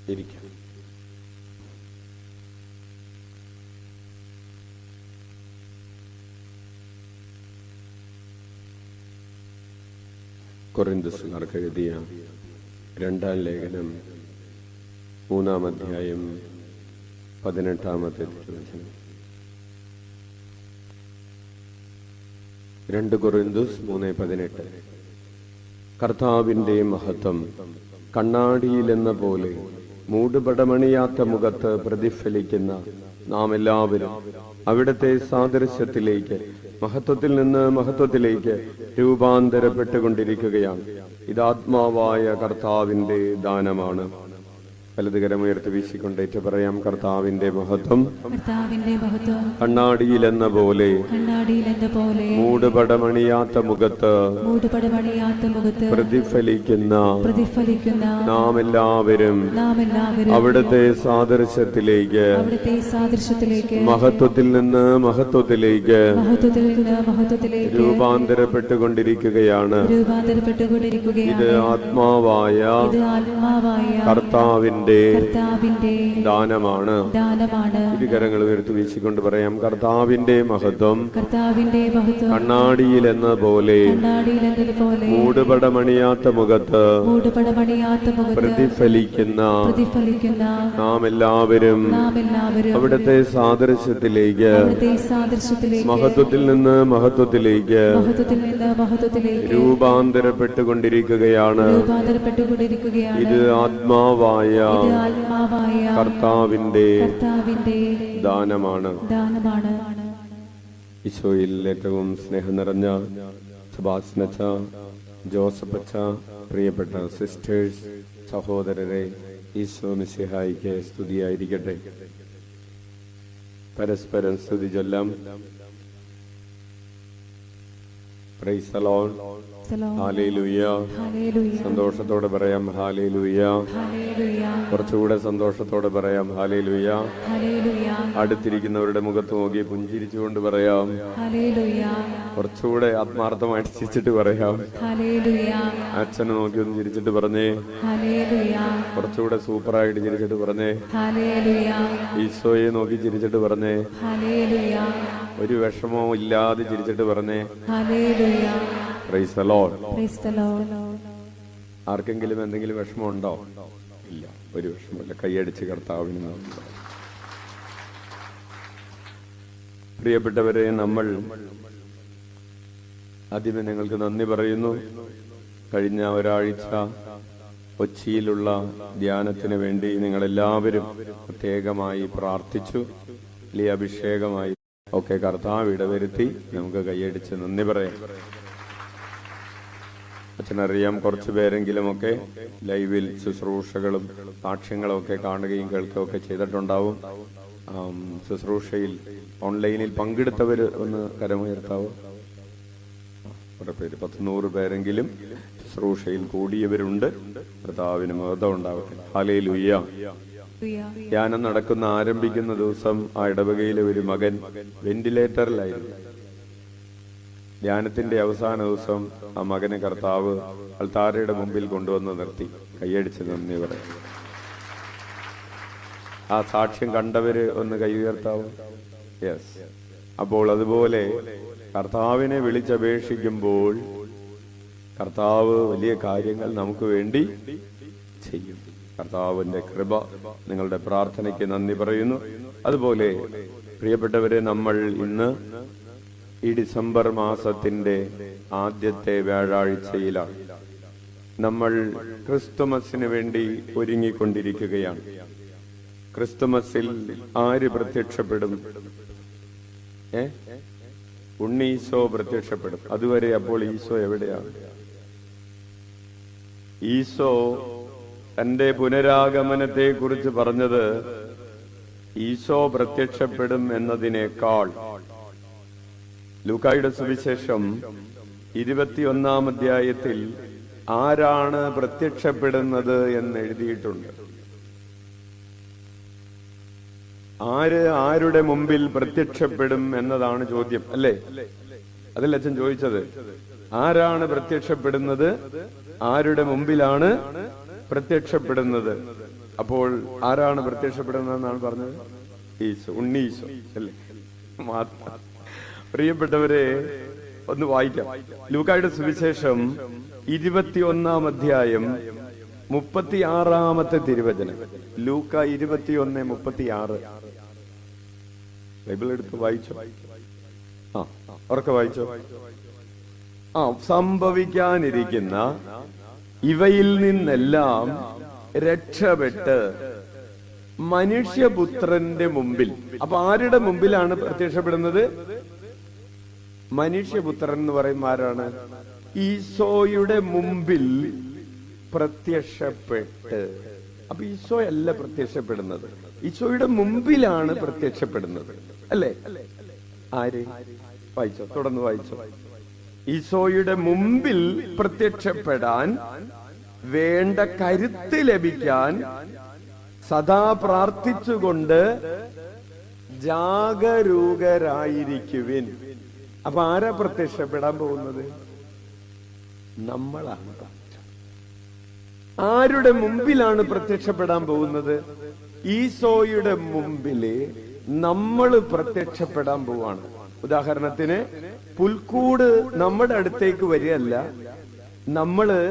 ഇരിക്കാം. കൊറിന്തോസുകാർക്ക് എഴുതിയ രണ്ടാം ലേഖനം 3-ാം അധ്യായം 18-ാമത്തെ തിരുവചനം. 2 കൊറിന്തോസ് 3:18. കർത്താവിന്റെ മഹത്വം കണ്ണാടിയിലെന്ന പോലെ മൂടുപടമണിയാത്ത മുഖത്ത് പ്രതിഫലിക്കുന്ന നാം എല്ലാവരും അവിടുത്തെ സാദൃശ്യത്തിലേക്ക്, മഹത്വത്തിൽ നിന്ന് മഹത്വത്തിലേക്ക് രൂപാന്തരപ്പെട്ടുകൊണ്ടിരിക്കുകയാണ്. ഇത് ആത്മാവായ കർത്താവിന്റെ ദാനമാണ്. വലതുകരമുയർത്തി വീശിക്കൊണ്ടേറ്റ് പറയാം, കർത്താവിന്റെ മഹത്വം കണ്ണാടിയിലെന്ന പോലെ മൂടുപടമണിയാത്ത മുഖത്ത് പ്രതിഫലിക്കുന്ന നാം എല്ലാവരും അവിടുത്തെ സാദൃശ്യത്തിലേക്ക്, മഹത്വത്തിൽ നിന്ന് മഹത്വത്തിലേക്ക് രൂപാന്തരപ്പെട്ടുകൊണ്ടിരിക്കുകയാണ്. ഇത് ആത്മാവായ കർത്താവിന്റെ ദാനമാണ്. ഇരുകരങ്ങൾ ഉയർത്തി വീശിക്കൊണ്ട് പറയാം, കർത്താവിന്റെ മഹത്വം കണ്ണാടിയിലെന്ന പോലെ മൂടുപടമണിയാത്ത മുഖത്ത് പ്രതിഫലിക്കുന്ന നാം എല്ലാവരും അവിടുത്തെ സാദൃശ്യത്തിലേക്ക്, മഹത്വത്തിൽ നിന്ന് മഹത്വത്തിലേക്ക് രൂപാന്തരപ്പെട്ടുകൊണ്ടിരിക്കുകയാണ്. ഇത് ആത്മാവായ കർത്താവിന്റെ ദാനമാണ്. ഈശോയിൽ ഏറ്റവും സ്നേഹം നിറഞ്ഞ സെബാസ്റ്റ്യനച്ച, ജോസഫച്ച, പ്രിയപ്പെട്ട സിസ്റ്റേഴ്സ്, സഹോദരരെ, ഈശോ മിശിഹായിക്ക് സ്തുതിയായിരിക്കട്ടെ. പരസ്പരം സ്തുതി ചൊല്ലാം. Price the lord. ഹല്ലേലൂയ. സന്തോഷത്തോടെ പറയാം ഹല്ലേലൂയ. കുറച്ചുകൂടെ സന്തോഷത്തോടെ പറയാം ഹല്ലേലൂയ. അടുത്തിരിക്കുന്നവരുടെ മുഖത്ത് നോക്കി പുഞ്ചിരിച്ചുകൊണ്ട് പറയാം. കുറച്ചുകൂടെ ആത്മാർത്ഥമായിട്ട് ചിരിച്ചിട്ട് പറയാം. അച്ഛനെ നോക്കി ഒന്ന് ചിരിച്ചിട്ട് പറഞ്ഞേ. കുറച്ചുകൂടെ സൂപ്പറായിട്ട് ചിരിച്ചിട്ട് പറഞ്ഞേ. ഈശോയെ നോക്കി ചിരിച്ചിട്ട് പറഞ്ഞേ. ഒരു വിഷമവും ഇല്ലാതെ ചിരിച്ചിട്ട് പറഞ്ഞേ. Price the Lord. ആർക്കെങ്കിലും എന്തെങ്കിലും വിഷമമുണ്ടോ? ഇല്ല, ഒരു വിഷമമില്ല. കൈയടിച്ച് കർത്താവിന്. പ്രിയപ്പെട്ടവരെ, നമ്മൾ ആദ്യമേ നിങ്ങൾക്ക് നന്ദി പറയുന്നു. കഴിഞ്ഞ ഒരാഴ്ച കൊച്ചിയിലുള്ള ധ്യാനത്തിന് വേണ്ടി നിങ്ങളെല്ലാവരും പ്രത്യേകമായി പ്രാർത്ഥിച്ചു. വലിയ അഭിഷേകമായി ഒക്കെ കർത്താവ് ഇടവരുത്തി. നമുക്ക് കൈയടിച്ച് നന്ദി പറയാം. അച്ഛനറിയാം, കുറച്ചു പേരെങ്കിലും ഒക്കെ ലൈവിൽ ശുശ്രൂഷകളും സാക്ഷ്യങ്ങളും ഒക്കെ കാണുകയും കേൾക്കുകയും ഒക്കെ ചെയ്തിട്ടുണ്ടാവും. ശുശ്രൂഷയിൽ ഓൺലൈനിൽ പങ്കെടുത്തവർ ഒന്ന് കരമുയർത്താവോ? കുറെ പേര്, 100 പേരെങ്കിലും ശുശ്രൂഷയിൽ കൂടിയവരുണ്ട്. കർത്താവിന് മഹത്വം ഉണ്ടാവട്ടെ. ഹല്ലേലൂയ. ധ്യാനം നടക്കുന്ന ആരംഭിക്കുന്ന ദിവസം ആ ഇടവകയിലെ ഒരു മകൻ വെന്റിലേറ്ററിലായിരുന്നു. ധ്യാനത്തിന്റെ അവസാന ദിവസം ആ മകനെ കർത്താവ് അൾത്താരയുടെ മുമ്പിൽ കൊണ്ടുവന്ന് നിർത്തി. കൈയടിച്ച് നന്ദി പറയാം. ആ സാക്ഷ്യം കണ്ടവര് ഒന്ന് കൈ ഉയർത്താവും. യെസ്. അപ്പോൾ അതുപോലെ കർത്താവിനെ വിളിച്ചപേക്ഷിക്കുമ്പോൾ കർത്താവ് വലിയ കാര്യങ്ങൾ നമുക്ക് വേണ്ടി ചെയ്യും. കർത്താവിന്റെ കൃപ, നിങ്ങളുടെ പ്രാർത്ഥനയ്ക്ക് നന്ദി പറയുന്നു. അതുപോലെ പ്രിയപ്പെട്ടവരെ, നമ്മൾ ഇന്ന് ഈ ഡിസംബർ മാസത്തിന്റെ ആദ്യത്തെ വ്യാഴാഴ്ചയിലാണ്. നമ്മൾ ക്രിസ്തുമസിന് വേണ്ടി ഒരുങ്ങിക്കൊണ്ടിരിക്കുകയാണ്. ക്രിസ്തുമസിൽ ആര് പ്രത്യക്ഷപ്പെടും? ഉണ്ണീശോ പ്രത്യക്ഷപ്പെടും. അതുവരെ അപ്പോൾ ഈശോ എവിടെയാണ്? ഈശോ തന്റെ പുനരാഗമനത്തെ കുറിച്ച് പറഞ്ഞത് ഈശോ പ്രത്യക്ഷപ്പെടും എന്നതിനേക്കാൾ ലൂക്കായുടെ സുവിശേഷം 21-ാം അധ്യായത്തിൽ ആരാണ് പ്രത്യക്ഷപ്പെടുന്നത് എന്ന് എഴുതിയിട്ടുണ്ട്. ആരുടെ മുമ്പിൽ പ്രത്യക്ഷപ്പെടും എന്നതാണ് ചോദ്യം, അല്ലേ? അതല്ല അച്ഛൻ ചോദിച്ചത്. ആരാണ് പ്രത്യക്ഷപ്പെടുന്നത്? ആരുടെ മുമ്പിലാണ് പ്രത്യക്ഷപ്പെടുന്നത്? അപ്പോൾ ആരാണ് പ്രത്യക്ഷപ്പെടുന്നതെന്നാണ് പറഞ്ഞത്? ഈശോ, ഉണ്ണീശോ അല്ലേ? പ്രിയപ്പെട്ടവരെ, ഒന്ന് വായിക്കാം. ലൂക്കായുടെ സുവിശേഷം 21-ാം അധ്യായം 36-ാമത്തെ തിരുവചനം. ലൂക്ക 21:36. ബൈബിൾ എടുത്ത് വായിച്ചോ? ഉറക്കെ വായിച്ചോ? സംഭവിക്കാനിരിക്കുന്ന ഇവയിൽ നിന്നെല്ലാം രക്ഷപ്പെട്ട് മനുഷ്യപുത്രന്റെ മുമ്പിൽ. അപ്പൊ ആരുടെ മുമ്പിലാണ് പ്രത്യക്ഷപ്പെടുന്നത്? മനുഷ്യപുത്രൻ എന്ന് പറയുന്ന ആരാണ്? ഈശോയുടെ മുമ്പിൽ പ്രത്യക്ഷപ്പെട്ട്. അപ്പൊ ഈശോ അല്ല പ്രത്യക്ഷപ്പെടുന്നത്, ഈശോയുടെ മുമ്പിലാണ് പ്രത്യക്ഷപ്പെടുന്നത്, അല്ലേ? ആര്? വായിച്ചോ, തുടർന്ന് വായിച്ചോ. ഈശോയുടെ മുമ്പിൽ പ്രത്യക്ഷപ്പെടാൻ വേണ്ട കരുത്ത് ലഭിക്കാൻ സദാ പ്രാർത്ഥിച്ചുകൊണ്ട് ജാഗരൂകരായിരിക്കുവിൻ. അപ്പൊ ആരാ പ്രത്യക്ഷപ്പെടാൻ പോകുന്നത്? നമ്മളാണ്. ആരുടെ മുമ്പിലാണ് പ്രത്യക്ഷപ്പെടാൻ പോകുന്നത്? ഈശോയുടെ മുമ്പില് നമ്മൾ പ്രത്യക്ഷപ്പെടാൻ പോവാണ്. ഉദാഹരണത്തിന്, പുൽക്കൂട് നമ്മുടെ അടുത്തേക്ക് വരികയല്ല, നമ്മള്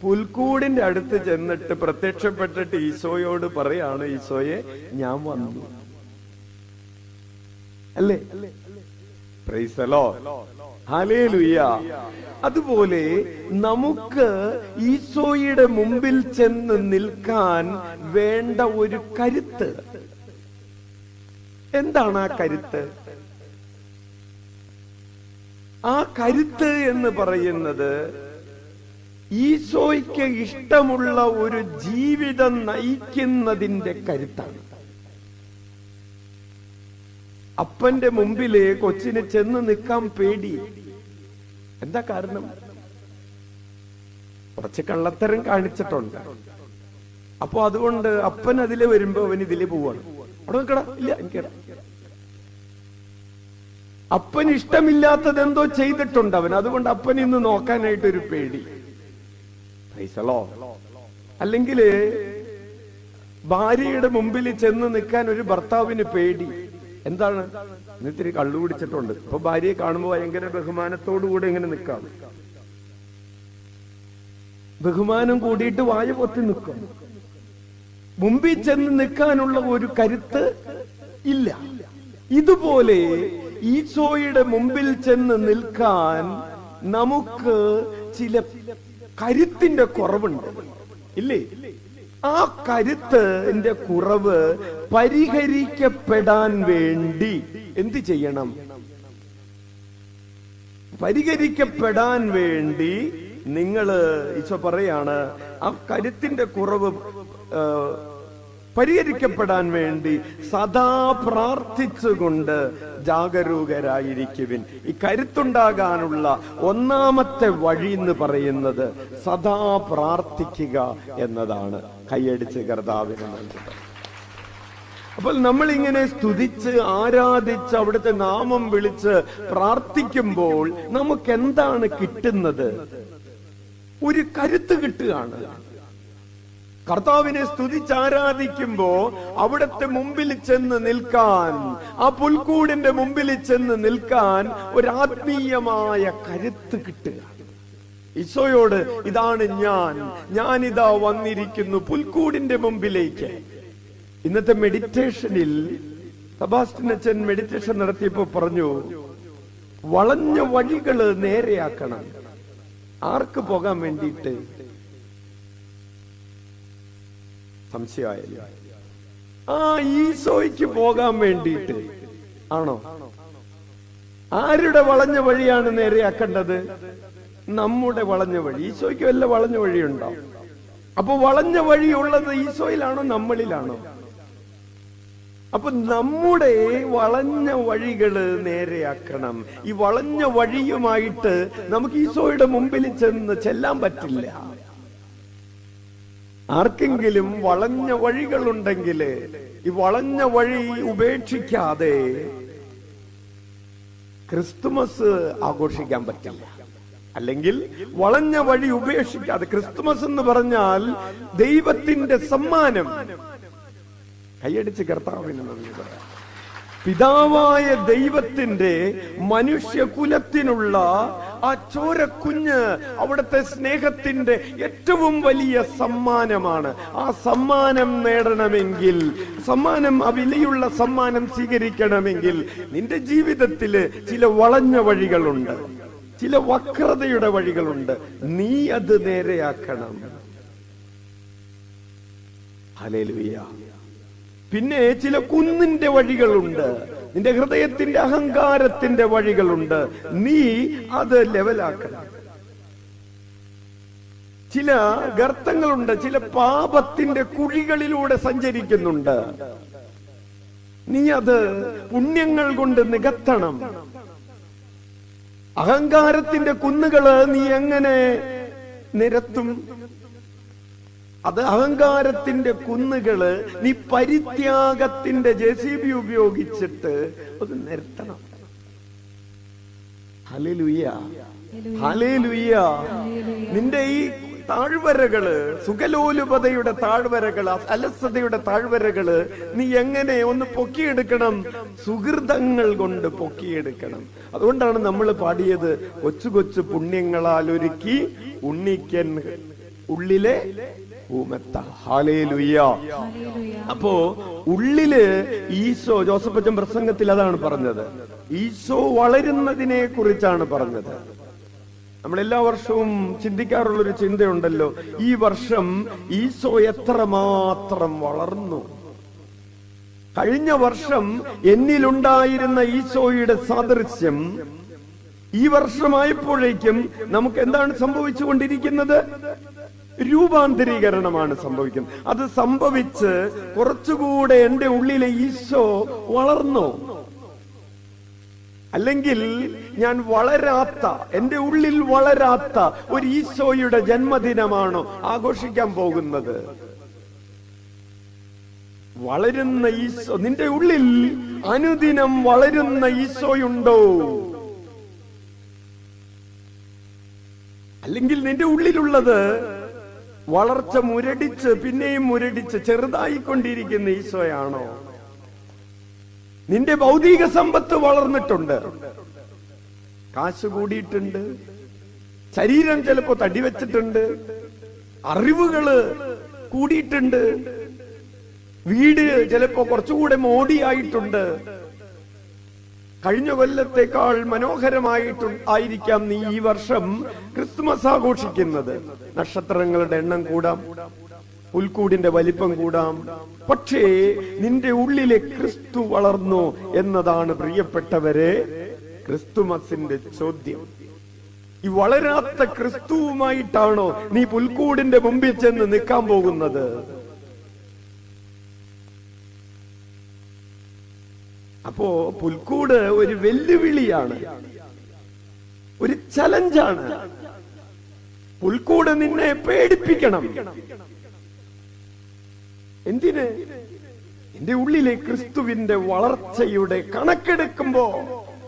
പുൽക്കൂടിന്റെ അടുത്ത് ചെന്നിട്ട് പ്രത്യക്ഷപ്പെട്ടിട്ട് ഈശോയോട് പറയാണ്, ഈശോയെ ഞാൻ വന്നു, അല്ലേ? Price the lord, hallelujah. അതുപോലെ നമുക്ക് ഈശോയുടെ മുമ്പിൽ ചെന്ന് നിൽക്കാൻ വേണ്ട ഒരു കരുത്ത്. എന്താണ് ആ കരുത്ത്? ആ കരുത്ത് എന്ന് പറയുന്നത് ഈശോയ്ക്ക് ഇഷ്ടമുള്ള ഒരു ജീവിതം നയിക്കുന്നതിന്റെ കരുത്താണ്. അപ്പന്റെ മുമ്പില് കൊച്ചിന് ചെന്ന് നിൽക്കാൻ പേടി. എന്താ കാരണം? കുറച്ച് കള്ളത്തരം കാണിച്ചിട്ടുണ്ട്. അപ്പൊ അതുകൊണ്ട് അപ്പൻ അതില് വരുമ്പോ അവൻ ഇതില് പോവാണ്. അവിടെ നിൽക്കടാ, ഇല്ല എനിക്കടാ. അപ്പന് ഇഷ്ടമില്ലാത്തത് എന്തോ ചെയ്തിട്ടുണ്ട് അവൻ, അതുകൊണ്ട് അപ്പൻ ഇന്ന് നോക്കാനായിട്ടൊരു പേടി. അല്ലെങ്കിൽ ഭാര്യയുടെ മുമ്പിൽ ചെന്ന് നിൽക്കാൻ ഒരു ഭർത്താവിന് പേടി. എന്താണ്? ഇന്നിത്തിരി കള്ളു കുടിച്ചിട്ടുണ്ട്, ഇപ്പൊ ഭാര്യയെ കാണുമ്പോ ഭയങ്കര ബഹുമാനത്തോടുകൂടെ ഇങ്ങനെ നിൽക്കാം. ബഹുമാനം കൂടിയിട്ട് വായ പൊത്തി നിൽക്കും. മുമ്പിൽ ചെന്ന് നിൽക്കാനുള്ള ഒരു കരുത്ത് ഇല്ല. ഇതുപോലെ ഈശോയുടെ മുമ്പിൽ ചെന്ന് നിൽക്കാൻ നമുക്ക് ചില കരുത്തിന്റെ കുറവുണ്ട്, ഇല്ലേ? ആ കരുത്തിന്റെ കുറവ് പരിഹരിക്കപ്പെടാൻ വേണ്ടി എന്ത് ചെയ്യണം? പരിഹരിക്കപ്പെടാൻ വേണ്ടി നിങ്ങള്, ഈശോ പറയാണ്, ആ കരുത്തിന്റെ കുറവ് പരിഹരിക്കപ്പെടാൻ വേണ്ടി സദാ പ്രാർത്ഥിച്ചുകൊണ്ട് ജാഗരൂകരായിരിക്കുവിൻ. ഈ കരുത്തുണ്ടാകാനുള്ള ഒന്നാമത്തെ വഴി എന്ന് പറയുന്നത് സദാ പ്രാർത്ഥിക്കുക എന്നതാണ്. കൈയടിച്ച് കർത്താവിനെ നൽകുക. അപ്പോൾ നമ്മൾ ഇങ്ങനെ സ്തുതിച്ച് ആരാധിച്ച് അവിടുത്തെ നാമം വിളിച്ച് പ്രാർത്ഥിക്കുമ്പോൾ നമുക്ക് എന്താണ് കിട്ടുന്നത്? ഒരു കരുത്ത് കിട്ടുകയാണ്. കർത്താവിനെ സ്തുതിച്ചാരാധിക്കുമ്പോ അവിടുത്തെ മുമ്പിൽ ചെന്ന് നിൽക്കാൻ, ആ പുൽക്കൂടിന്റെ മുമ്പിൽ ചെന്ന് നിൽക്കാൻ ഒരു ആത്മീയമായ കരുത്ത് കിട്ടുക. ഈശോയോട്, ഇതാണ് ഞാനിതാ വന്നിരിക്കുന്നു പുൽക്കൂടിന്റെ മുമ്പിലേക്ക്. ഇന്നത്തെ മെഡിറ്റേഷനിൽ സെബാസ്റ്റ്യൻ അച്ഛൻ മെഡിറ്റേഷൻ നടത്തിയപ്പോ പറഞ്ഞു, വളഞ്ഞ വഴികള് നേരെയാക്കണം. ആർക്ക് പോകാൻ വേണ്ടിയിട്ട്? സംശയമായില്ല. ഈശോയ്ക്ക് പോകാൻ വേണ്ടിയിട്ട് ആണോ? ആരുടെ വളഞ്ഞ വഴിയാണ് നേരെയാക്കേണ്ടത്? നമ്മുടെ വളഞ്ഞ വഴി. ഈശോയ്ക്ക് വല്ല വളഞ്ഞ വഴിയുണ്ടോ? അപ്പൊ വളഞ്ഞ വഴിയുള്ളത് ഈശോയിലാണോ നമ്മളിലാണോ? അപ്പൊ നമ്മുടെ വളഞ്ഞ വഴികള് നേരെയാക്കണം. ഈ വളഞ്ഞ വഴിയുമായിട്ട് നമുക്ക് ഈശോയുടെ മുമ്പിൽ ചെല്ലാൻ പറ്റില്ല. ആർക്കെങ്കിലും വളഞ്ഞ വഴികളുണ്ടെങ്കിൽ ഈ വളഞ്ഞ വഴി ഉപേക്ഷിക്കാതെ ക്രിസ്തുമസ് ആഘോഷിക്കാൻ പറ്റില്ല. അല്ലെങ്കിൽ വളഞ്ഞ വഴി ഉപേക്ഷിക്കാതെ. ക്രിസ്തുമസ് എന്ന് പറഞ്ഞാൽ ദൈവത്തിന്റെ സമ്മാനം. കൈയടിച്ച് കർത്താവിന് നന്ദി പറയാം. പിതാവായ ദൈവത്തിന്റെ മനുഷ്യകുലത്തിനുള്ള ആ ചോരക്കുഞ്ഞ് അവിടുത്തെ സ്നേഹത്തിന്റെ ഏറ്റവും വലിയ സമ്മാനമാണ്. ആ സമ്മാനം നേടണമെങ്കിൽ, ആ വിലയുള്ള സമ്മാനം സ്വീകരിക്കണമെങ്കിൽ നിന്റെ ജീവിതത്തില് ചില വളഞ്ഞ വഴികളുണ്ട്, ചില വക്രതയുടെ വഴികളുണ്ട്. നീ അത് നേരെയാക്കണം. ഹല്ലേലൂയ. പിന്നെ ചില കുന്നിന്റെ വഴികളുണ്ട്, നിന്റെ ഹൃദയത്തിന്റെ അഹങ്കാരത്തിന്റെ വഴികളുണ്ട്. നീ അത് ലെവലാക്കണം. ചില ഗർത്തങ്ങളുണ്ട്, ചില പാപത്തിന്റെ കുഴികളിലൂടെ സഞ്ചരിക്കുന്നുണ്ട്. നീ അത് പുണ്യങ്ങൾ കൊണ്ട് നികത്തണം. അഹങ്കാരത്തിന്റെ കുന്നുകള് നീ എങ്ങനെ നിരത്തും? അത് അഹങ്കാരത്തിന്റെ കുന്നുകള് നീ പരിത്യാഗത്തിന്റെ JCB ഉപയോഗിച്ചിട്ട് അത് നിരത്തണം. Hallelujah, hallelujah. നിന്റെ ഈ താഴ്വരകള്, സുഖലോലുപതയുടെ താഴ്വരകള്, അലസതയുടെ താഴ്വരകള് നീ എങ്ങനെ ഒന്ന് പൊക്കിയെടുക്കണം? സുഹൃതങ്ങൾ കൊണ്ട് പൊക്കിയെടുക്കണം. അതുകൊണ്ടാണ് നമ്മൾ പാടിയത്, കൊച്ചു കൊച്ചു പുണ്യങ്ങളാൽ ഒരുക്കി ഉണ്ണിക്കൻ ഉള്ളിലെ ഭൂമത്ത. ഹല്ലേലൂയ. അപ്പോ ഉള്ളില് ഈശോ, ജോസഫ് അച്ഛൻ പ്രസംഗത്തിൽ അതാണ് പറഞ്ഞത്. ഈശോ വളരുന്നതിനെ കുറിച്ചാണ് പറഞ്ഞത്. നമ്മൾ എല്ലാ വർഷവും ചിന്തിക്കാറുള്ളൊരു ചിന്തയുണ്ടല്ലോ, ഈ വർഷം ഈശോ എത്രമാത്രം വളർന്നു. കഴിഞ്ഞ വർഷം എന്നിലുണ്ടായിരുന്ന ഈശോയുടെ സാദൃശ്യം ഈ വർഷമായപ്പോഴേക്കും നമുക്ക് എന്താണ് സംഭവിച്ചുകൊണ്ടിരിക്കുന്നത്? രൂപാന്തരീകരണമാണ് സംഭവിക്കുന്നത്. അത് സംഭവിച്ച് കുറച്ചുകൂടെ എന്റെ ഉള്ളിലെ ഈശോ വളർന്നു. അല്ലെങ്കിൽ ഞാൻ വളരാത്ത, എന്റെ ഉള്ളിൽ വളരാത്ത ഒരു ഈശോയുടെ ജന്മദിനമാണോ ആഘോഷിക്കാൻ പോകുന്നത്? വളരുന്ന ഈശോ, നിന്റെ ഉള്ളിൽ അനുദിനം വളരുന്ന ഈശോയുണ്ടോ? അല്ലെങ്കിൽ നിന്റെ ഉള്ളിലുള്ളത് വളർച്ച മുരടിച്ച് പിന്നെയും മുരടിച്ച് ചെറുതായിക്കൊണ്ടിരിക്കുന്ന ഈശോയാണോ? നിന്റെ ഭൗതിക സമ്പത്ത് വളർന്നിട്ടുണ്ട്, കാശ് കൂടിയിട്ടുണ്ട്, ശരീരം ചിലപ്പോ തടിവെച്ചിട്ടുണ്ട്, അറിവുകള് കൂടിയിട്ടുണ്ട്, വീട് ചിലപ്പോ കുറച്ചുകൂടെ മോടിയായിട്ടുണ്ട്. കഴിഞ്ഞ കൊല്ലത്തേക്കാൾ മനോഹരമായിരിക്കാം നീ ഈ വർഷം ക്രിസ്തുമസ് ആഘോഷിക്കുന്നത്. നക്ഷത്രങ്ങളുടെ എണ്ണം കൂടാം, പുൽക്കൂടിന്റെ വലിപ്പം കൂടാം, പക്ഷേ നിന്റെ ഉള്ളിലെ ക്രിസ്തു വളർന്നു എന്നതാണ് പ്രിയപ്പെട്ടവരെ ക്രിസ്തുമസിന്റെ ചോദ്യം. ഈ വളരാത്ത ക്രിസ്തുവുമായിട്ടാണോ നീ പുൽക്കൂടിന്റെ മുമ്പിൽ ചെന്ന് നിൽക്കാൻ പോകുന്നത്? അപ്പോ പുൽക്കൂട് ഒരു വെല്ലുവിളിയാണ്, ഒരു ചലഞ്ചാണ്. പുൽക്കൂട് നിന്നെ പേടിപ്പിക്കണം. എന്തിന്? എന്റെ ഉള്ളിലെ ക്രിസ്തുവിന്റെ വളർച്ചയുടെ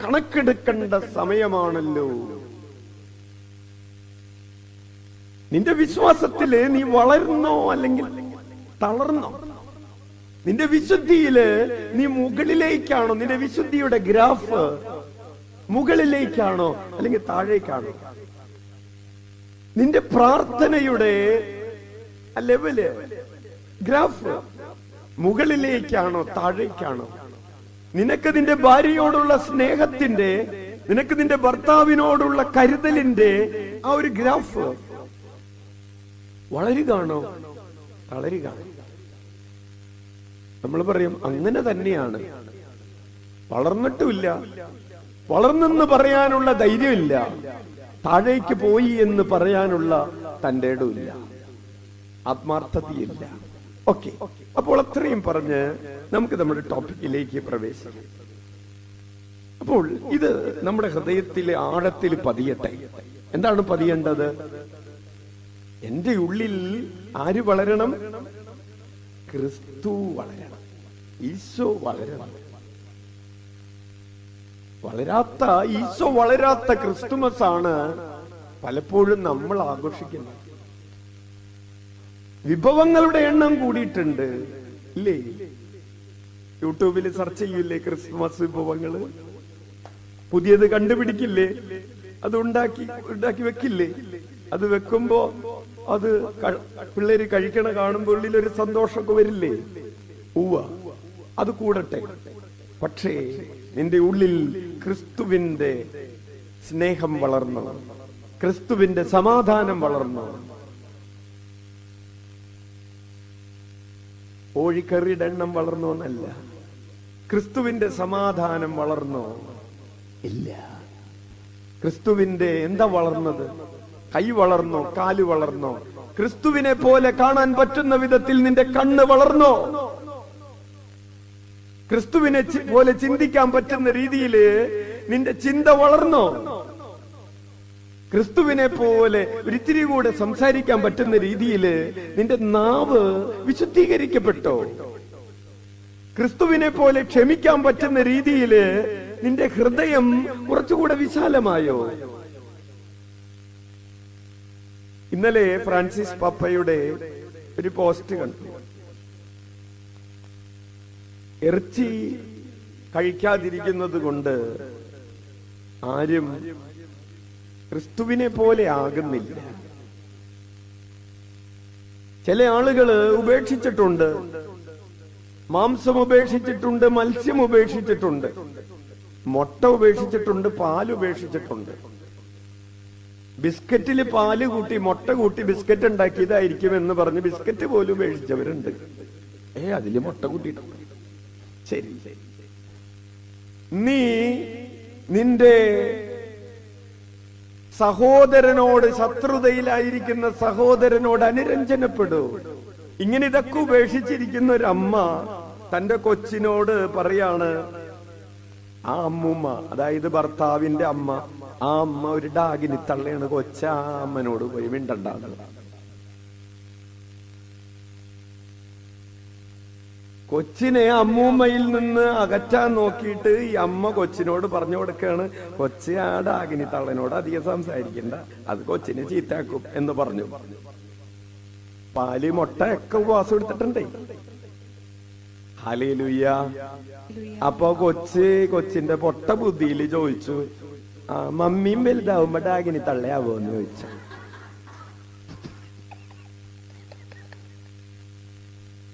കണക്കെടുക്കേണ്ട സമയമാണല്ലോ. നിന്റെ വിശ്വാസത്തില് നീ വളർന്നോ അല്ലെങ്കിൽ തളർന്നോ? നിന്റെ വിശുദ്ധിയില് നീ മുകളിലേക്കാണോ? നിന്റെ വിശുദ്ധിയുടെ ഗ്രാഫ് മുകളിലേക്കാണോ അല്ലെങ്കിൽ താഴേക്കാണോ? നിന്റെ പ്രാർത്ഥനയുടെ ലെവല്, ഗ്രാഫ് മുകളിലേക്കാണോ താഴേക്കാണോ? നിനക്ക് നിന്റെ ഭാര്യയോടുള്ള സ്നേഹത്തിന്റെ, നിനക്ക് നിന്റെ ഭർത്താവിനോടുള്ള കരുതലിന്റെ ആ ഒരു ഗ്രാഫ് വളരുകയാണോ തളരുകയാണോ? നമ്മൾ പറയും അങ്ങനെ തന്നെയാണ്, വളർന്നിട്ടുമില്ല, വളർന്നെന്ന് പറയാനുള്ള ധൈര്യമില്ല, താഴേക്ക് പോയി എന്ന് പറയാനുള്ള തന്റെ ഇടമില്ല, ആത്മാർത്ഥതയില്ല. ഓക്കെ, അപ്പോൾ അത്രയും പറഞ്ഞ് നമുക്ക് നമ്മുടെ ടോപ്പിക്കിലേക്ക് പ്രവേശിക്കാം. അപ്പോൾ ഇത് നമ്മുടെ ഹൃദയത്തിലെ ആഴത്തിൽ പതിയട്ടെ. എന്താണ് പതിയേണ്ടത്? എന്റെ ഉള്ളിൽ ആര് വളരണം? ക്രിസ്തു വളരണം, ഈശോ വളരണം. ഈശോ വളരാത്ത ക്രിസ്തുമസ് ആണ് പലപ്പോഴും നമ്മൾ ആഘോഷിക്കുന്നു. വിഭവങ്ങളുടെ എണ്ണം കൂടിയിട്ടുണ്ട് ഇല്ലേ? യൂട്യൂബിൽ സെർച്ച് ചെയ്യില്ലേ ക്രിസ്മസ് വിഭവങ്ങള്? പുതിയത് കണ്ടുപിടിക്കില്ലേ? അത് ഉണ്ടാക്കി വെക്കില്ലേ? അത് വെക്കുമ്പോ അത് പിള്ളേര് കഴിക്കണ കാണുമ്പോൾ ഉള്ളിലൊരു സന്തോഷമൊക്കെ വരില്ലേ? അത് കൂടട്ടെ. പക്ഷേ നിന്റെ ഉള്ളിൽ ക്രിസ്തുവിന്റെ സ്നേഹം വളർന്നു, ക്രിസ്തുവിന്റെ സമാധാനം വളർന്നു. കോഴിക്കറിയുടെ എണ്ണം വളർന്നോ എന്നല്ല, ക്രിസ്തുവിന്റെ സമാധാനം വളർന്നോ? ഇല്ല. ക്രിസ്തുവിന്റെ എന്താ വളർന്നത്? കൈ വളർന്നോ? കാല് വളർന്നോ? ക്രിസ്തുവിനെ പോലെ കാണാൻ പറ്റുന്ന വിധത്തിൽ നിന്റെ കണ്ണ് വളർന്നോ? ക്രിസ്തുവിനെ പോലെ ചിന്തിക്കാൻ പറ്റുന്ന രീതിയിൽ നിന്റെ ചിന്ത വളർന്നോ? ക്രിസ്തുവിനെ പോലെ ഒരിത്തിരി കൂടെ സംസാരിക്കാൻ പറ്റുന്ന രീതിയിൽ നിന്റെ നാവ് വിശുദ്ധീകരിക്കപ്പെട്ടോ? ക്രിസ്തുവിനെ പോലെ ക്ഷമിക്കാൻ പറ്റുന്ന രീതിയിൽ നിന്റെ ഹൃദയം കുറച്ചുകൂടെ വിശാലമായോ? ഇന്നലെ ഫ്രാൻസിസ് പാപ്പയുടെ ഒരു പോസ്റ്റ് കണ്ടു. ഇറച്ചി കഴിക്കാതിരിക്കുന്നത് കൊണ്ട് ആരും ക്രിസ്തുവിനെ പോലെ ആകുന്നില്ല. ചില ആളുകള് ഉപേക്ഷിച്ചിട്ടുണ്ട്, മാംസം ഉപേക്ഷിച്ചിട്ടുണ്ട്, മത്സ്യം ഉപേക്ഷിച്ചിട്ടുണ്ട്, മുട്ട ഉപേക്ഷിച്ചിട്ടുണ്ട്, പാൽ ഉപേക്ഷിച്ചിട്ടുണ്ട്. ബിസ്ക്കറ്റില് പാല് കൂട്ടി മുട്ട കൂട്ടി ബിസ്ക്കറ്റ് ഉണ്ടാക്കിയതായിരിക്കും എന്ന് പറഞ്ഞ് ബിസ്ക്കറ്റ് പോലും ഉപേക്ഷിച്ചവരുണ്ട്. അതില് മുട്ട കൂട്ടിയിട്ടുണ്ട്. ശരി, നീ നിന്റെ സഹോദരനോട്, ശത്രുതയിലായിരിക്കുന്ന സഹോദരനോട് അനുരഞ്ജനപ്പെടൂ. ഇങ്ങനെ ഇതൊക്കെ ഉപേക്ഷിച്ചിരിക്കുന്ന ഒരു അമ്മ തന്റെ കൊച്ചിനോട് പറയാണ്, ആ അമ്മൂമ്മ, അതായത് ഭർത്താവിന്റെ അമ്മ, ആ അമ്മ ഒരു ഡാഗിനി തള്ളയാണ്. കൊച്ച ആ അമ്മനോട് പോയി മിണ്ടണ്ടാകുക. കൊച്ചിനെ അമ്മൂമ്മയിൽ നിന്ന് അകറ്റാൻ നോക്കിയിട്ട് ഈ അമ്മ കൊച്ചിനോട് പറഞ്ഞു കൊടുക്കുകയാണ്, കൊച്ചി ആ ഡാഗിനി തള്ളനോട് അധികം സംസാരിക്കണ്ട, അത് കൊച്ചിനെ ചീത്താക്കും എന്ന് പറഞ്ഞു. പാല് മുട്ട ഒക്കെ ഉപവാസം എടുത്തിട്ടുണ്ടേ. ഹല്ലേലൂയ. അപ്പൊ കൊച്ചിന്റെ പൊട്ട ബുദ്ധിയിൽ ചോദിച്ചു, മമ്മിയും വലുതാവുമ്പോ ഡാഗിനി തള്ളയാവോന്ന് ചോദിച്ചു.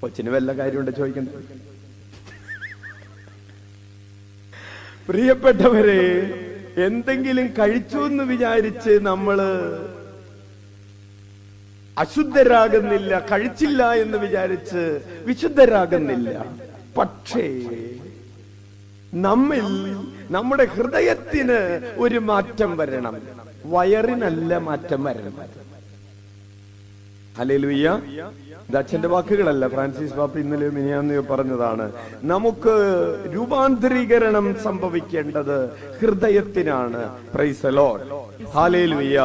കൊച്ചിന് വല്ല കാര്യമുണ്ട് ചോദിക്കണ്ട? പ്രിയപ്പെട്ടവരെ, എന്തെങ്കിലും കഴിച്ചു എന്ന് വിചാരിച്ച് നമ്മള് അശുദ്ധരാകുന്നില്ല, കഴിച്ചില്ല എന്ന് വിചാരിച്ച് വിശുദ്ധരാകുന്നില്ല. പക്ഷേ നമ്മിൽ, നമ്മുടെ ഹൃദയത്തിന് ഒരു മാറ്റം വരണം, വയറിനല്ല മാറ്റം വരണം. ഹല്ലേലൂയ. ഇത് അച്ഛന്റെ വാക്കുകളല്ല, ഫ്രാൻസിസ് പാപ്പ ഇന്നലെ മിനിയാന്ന് പറഞ്ഞതാണ്. നമുക്ക് രൂപാന്തരീകരണം സംഭവിക്കേണ്ടത് ഹൃദയത്തിനാണ്. Praise the lord. ഹല്ലേലൂയ.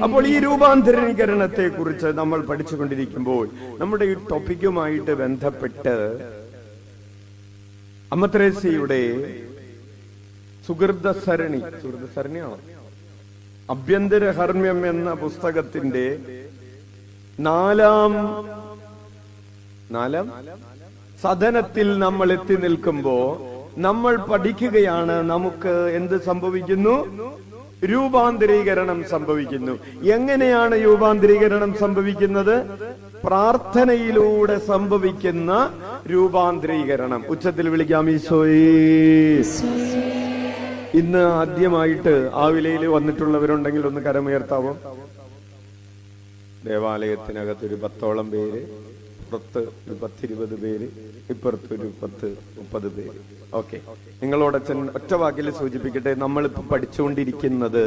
അപ്പോൾ ഈ രൂപാന്തരീകരണത്തെ കുറിച്ച് നമ്മൾ പഠിച്ചുകൊണ്ടിരിക്കുമ്പോൾ നമ്മുടെ ഈ ടോപ്പിക്കുമായിട്ട് ബന്ധപ്പെട്ട് അമ്മ ത്രേസ്യയുടെ സുഹൃതസരണിയാണോ, ആഭ്യന്തര ഹർമ്മ്യം എന്ന പുസ്തകത്തിന്റെ നാലാം സദനത്തിൽ നമ്മൾ എത്തി നിൽക്കുമ്പോ നമ്മൾ പഠിക്കുകയാണ്, നമുക്ക് എന്ത് സംഭവിക്കുന്നു? രൂപാന്തരീകരണം സംഭവിക്കുന്നു. എങ്ങനെയാണ് രൂപാന്തരീകരണം സംഭവിക്കുന്നത്? പ്രാർത്ഥനയിലൂടെ സംഭവിക്കുന്ന രൂപാന്തരീകരണം. ഉച്ചത്തിൽ വിളിക്കാം, ഈശോയേ. ഇന്ന് ആദ്യമായിട്ട് ആവിലയിൽ വന്നിട്ടുള്ളവരുണ്ടെങ്കിൽ ഒന്ന് കരമുയർത്താവോ? ദേവാലയത്തിനകത്തൊരു 10ഓളം പേര്, പുറത്ത് ഒരു 10-20 പേര്, ഇപ്പുറത്തൊരു 10-30 പേര്. ഓക്കെ, നിങ്ങളോട് അച്ഛൻ ഒറ്റ വാക്കിൽ സൂചിപ്പിക്കട്ടെ. നമ്മളിപ്പോ പഠിച്ചുകൊണ്ടിരിക്കുന്നത്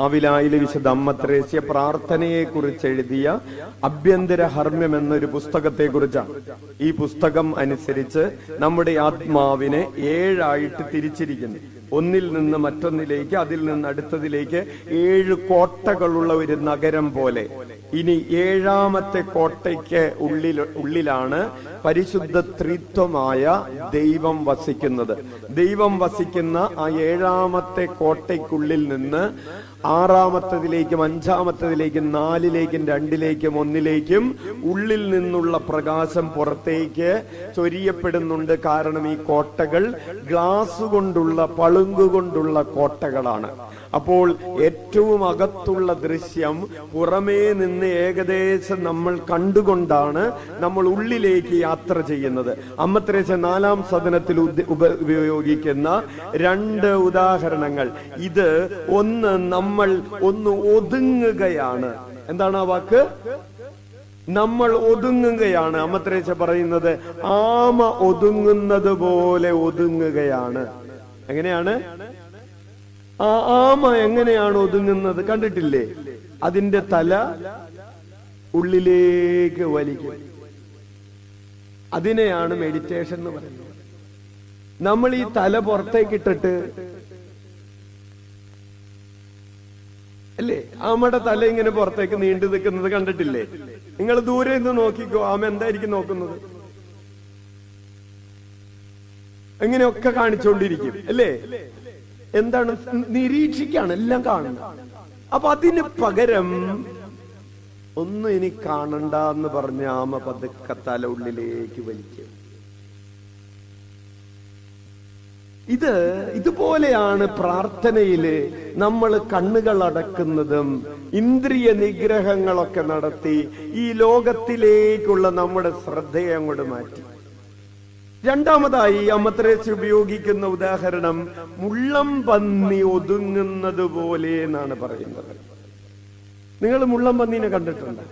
ആവിലായിലെ വിശുദ്ധ അമ്മ ത്രേസ്യ പ്രാർത്ഥനയെ കുറിച്ച് എഴുതിയ ആഭ്യന്തര ഹർമ്മ്യം എന്നൊരു പുസ്തകത്തെ കുറിച്ചാണ്. ഈ പുസ്തകം അനുസരിച്ച് നമ്മുടെ ആത്മാവിനെ 7 തിരിച്ചിരിക്കുന്നു. ഒന്നിൽ നിന്ന് മറ്റൊന്നിലേക്ക്, അതിൽ നിന്ന് അടുത്തതിലേക്ക് 7 കോട്ടകളുള്ള ഒരു നഗരം പോലെ. ഇനി 7ാമത്തെ കോട്ടയ്ക്ക് ഉള്ളിലാണ് പരിശുദ്ധ ത്രിത്വമായ ദൈവം വസിക്കുന്നത്. ദൈവം വസിക്കുന്ന ആ 7ാമത്തെ കോട്ടയ്ക്കുള്ളിൽ നിന്ന് ആറാമത്തതിലേക്കും അഞ്ചാമത്തതിലേക്കും 4ലേക്കും 2ലേക്കും 1ലേക്കും ഉള്ളിൽ നിന്നുള്ള പ്രകാശം പുറത്തേക്ക് ചൊരിയപ്പെടുന്നുണ്ട്. കാരണം ഈ കോട്ടകൾ ഗ്ലാസ് കൊണ്ടുള്ള, പളുങ്കുകൊണ്ടുള്ള കോട്ടകളാണ്. അപ്പോൾ ഏറ്റവും അകത്തുള്ള ദൃശ്യം പുറമേ നിന്ന് ഏകദേശം നമ്മൾ കണ്ടുകൊണ്ടാണ് നമ്മൾ ഉള്ളിലേക്ക് യാത്ര ചെയ്യുന്നത്. അമ്മ ത്രേസ്യ 4-ാം സദനത്തിൽ ഉപയോഗിക്കുന്ന 2 ഉദാഹരണങ്ങൾ. ഇത് നമ്മൾ ഒതുങ്ങുകയാണ്. എന്താണ് ആ വാക്ക്? നമ്മൾ ഒതുങ്ങുകയാണ്. അമ്മ ത്രേസ്യ പറയുന്നത് ആമ ഒതുങ്ങുന്നത് പോലെ ഒതുങ്ങുകയാണ്. എങ്ങനെയാണ് ആ ആമ എങ്ങനെയാണ് ഒതുങ്ങുന്നത്? കണ്ടിട്ടില്ലേ? അതിന്റെ തല ഉള്ളിലേക്ക് വലിക്കും. അതിനെയാണ് മെഡിറ്റേഷൻ എന്ന് പറയുന്നത്. നമ്മൾ ഈ തല പുറത്തേക്കിട്ടിട്ട്, അല്ലേ, ആമയുടെ തല ഇങ്ങനെ പുറത്തേക്ക് നീണ്ടു നിൽക്കുന്നത് കണ്ടിട്ടില്ലേ? നിങ്ങൾ ദൂരെ നിന്ന് നോക്കിക്കോ, ആമ എന്തായിരിക്കും നോക്കുന്നത്? ഇങ്ങനെയൊക്കെ കാണിച്ചുകൊണ്ടിരിക്കും, അല്ലേ? എന്താണ്? നിരീക്ഷിക്കാണ്, എല്ലാം കാണുന്നത്. അപ്പൊ അതിന് പകരം ഒന്നും ഇനി കാണണ്ട എന്ന് പറഞ്ഞ ആമ പതുക്കെ തല ഉള്ളിലേക്ക് വലിക്കും. ഇതുപോലെയാണ് പ്രാർത്ഥനയില് നമ്മൾ കണ്ണുകൾ അടക്കുന്നതും ഇന്ദ്രിയ നിഗ്രഹങ്ങളൊക്കെ നടത്തി ഈ ലോകത്തിലേക്കുള്ള നമ്മുടെ ശ്രദ്ധയെ അങ്ങോട്ട് മാറ്റി. രണ്ടാമതായി അമ്മ ത്രേസ്യ ഉപയോഗിക്കുന്ന ഉദാഹരണം മുള്ളം പന്നി ഒതുങ്ങുന്നത് പോലെ എന്നാണ് പറയുന്നത്. നിങ്ങൾ മുള്ളം പന്നീനെ കണ്ടിട്ടുണ്ട്?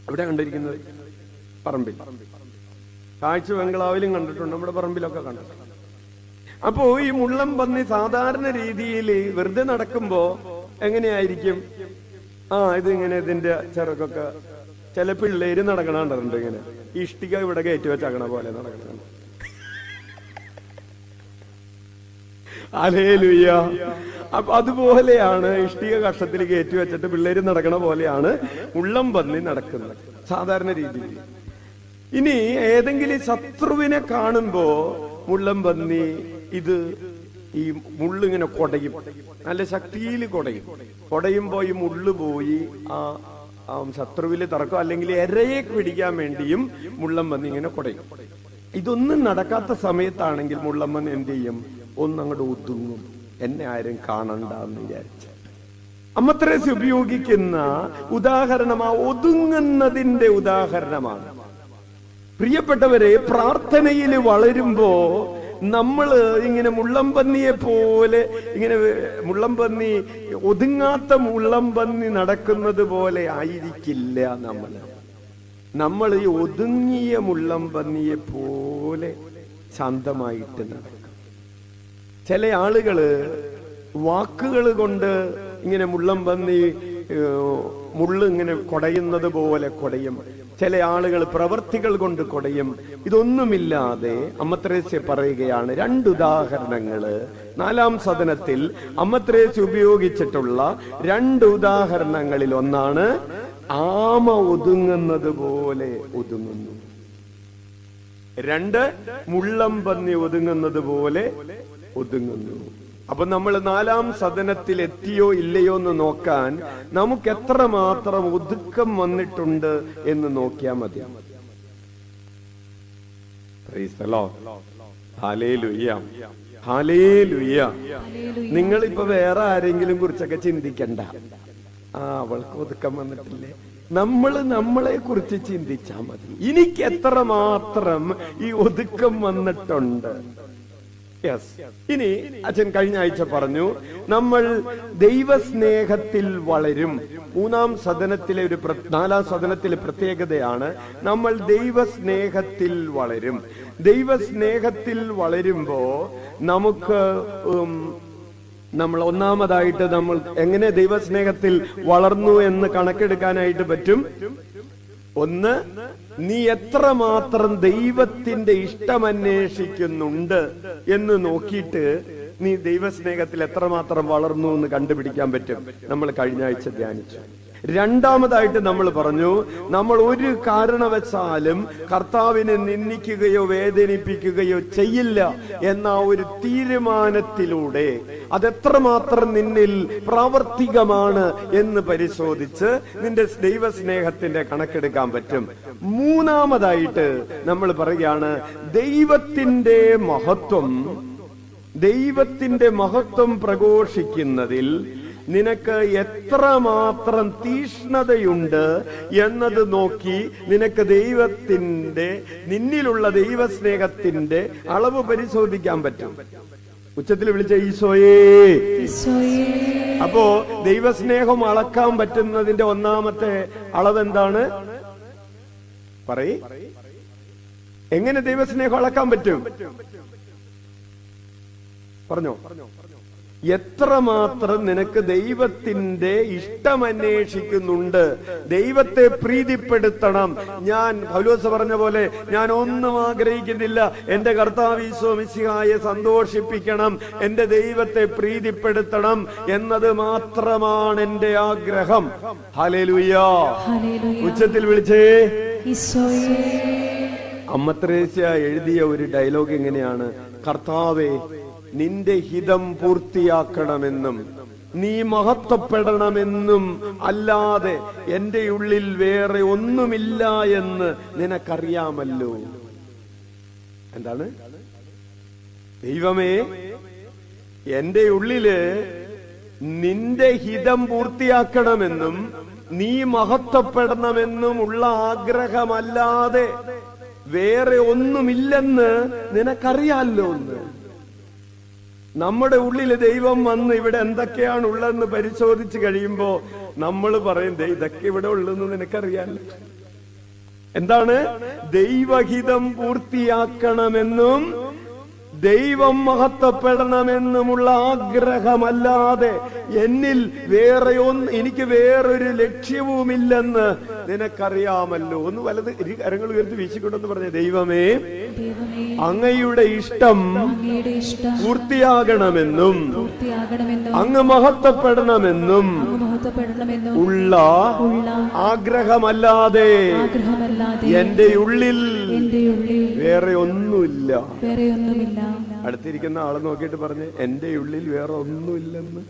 എവിടെ കണ്ടിരിക്കുന്നത്? പറമ്പിൽ. കാഴ്ച ബംഗ്ലാവിലും കണ്ടിട്ടുണ്ട്, നമ്മുടെ പറമ്പിലൊക്കെ കണ്ടിട്ടുണ്ട്. അപ്പോ ഈ മുള്ളം പന്നി സാധാരണ രീതിയിൽ വെറുതെ നടക്കുമ്പോ എങ്ങനെയായിരിക്കും? ഇതിങ്ങനെ ഇതിന്റെ ചെറുക്കൊക്കെ ചില പിള്ളേര് നടക്കണുണ്ട്, ഇങ്ങനെ ഇഷ്ടിക ഇവിടെ കയറ്റി വെച്ചാക്കണ പോലെ നടക്കണം. ഹല്ലേലൂയ. അപ്പൊ അതുപോലെയാണ് ഇഷ്ടിക കഷത്തിൽ കയറ്റി വെച്ചിട്ട് പിള്ളേര് നടക്കണ പോലെയാണ് മുള്ളം പന്നി നടക്കുന്നത് സാധാരണ രീതിയിൽ. ഇനി ഏതെങ്കിലും ശത്രുവിനെ കാണുമ്പോ മുള്ളം പന്നി ഈ മുള്ളിങ്ങനെ കൊടയും, നല്ല ശക്തിയിൽ കൊടയുമ്പോ ഈ മുള്ളു പോയി ആ ശത്രുവില് തറക്കും, അല്ലെങ്കിൽ ഇരയെ പിടിക്കാൻ വേണ്ടിയും മുള്ളം പന്നി ഇങ്ങനെ കൊടയും. ഇതൊന്നും നടക്കാത്ത സമയത്താണെങ്കിൽ മുള്ളം പന്നി എന്ത് ചെയ്യും? ഒന്നങ്ങോട്ട് ഒതുങ്ങും, എന്നെ ആരും കാണണ്ടെന്ന് വിചാരിച്ച. അമ്മ ത്രേസ്യ ഉപയോഗിക്കുന്ന ഉദാഹരണം ആ ഒതുങ്ങുന്നതിന്റെ ഉദാഹരണമാണ്. പ്രിയപ്പെട്ടവരെ, പ്രാർത്ഥനയിൽ വളരുമ്പോ നമ്മള് ഇങ്ങനെ മുള്ളംപന്നിയെ പോലെ, ഇങ്ങനെ മുള്ളംപന്നി, ഒതുങ്ങാത്ത മുള്ളംപന്നി നടക്കുന്നത് പോലെ ആയിരിക്കില്ല നമ്മൾ ഈ ഒതുങ്ങിയ മുള്ളംപന്നിയെ പോലെ ശാന്തമായിട്ട് നടക്കും. ചില ആളുകള് വാക്കുകൾ കൊണ്ട് ഇങ്ങനെ മുള്ളംപന്നി മുള്ളു ഇങ്ങനെ കൊടയുന്നത് പോലെ കൊടയും. ചില ആളുകൾ പ്രവർത്തികൾ കൊണ്ട് കൊടയും. ഇതൊന്നുമില്ലാതെ അമ്മ ത്രേസ്യ പറയുകയാണ് 2 ഉദാഹരണങ്ങള് 4-ാം സദനത്തിൽ അമ്മ ത്രേസ്യ ഉപയോഗിച്ചിട്ടുള്ള 2 ഉദാഹരണങ്ങളിൽ ഒന്നാണ് ആമ ഒതുങ്ങുന്നത് പോലെ ഒതുങ്ങുന്നു, 2 മുള്ളം പന്നി ഒതുങ്ങുന്നത് പോലെ ഒതുങ്ങുന്നു. അപ്പൊ നമ്മൾ 4-ാം സദനത്തിൽ എത്തിയോ ഇല്ലയോ എന്ന് നോക്കാൻ നമുക്ക് എത്രമാത്രം ഒതുക്കം വന്നിട്ടുണ്ട് എന്ന് നോക്കിയാൽ മതി. നിങ്ങളിപ്പോ വേറെ ആരെങ്കിലും കുറിച്ചൊക്കെ ചിന്തിക്കണ്ട. അവൾക്ക് ഒതുക്കം വന്നിട്ടില്ലേ? നമ്മളെ കുറിച്ച് ചിന്തിച്ചാ മതി. എനിക്ക് എത്രമാത്രം ഈ ഒതുക്കം വന്നിട്ടുണ്ട്. ഇനി അച്ഛൻ കഴിഞ്ഞ ആഴ്ച പറഞ്ഞു നമ്മൾ ദൈവസ്നേഹത്തിൽ വളരും. 4-ാം സദനത്തിലെ പ്രത്യേകതയാണ് നമ്മൾ ദൈവസ്നേഹത്തിൽ വളരും. ദൈവസ്നേഹത്തിൽ വളരുമ്പോ നമ്മൾ ഒന്നാമതായിട്ട് നമ്മൾ എങ്ങനെ ദൈവസ്നേഹത്തിൽ വളർന്നു എന്ന് കണക്കെടുക്കാനായിട്ട് പറ്റും. ഒന്ന്, നീ എത്രമാത്രം ദൈവത്തിന്റെ ഇഷ്ടം അന്വേഷിക്കുന്നുണ്ട് എന്ന് നോക്കിയിട്ട് നീ ദൈവസ്നേഹത്തിൽ എത്രമാത്രം വളർന്നു എന്ന് കണ്ടുപിടിക്കാൻ പറ്റും. നമ്മൾ കഴിഞ്ഞ ആഴ്ച ധ്യാനിച്ചു. രണ്ടാമതായിട്ട് നമ്മൾ പറഞ്ഞു, നമ്മൾ ഒരു കാരണവശാലും കർത്താവിനെ നിന്ദിക്കുകയോ വേദനിപ്പിക്കുകയോ ചെയ്യില്ല എന്ന ഒരു തീരുമാനത്തിലൂടെ അതെത്രമാത്രം നിന്നിൽ പ്രാവർത്തികമാണ് എന്ന് പരിശോധിച്ച് നിന്റെ ദൈവസ്നേഹത്തിന്റെ കണക്കെടുക്കാൻ പറ്റും. മൂന്നാമതായിട്ട് നമ്മൾ പറയുകയാണ്, ദൈവത്തിന്റെ മഹത്വം പ്രഘോഷിക്കുന്നതിൽ നിനക്ക് എത്രമാത്രം തീഷ്ണതയുണ്ട് എന്നത് നോക്കി നിനക്ക് നിന്നിലുള്ള ദൈവസ്നേഹത്തിന്റെ അളവ് പരിശോധിക്കാൻ പറ്റും. ഉച്ചത്തിൽ വിളിച്ച ഈശോയേ. അപ്പോ ദൈവസ്നേഹം അളക്കാൻ പറ്റുന്നതിന്റെ ഒന്നാമത്തെ അളവ് എന്താണ്? പറയ്, എങ്ങനെ ദൈവസ്നേഹം അളക്കാൻ പറ്റും? പറഞ്ഞോ. എത്രമാത്രം നിനക്ക് ദൈവത്തിന്റെ ഇഷ്ടം അന്വേഷിക്കുന്നുണ്ട്, ദൈവത്തെ പ്രീതിപ്പെടുത്തണം. ഞാൻ പൗലോസ് പറഞ്ഞ പോലെ, ഞാൻ ഒന്നും ആഗ്രഹിക്കുന്നില്ല, എന്റെ കർത്താവ് ഈശോ മിശിഹായെ സന്തോഷിപ്പിക്കണം, എന്റെ ദൈവത്തെ പ്രീതിപ്പെടുത്തണം എന്നത് മാത്രമാണ് എന്റെ ആഗ്രഹം. ഹല്ലേലൂയ. ഉച്ചത്തിൽ വിളിച്ചേ ഈശോയേ. അമ്മ ത്രേസ്യ എഴുതിയ ഒരു ഡയലോഗ് എങ്ങനെയാണ്? കർത്താവേ, നിന്റെ ഹിതം പൂർത്തിയാക്കണമെന്നും നീ മഹത്വപ്പെടണമെന്നും അല്ലാതെ എന്റെ ഉള്ളിൽ വേറെ ഒന്നുമില്ല എന്ന് നിനക്കറിയാമല്ലോ. എന്താണ്? ദൈവമേ, എന്റെ ഉള്ളില് നിന്റെ ഹിതം പൂർത്തിയാക്കണമെന്നും നീ മഹത്വപ്പെടണമെന്നും ഉള്ള ആഗ്രഹമല്ലാതെ വേറെ ഒന്നുമില്ലെന്ന് നിനക്കറിയാമല്ലോ. നമ്മുടെ ഉള്ളില് ദൈവം വന്ന് ഇവിടെ എന്തൊക്കെയാണ് ഉള്ളതെന്ന് പരിശോധിച്ച് കഴിയുമ്പോ നമ്മൾ പറയും, ഇതൊക്കെ ഇവിടെ ഉള്ളതെന്ന് നിനക്കറിയാമല്ലോ. എന്താണ്? ദൈവഹിതം പൂർത്തിയാക്കണമെന്നും ദൈവം മഹത്വപ്പെടണമെന്നുമുള്ള ആഗ്രഹമല്ലാതെ എന്നിൽ എനിക്ക് വേറൊരു ലക്ഷ്യവുമില്ലെന്ന് നിനക്കറിയാമല്ലോ. ഒന്ന് വലത് കരങ്ങൾ ഉയർത്തി വീശിക്കൊണ്ടെന്ന് പറഞ്ഞ, ദൈവമേ, അങ്ങയുടെ ഇഷ്ടം പൂർത്തിയാകണമെന്നും അങ്ങ് മഹത്വപ്പെടണമെന്നും ഉള്ള ആഗ്രഹമല്ലാതെ എന്റെ ഉള്ളിൽ വേറെ ഒന്നുമില്ല. അടുത്തിരിക്കുന്ന ആളെ നോക്കിയിട്ട് പറഞ്ഞ്, എന്റെ ഉള്ളിൽ വേറെ ഒന്നുമില്ലെന്ന്.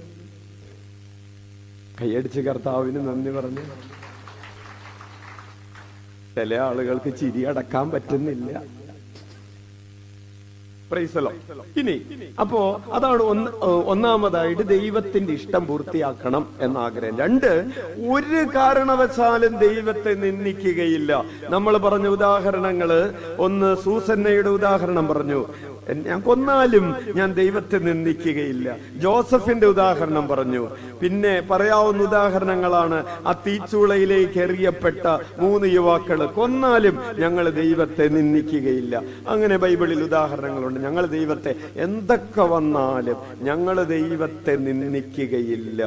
കൈയടിച്ച് കർത്താവിന് നന്ദി പറഞ്ഞു. ചില ആളുകൾക്ക് ചിരി അടക്കാൻ പറ്റുന്നില്ല. ഇനി അപ്പോ അതാണ് ഒന്നാമതായിട്ട് ദൈവത്തിന്റെ ഇഷ്ടം പൂർത്തിയാക്കണം എന്ന ആഗ്രഹം. രണ്ട്, ഒരു കാരണവശാലും ദൈവത്തെ നിന്ദിക്കുകയില്ല. നമ്മൾ പറഞ്ഞ ഉദാഹരണങ്ങള്, ഒന്ന് സൂസന്നയുടെ ഉദാഹരണം പറഞ്ഞു, ഞാൻ കൊന്നാലും ഞാൻ ദൈവത്തെ നിന്ദിക്കുകയില്ല. ജോസഫിന്റെ ഉദാഹരണം പറഞ്ഞു. പിന്നെ പറയാവുന്ന ഉദാഹരണങ്ങളാണ് ആ തീച്ചൂളയിലേക്ക് എറിയപ്പെട്ട 3 യുവാക്കള്, കൊന്നാലും ഞങ്ങൾ ദൈവത്തെ നിന്ദിക്കുകയില്ല. അങ്ങനെ ബൈബിളിൽ ഉദാഹരണങ്ങളുണ്ട്. ഞങ്ങൾ ദൈവത്തെ എന്തൊക്കെ വന്നാലും ഞങ്ങൾ ദൈവത്തെ നിന്ദിക്കുകയില്ല.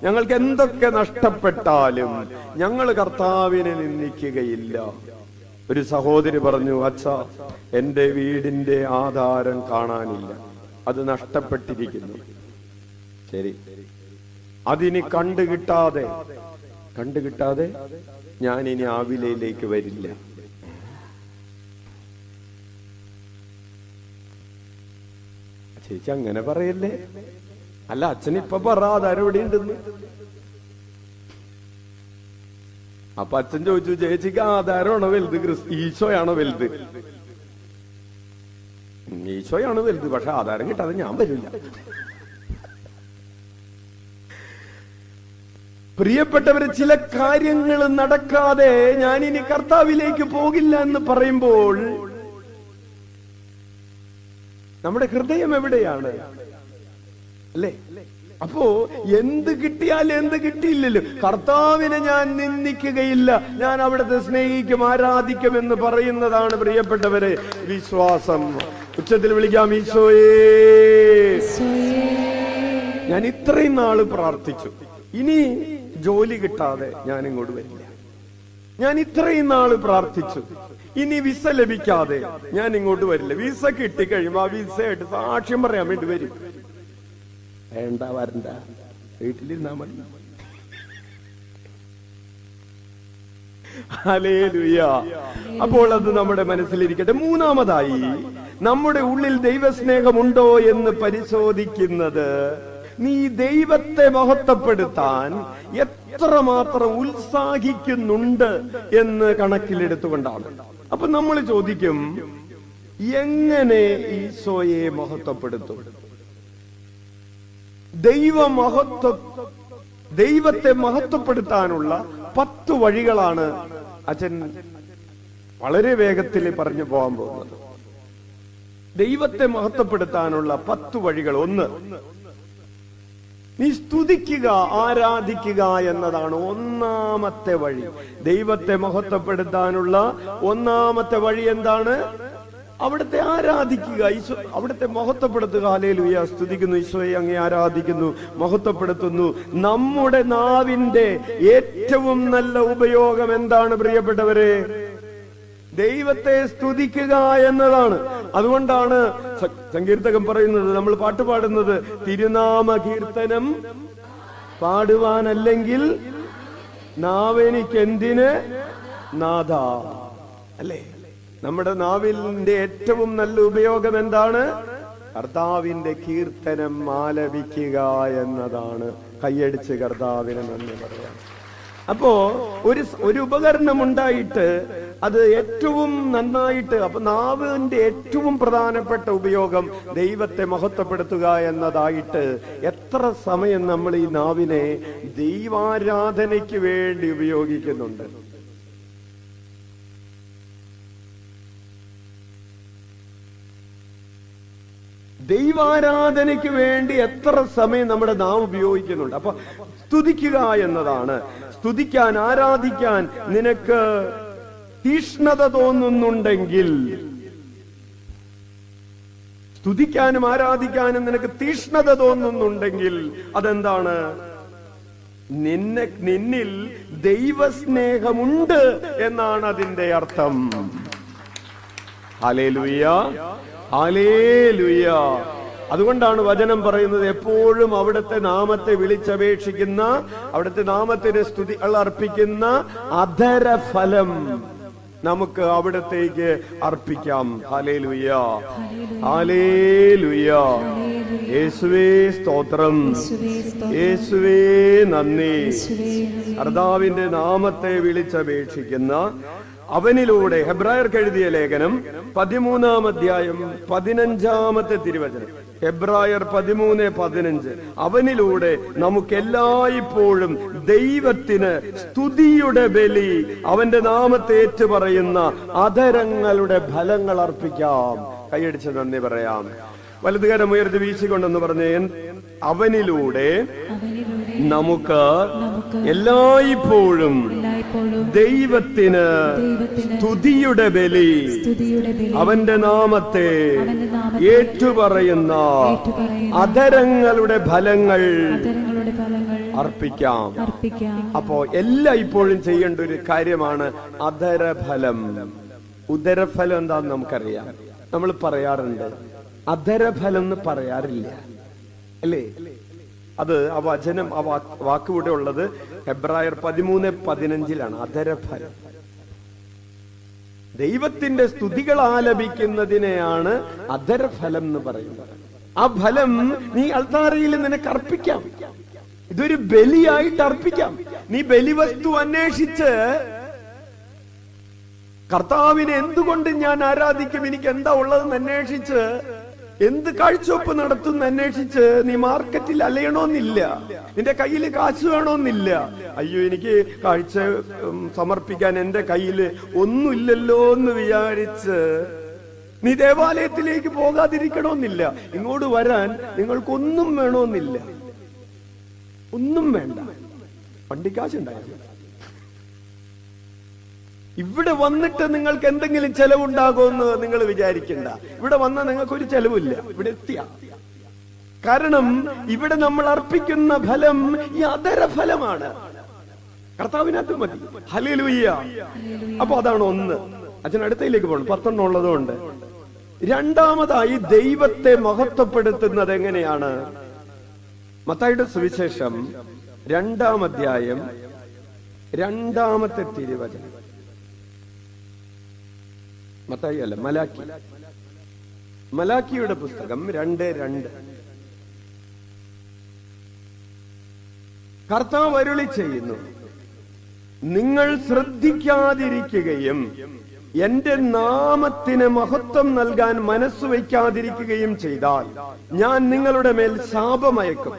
ഞങ്ങൾക്ക് എന്തൊക്കെ നഷ്ടപ്പെട്ടാലും ഞങ്ങൾ കർത്താവിനെ നിന്ദിക്കുകയില്ല. ഒരു സഹോദരി പറഞ്ഞു, അച്ഛാ, എന്റെ വീടിന്റെ ആധാരം കാണാനില്ല, അത് നഷ്ടപ്പെട്ടിരിക്കുന്നു. ശരി, അതിനി കണ്ടുകിട്ടാതെ ഞാൻ ഇനി ആവിലയിലേക്ക് വരില്ല. ചേച്ചി അങ്ങനെ പറയല്ലേ. അല്ല, അച്ഛൻ ഇപ്പൊ പറ ആധാരം എവിടെ ഉണ്ടെന്ന്. അപ്പൊ അച്ഛൻ ചോദിച്ചു, ചേച്ചിക്ക് ആധാരമാണോ വലുത്, ഈശോയാണോ വലുത്? ഈശോയാണ് വലുത്, പക്ഷെ ആധാരം കിട്ടാതെ ഞാൻ വരില്ല. പ്രിയപ്പെട്ടവര്, ചില കാര്യങ്ങൾ നടക്കാതെ ഞാൻ ഇനി കർത്താവിലേക്ക് പോകില്ല എന്ന് പറയുമ്പോൾ നമ്മുടെ ഹൃദയം എവിടെയാണ്? അല്ലേ? അപ്പോ എന്ത് കിട്ടിയാലും എന്ത് കിട്ടിയില്ലല്ലോ, കർത്താവിനെ ഞാൻ നിന്ദിക്കുകയില്ല, ഞാൻ അവിടുത്തെ സ്നേഹിക്കും ആരാധിക്കും എന്ന് പറയുന്നതാണ് പ്രിയപ്പെട്ടവരെ വിശ്വാസം. ഉച്ചത്തിൽ വിളിക്കാം, ഈശോയേ. ഞാൻ ഇത്രയും നാള് പ്രാർത്ഥിച്ചു, ഇനി ജോലി കിട്ടാതെ ഞാൻ ഇങ്ങോട്ട് വരില്ല. ഞാൻ ഇത്രയും നാള് പ്രാർത്ഥിച്ചു, ഇനി വിസ ലഭിക്കാതെ ഞാൻ ഇങ്ങോട്ട് വരില്ല. വിസ കിട്ടിക്കഴിയുമ്പോ ആ വിസയായിട്ട് സാക്ഷ്യം പറയാൻ വേണ്ടി വരും. വേണ്ട, വരണ്ട, വീട്ടിലിരുന്നാ മതി. ഹല്ലേലൂയ. അപ്പോൾ അത് നമ്മുടെ മനസ്സിലിരിക്കട്ടെ. മൂന്നാമതായി, നമ്മുടെ ഉള്ളിൽ ദൈവസ്നേഹമുണ്ടോ എന്ന് പരിശോധിക്കുന്നത് നീ ദൈവത്തെ മഹത്വപ്പെടുത്താൻ എത്രമാത്രം ഉത്സാഹിക്കുന്നുണ്ട് എന്ന് കണക്കിലെടുത്തുകൊണ്ടാണ്. അപ്പൊ നമ്മൾ ചോദിക്കും, എങ്ങനെ ഈശോയെ മഹത്വപ്പെടുത്തും? ദൈവത്തെ മഹത്വപ്പെടുത്താനുള്ള 10 വഴികളാണ് അച്ഛൻ വളരെ വേഗത്തിൽ പറഞ്ഞു പോകാൻ പോകുന്നത്. ദൈവത്തെ മഹത്വപ്പെടുത്താനുള്ള 10 വഴികൾ. 1, നീ സ്തുതിക്കുക, ആരാധിക്കുക എന്നതാണ് ഒന്നാമത്തെ വഴി. ദൈവത്തെ മഹത്വപ്പെടുത്താനുള്ള ഒന്നാമത്തെ വഴി എന്താണ്? അവിടുത്തെ ആരാധിക്കുക, ഈശോ അവിടുത്തെ മഹത്വപ്പെടുത്തുക. ഹല്ലേലൂയ, സ്തുതിക്കുന്നു, ഈശോയെ അങ്ങേ ആരാധിക്കുന്നു, മഹത്വപ്പെടുത്തുന്നു. നമ്മുടെ നാവിന്റെ ഏറ്റവും നല്ല ഉപയോഗം എന്താണ് പ്രിയപ്പെട്ടവരെ? ദൈവത്തെ സ്തുതിക്കുക എന്നതാണ്. അതുകൊണ്ടാണ് സങ്കീർത്തകൻ പറയുന്നത്, നമ്മൾ പാട്ട് പാടുന്നത്, തിരുനാമ കീർത്തനം പാടുവാനല്ലെങ്കിൽ നാവെനിക്കെന്തിന് നാഥ, അല്ലേ? നമ്മുടെ നാവിന്റെ ഏറ്റവും നല്ല ഉപയോഗം എന്താണ്? കർത്താവിന്റെ കീർത്തനം ആലപിക്കുക എന്നതാണ്. കൈയടിച്ച് കർത്താവിന് നന്ദി പറയാം. അപ്പോ ഒരു ഉപകരണം ഉണ്ടായിട്ട് അത് ഏറ്റവും നന്നായിട്ട്, അപ്പൊ നാവിന്റെ ഏറ്റവും പ്രധാനപ്പെട്ട ഉപയോഗം ദൈവത്തെ മഹത്വപ്പെടുത്തുക എന്നതായിട്ട് എത്ര സമയം നമ്മൾ ഈ നാവിനെ ദൈവാരാധനയ്ക്ക് വേണ്ടി ഉപയോഗിക്കുന്നുണ്ട്? ദൈവാരാധനയ്ക്ക് വേണ്ടി എത്ര സമയം നമ്മുടെ നാം ഉപയോഗിക്കുന്നുണ്ട്? അപ്പൊ സ്തുതിക്കുക എന്നതാണ്. സ്തുതിക്കാൻ, ആരാധിക്കാൻ നിനക്ക് തീഷ്ണത തോന്നുന്നുണ്ടെങ്കിൽ, സ്തുതിക്കാനും ആരാധിക്കാനും നിനക്ക് തീഷ്ണത തോന്നുന്നുണ്ടെങ്കിൽ അതെന്താണ്? നിന്നിൽ ദൈവസ്നേഹമുണ്ട് എന്നാണ് അതിന്റെ അർത്ഥം. Hallelujah, hallelujah. അതുകൊണ്ടാണ് വചനം പറയുന്നത്, എപ്പോഴും അവിടുത്തെ നാമത്തെ വിളിച്ചപേക്ഷിക്കുന്ന, അവിടുത്തെ നാമത്തിന് സ്തുതികൾ അർപ്പിക്കുന്ന അധരഫലം നമുക്ക് അവിടത്തേക്ക് അർപ്പിക്കാം. Hallelujah, hallelujah. യേശുവേ സ്തോത്രം, യേശുവേ നന്ദി. കർത്താവിന്റെ നാമത്തെ വിളിച്ചപേക്ഷിക്കുന്ന അവനിലൂടെ, ഹെബ്രായർക്ക് എഴുതിയ ലേഖനം 13-ാം അധ്യായം 15-ാമത്തെ തിരുവചനം, ഹെബ്രായർ 13:15, അവനിലൂടെ നമുക്കെല്ലായ്പ്പോഴും ദൈവത്തിന് സ്തുതിയുടെ ബലി, അവന്റെ നാമത്തെ ഏറ്റുപറയുന്ന അധരങ്ങളുടെ ഫലങ്ങൾ അർപ്പിക്കാം. കൈയടിച്ച് നന്ദി പറയാം. വലതുകരം ഉയർത്തി വീശിക്കൊണ്ടെന്ന് പറഞ്ഞേ, അവനിലൂടെ നമുക്ക് എല്ലായ്പ്പോഴും ദൈവത്തിന് സ്തുതിയുടെ ബലി, അവന്റെ നാമത്തെ ഏറ്റുപറയുന്ന അധരങ്ങളുടെ ഫലങ്ങൾ അർപ്പിക്കാം. അപ്പോ ഇപ്പോഴും ചെയ്യേണ്ട ഒരു കാര്യമാണ് അധരഫലം. ഉദരഫലം എന്താന്ന് നമുക്കറിയാം, നമ്മൾ പറയാറുണ്ട്. അധരഫലം എന്ന് പറയാറില്ല, അല്ലേ? അത് ആ വചനം, ആ വാക്കുകൂടെ ഉള്ളത് ഹെബ്രായർ 13:15 അധരഫലം. ദൈവത്തിന്റെ സ്തുതികൾ ആലപിക്കുന്നതിനെയാണ് അധരഫലം എന്ന് പറയുന്നത്. ആ ഫലം നീ അൾത്താരയിൽ നിനക്ക് അർപ്പിക്കാം. ഇതൊരു ബലിയായിട്ട് അർപ്പിക്കാം. നീ ബലിവസ്തു അന്വേഷിച്ച് കർത്താവിനെ എന്തുകൊണ്ട് ഞാൻ ആരാധിക്കും, എനിക്ക് എന്താ ഉള്ളതെന്ന് അന്വേഷിച്ച്, എന്ത് കാഴ്ചവെപ്പ് നടത്തുന്ന അന്വേഷിച്ച് നീ മാർക്കറ്റിൽ അലയണമെന്നില്ല. നിന്റെ കയ്യിൽ കാശ് വേണമെന്നില്ല. അയ്യോ, എനിക്ക് കാഴ്ച സമർപ്പിക്കാൻ എന്റെ കയ്യിൽ ഒന്നുമില്ലല്ലോ എന്ന് വിചാരിച്ച് നീ ദേവാലയത്തിലേക്ക് പോകാതിരിക്കണമെന്നില്ല. ഇങ്ങോട്ട് വരാൻ നിങ്ങൾക്കൊന്നും വേണമെന്നില്ല, ഒന്നും വേണ്ട. വണ്ടിക്കാശുണ്ടായിരുന്നു. ഇവിടെ വന്നിട്ട് നിങ്ങൾക്ക് എന്തെങ്കിലും ചെലവുണ്ടാകുമെന്ന് നിങ്ങൾ വിചാരിക്കണ്ട. ഇവിടെ വന്നാൽ നിങ്ങൾക്കൊരു ചെലവില്ല ഇവിടെ എത്തിയ. കാരണം ഇവിടെ നമ്മൾ അർപ്പിക്കുന്ന ഫലം ഈ അധരഫലമാണ്. കർത്താവിനകത്ത് മതി. ഹല്ലേലൂയ. അപ്പൊ അതാണ് ഒന്ന്. അച്ഛൻ അടുത്തയിലേക്ക് പോകണം, 10 ഉള്ളതുകൊണ്ട്. രണ്ടാമതായി ദൈവത്തെ മഹത്വപ്പെടുത്തുന്നത് എങ്ങനെയാണ്? മത്തായിയുടെ സുവിശേഷം 2-ാം അധ്യായം 2-ാമത്തെ തിരുവചനം. മത്തായി അല്ല, മലാക്കി. മലാക്കിയുടെ പുസ്തകം 2:2. കർത്താവ് അരുളി ചെയ്യുന്നു, നിങ്ങൾ ശ്രദ്ധിക്കാതിരിക്കുകയും എന്റെ നാമത്തിന് മഹത്വം നൽകാൻ മനസ്സു വയ്ക്കാതിരിക്കുകയും ചെയ്താൽ ഞാൻ നിങ്ങളുടെ മേൽ ശാപമയക്കും.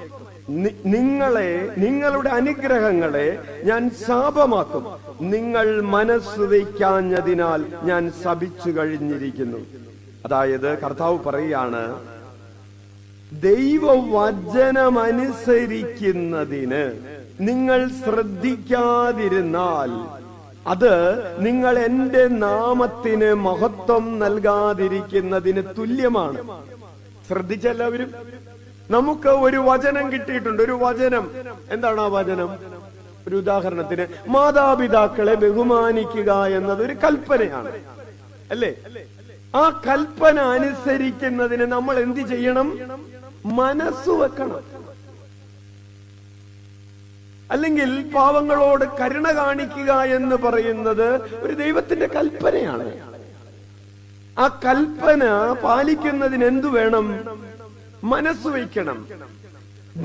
നിങ്ങളുടെ അനുഗ്രഹങ്ങളെ ഞാൻ ശാപമാക്കും. നിങ്ങൾ മനസ്സു വയ്ക്കാഞ്ഞതിനാൽ ഞാൻ ശപിച്ചു കഴിഞ്ഞിരിക്കുന്നു. അതായത് കർത്താവ് പറയുകയാണ്, ദൈവവചനമനുസരിക്കുന്നതിന് നിങ്ങൾ ശ്രദ്ധിക്കാതിരുന്നാൽ അത് നിങ്ങൾ എന്റെ നാമത്തിന് മഹത്വം നൽകാതിരിക്കുന്നതിന് തുല്യമാണ്. ശ്രദ്ധിച്ചെല്ലാവരും. നമുക്ക് ഒരു വചനം കിട്ടിയിട്ടുണ്ട്. ഒരു വചനം. എന്താണ് ആ വചനം? ഒരു ഉദാഹരണത്തിന്, മാതാപിതാക്കളെ ബഹുമാനിക്കുക എന്നതൊരു കൽപ്പനയാണ്, അല്ലേ? ആ കൽപ്പന അനുസരിക്കുന്നതിന് നമ്മൾ എന്ത് ചെയ്യണം? മനസ്സു വെക്കണം. അല്ലെങ്കിൽ പാവങ്ങളോട് കരുണ കാണിക്കുക എന്ന് പറയുന്നത് ഒരു ദൈവത്തിന്റെ കൽപ്പനയാണ്. ആ കൽപ്പന പാലിക്കുന്നതിന് എന്തു വേണം? മനസ്സു വയ്ക്കണം.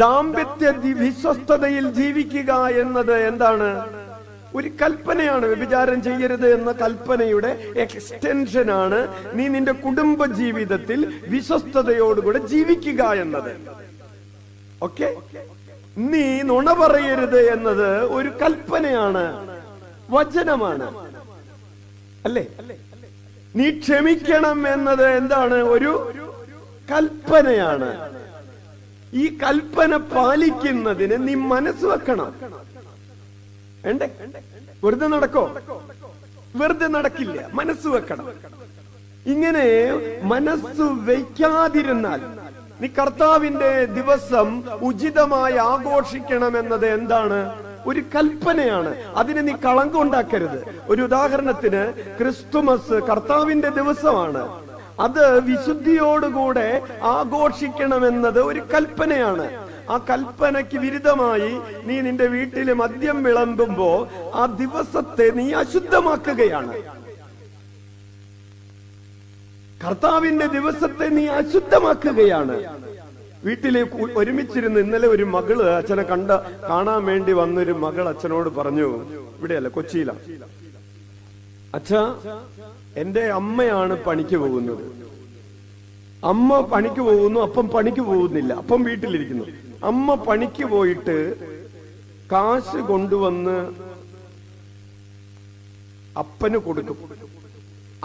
ദാമ്പത്യ വിശ്വസ്തതയിൽ ജീവിക്കുക എന്നത് എന്താണ്? ഒരു കൽപ്പനയാണ്. വ്യഭിചാരം ചെയ്യരുത് എന്ന കൽപ്പനയുടെ എക്സ്റ്റൻഷനാണ് നീ നിന്റെ കുടുംബ ജീവിതത്തിൽ വിശ്വസ്തതയോടുകൂടെ ജീവിക്കുക എന്നത്. ഓക്കെ? നീ നുണ പറയരുത് എന്നത് ഒരു കൽപ്പനയാണ്, വചനമാണ്, അല്ലേ? നീ ക്ഷമിക്കണം എന്നത് എന്താണ്? ഒരു കൽപ്പനയാണ്. ഈ കൽപ്പന പാലിക്കുന്നതിന് നീ മനസ്സ് വെക്കണം. വെറുതെ നടക്കോ? വെറുതെ നടക്കില്ല. മനസ്സ് വെക്കണം. ഇങ്ങനെ മനസ്സ് വയ്ക്കാതിരുന്നാൽ നീ കർത്താവിന്റെ ദിവസം ഉചിതമായി ആഘോഷിക്കണമെന്നത് എന്താണ്? ഒരു കൽപ്പനയാണ്. അതിന് നീ കളങ്കം ഉണ്ടാക്കരുത്. ഒരു ഉദാഹരണത്തിന്, ക്രിസ്തുമസ് കർത്താവിന്റെ ദിവസമാണ്. അത് വിശുദ്ധിയോടുകൂടെ ആഘോഷിക്കണമെന്നത് ഒരു കൽപ്പനയാണ്. ആ കൽപ്പനയ്ക്ക് വിരുദ്ധമായി നീ നിന്റെ വീട്ടിൽ മദ്യം വിളമ്പുമ്പോ ആ ദിവസത്തെ നീ അശുദ്ധമാക്കുകയാണ്. കർത്താവിന്റെ ദിവസത്തെ നീ അശുദ്ധമാക്കുകയാണ്. വീട്ടിലെ ഒരുമിച്ചിരുന്ന് ഇന്നലെ ഒരു മകള് അച്ഛനെ കാണാൻ വേണ്ടി വന്നൊരു മകൾ അച്ഛനോട് പറഞ്ഞു, ഇവിടെയല്ല, കൊച്ചിയിലാണ്, അച്ഛാ എന്റെ അമ്മയാണ് പണിക്ക് പോകുന്നത്. അമ്മ പണിക്ക് പോകുന്നു, അപ്പം പണിക്ക് പോകുന്നില്ല, അപ്പം വീട്ടിലിരിക്കുന്നു. അമ്മ പണിക്ക് പോയിട്ട് കാശ് കൊണ്ടുവന്ന് അപ്പന് കൊടുക്കും.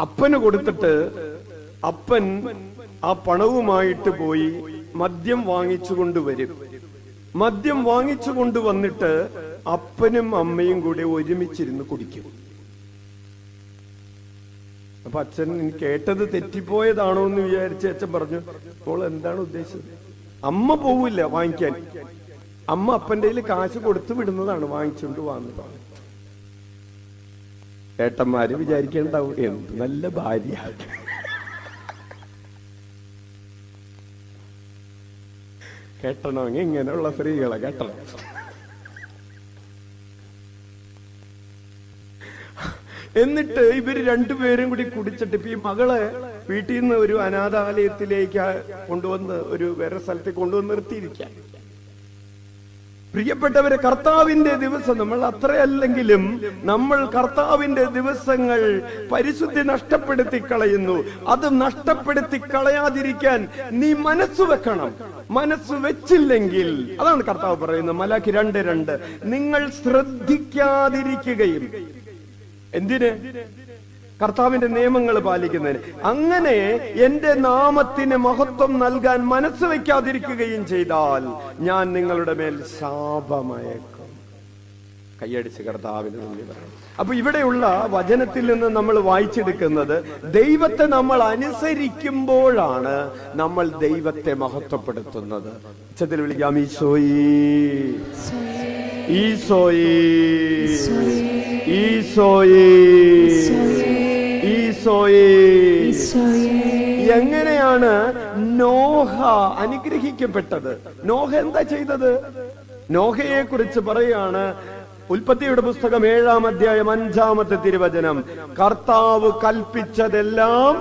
അപ്പന് കൊടുത്തിട്ട് അപ്പൻ ആ പണവുമായിട്ട് പോയി മദ്യം വാങ്ങിച്ചു കൊണ്ടുവരും. മദ്യം വാങ്ങിച്ചു കൊണ്ടുവന്നിട്ട് അപ്പനും അമ്മയും കൂടെ ഒരുമിച്ചിരുന്ന് കുടിക്കും. അപ്പൊ അച്ഛൻ കേട്ടത് തെറ്റിപ്പോയതാണോ എന്ന് വിചാരിച്ച് അച്ഛൻ പറഞ്ഞു, മോൾ എന്താണ് ഉദ്ദേശിച്ചത്? അമ്മ പോവില്ല വാങ്ങിക്കാൻ, അമ്മ അപ്പന്റെ കയ്യിൽ കാശ് കൊടുത്തു വിടുന്നതാണ്, വാങ്ങിച്ചുകൊണ്ട് വന്നതാണ്. ഏട്ടന്മാര് വിചാരിക്കേണ്ടാവും, എന്ത് നല്ല ഭാര്യ. കെട്ടണമെങ്കിൽ ഇങ്ങനെയുള്ള സ്ത്രീകളെ കെട്ടണം. എന്നിട്ട് ഇവര് രണ്ടുപേരും കൂടി കുടിച്ചിട്ട് ഇപ്പൊ ഈ മകളെ വീട്ടിൽ നിന്ന് ഒരു അനാഥാലയത്തിലേക്ക് കൊണ്ടുവന്ന് ഒരു വേറെ സ്ഥലത്തേക്ക് കൊണ്ടുവന്ന് നിർത്തിയിരിക്കാം. പ്രിയപ്പെട്ടവരെ, കർത്താവിന്റെ ദിവസം നമ്മൾ അത്രയല്ലെങ്കിലും നമ്മൾ കർത്താവിന്റെ ദിവസങ്ങൾ പരിശുദ്ധി നഷ്ടപ്പെടുത്തി കളയുന്നു. അത് നഷ്ടപ്പെടുത്തി കളയാതിരിക്കാൻ നീ മനസ്സ് വെക്കണം. മനസ്സ് വെച്ചില്ലെങ്കിൽ, അതാണ് കർത്താവ് പറയുന്നത് മലാക്കി 2:2, നിങ്ങൾ ശ്രദ്ധിക്കാതിരിക്കുകയും. എന്തിന്? കർത്താവിന്റെ നിയമങ്ങൾ പാലിക്കുന്നതിന്. അങ്ങനെ എന്റെ നാമത്തിന് മഹത്വം നൽകാൻ മനസ്സ് വയ്ക്കാതിരിക്കുകയും ചെയ്താൽ ഞാൻ നിങ്ങളുടെ മേൽ ശാപമയക്കും. കൈയടിച്ച് കർത്താവിന് നന്ദി പറയാം. അപ്പൊ ഇവിടെയുള്ള വചനത്തിൽ നിന്ന് നമ്മൾ വായിച്ചെടുക്കുന്നത്, ദൈവത്തെ നമ്മൾ അനുസരിക്കുമ്പോഴാണ് നമ്മൾ ദൈവത്തെ മഹത്വപ്പെടുത്തുന്നത്. ഉച്ചത്തിൽ വിളിക്കാം, ഈശോയേ, ഈശോയേ, ഈശോയേ, ഈശോയേ. എങ്ങനെയാണ് നോഹ അനുഗ്രഹിക്കപ്പെട്ടത്? നോഹ എന്താ ചെയ്തത്? നോഹയെ കുറിച്ച് പറയാണ്, ഉൽപ്പത്തിയുടെ പുസ്തകം 7-ാം അധ്യായം 5-ാമത്തെ തിരുവചനം, കർത്താവ് കൽപ്പിച്ചതെല്ലാം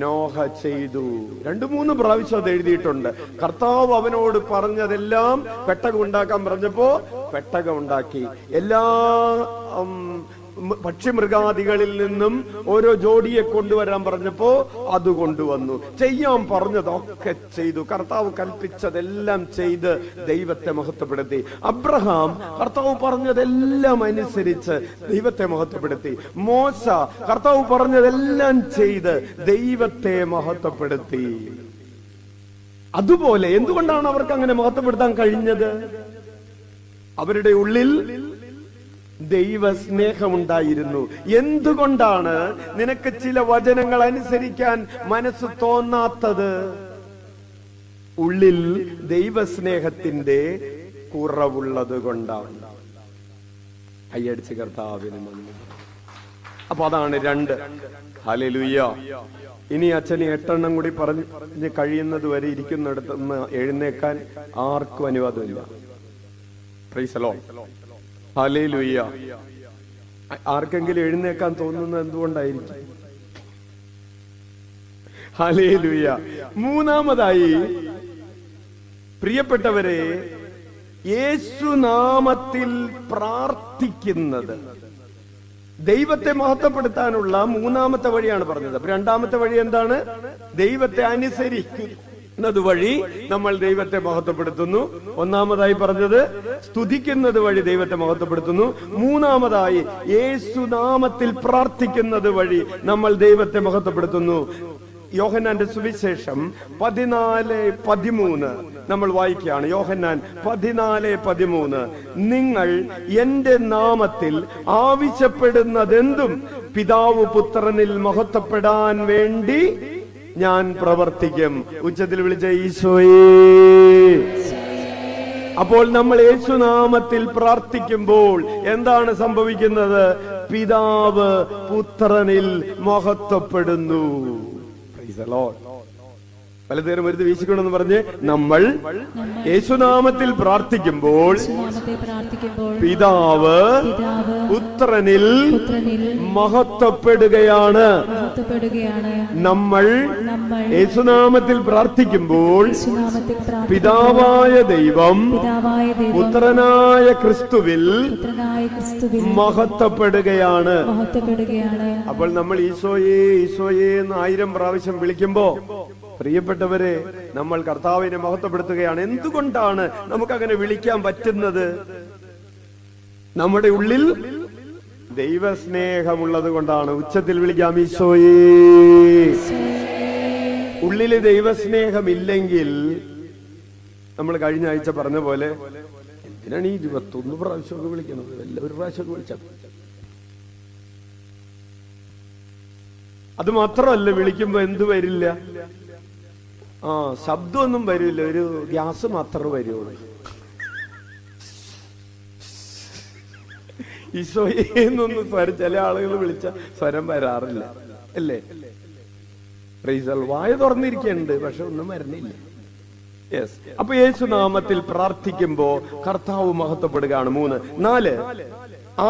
നോഹ ചെയ്തു. 2-3 പ്രാവശ്യം അത് എഴുതിയിട്ടുണ്ട്. കർത്താവ് അവനോട് പറഞ്ഞതെല്ലാം, പെട്ടകം ഉണ്ടാക്കാൻ പറഞ്ഞപ്പോ പെട്ടകം ഉണ്ടാക്കി. എല്ലാ പക്ഷിമൃഗാദികളിൽ നിന്നും ഓരോ ജോഡിയെ കൊണ്ടുവരാൻ പറഞ്ഞപ്പോ അത് കൊണ്ടുവന്നു. ചെയ്യാൻ പറഞ്ഞതൊക്കെ ചെയ്തു. കർത്താവ് കൽപ്പിച്ചതെല്ലാം ചെയ്ത് ദൈവത്തെ മഹത്വപ്പെടുത്തി. അബ്രഹാം കർത്താവ് പറഞ്ഞതെല്ലാം അനുസരിച്ച് ദൈവത്തെ മഹത്വപ്പെടുത്തി. മോശ കർത്താവ് പറഞ്ഞതെല്ലാം ചെയ്ത് ദൈവത്തെ മഹത്വപ്പെടുത്തി. അതുപോലെ എന്തുകൊണ്ടാണ് അവർക്ക് അങ്ങനെ മഹത്വപ്പെടുത്താൻ കഴിഞ്ഞത്? അവരുടെ ഉള്ളിൽ ദൈവസ്നേഹമുണ്ടായിരുന്നു. എന്തുകൊണ്ടാണ് നിനക്ക് ചില വചനങ്ങൾ അനുസരിക്കാൻ മനസ്സ് തോന്നാത്തത്? ഉള്ളിൽ ദൈവസ്നേഹത്തിന്റെ കുറവുള്ളത് കൊണ്ടാണ്. കൈയടിച്ച് കർത്താവിന് നന്ദി. അപ്പൊ അതാണ് 2. ഹല്ലേലൂയ. ഇനി അച്ഛന് 8 എണ്ണം കൂടി പറഞ്ഞ് കഴിയുന്നത് വരെ ഇരിക്കുന്നിടത്ത് നിന്ന് എഴുന്നേക്കാൻ ആർക്കും അനുവാദമില്ല. Price the lord. ഹല്ലേലൂയ. ആർക്കെങ്കിലും എഴുന്നേക്കാൻ തോന്നുന്നത് എന്തുകൊണ്ടായിരിക്കും? ഹല്ലേലൂയ. 3-ാമതായി പ്രിയപ്പെട്ടവരെ, യേശുനാമത്തിൽ പ്രാർത്ഥിക്കുന്നത് ദൈവത്തെ മഹത്വപ്പെടുത്താനുള്ള 3-ാമത്തെ വഴിയാണ് പറഞ്ഞത്. അപ്പൊ 2-ാമത്തെ വഴി എന്താണ്? ദൈവത്തെ അനുസരിക്കുന്നത് വഴി നമ്മൾ ദൈവത്തെ മഹത്വപ്പെടുത്തുന്നു. 1-ാമതായി പറഞ്ഞത് സ്തുതിക്കുന്നത് വഴി ദൈവത്തെ മഹത്വപ്പെടുത്തുന്നു. 3-ാമതായി യേശുനാമത്തിൽ പ്രാർത്ഥിക്കുന്നത് വഴി നമ്മൾ ദൈവത്തെ മഹത്വപ്പെടുത്തുന്നു. യോഹന്നാന്റെ സുവിശേഷം 14:13 നമ്മൾ വായിക്കുകയാണ്. യോഹന്നാൻ 14:13, നിങ്ങൾ എന്റെ നാമത്തിൽ ആവശ്യപ്പെടുന്നതെന്തും പിതാവ് പുത്രനിൽ മഹത്വപ്പെടാൻ വേണ്ടി ഞാൻ പ്രവർത്തിക്കും. ഉച്ചത്തിൽ വിളിച്ച ഈശോയേ. അപ്പോൾ നമ്മൾ യേശുനാമത്തിൽ പ്രാർത്ഥിക്കുമ്പോൾ എന്താണ് സംഭവിക്കുന്നത്? പിതാവ് പുത്രനിൽ മഹത്വപ്പെടുന്നു. Price the Lord. പലതരം ഒരു വീശിക്കൊണ്ടെന്ന് പറഞ്ഞ് നമ്മൾ യേശുനാമത്തിൽ പ്രാർത്ഥിക്കുമ്പോൾ പിതാവ് പുത്രനിൽ മഹത്വപ്പെടുകയാണ്. നമ്മൾ യേശുനാമത്തിൽ പ്രാർത്ഥിക്കുമ്പോൾ പിതാവായ ദൈവം പുത്രനായ ക്രിസ്തുവിൽ മഹത്വപ്പെടുകയാണ്. അപ്പോൾ നമ്മൾ ഈശോയെ ഈശോയെ എന്ന് 1000 പ്രാവശ്യം വിളിക്കുമ്പോ പ്രിയപ്പെട്ടവരെ, നമ്മൾ കർത്താവിനെ മഹത്വപ്പെടുത്തുകയാണ്. എന്തുകൊണ്ടാണ് നമുക്കങ്ങനെ വിളിക്കാൻ പറ്റുന്നത്? നമ്മുടെ ഉള്ളിൽ ദൈവസ്നേഹമുള്ളത് കൊണ്ടാണ്. ഉച്ചത്തിൽ വിളിക്കാം ഈശോയേ. ഉള്ളില് ദൈവസ്നേഹമില്ലെങ്കിൽ നമ്മൾ കഴിഞ്ഞ ആഴ്ച പറഞ്ഞ പോലെ എന്തിനാണ് ഈ 21 പ്രാവശ്യമൊക്കെ വിളിക്കുന്നത്? ഒരു പ്രാവശ്യമൊക്കെ വിളിച്ചാൽ അത് മാത്രമല്ല, വിളിക്കുമ്പോ എന്ത് വരില്ല? ശബ്ദമൊന്നും വരില്ല, ഒരു ഗ്യാസ് മാത്രമേ വരുള്ളൂ. ഈശോയെന്നൊന്നും സ്വരം ചില ആളുകൾ വിളിച്ച സ്വരം വരാറില്ല, അല്ലേ? വായ തുറന്നിരിക്കുന്നുണ്ട്, പക്ഷെ ഒന്നും വരുന്നില്ല. യെസ്. അപ്പൊ യേശുനാമത്തിൽ പ്രാർത്ഥിക്കുമ്പോ കർത്താവ് മഹത്വപ്പെടുകയാണ്. 3. 4,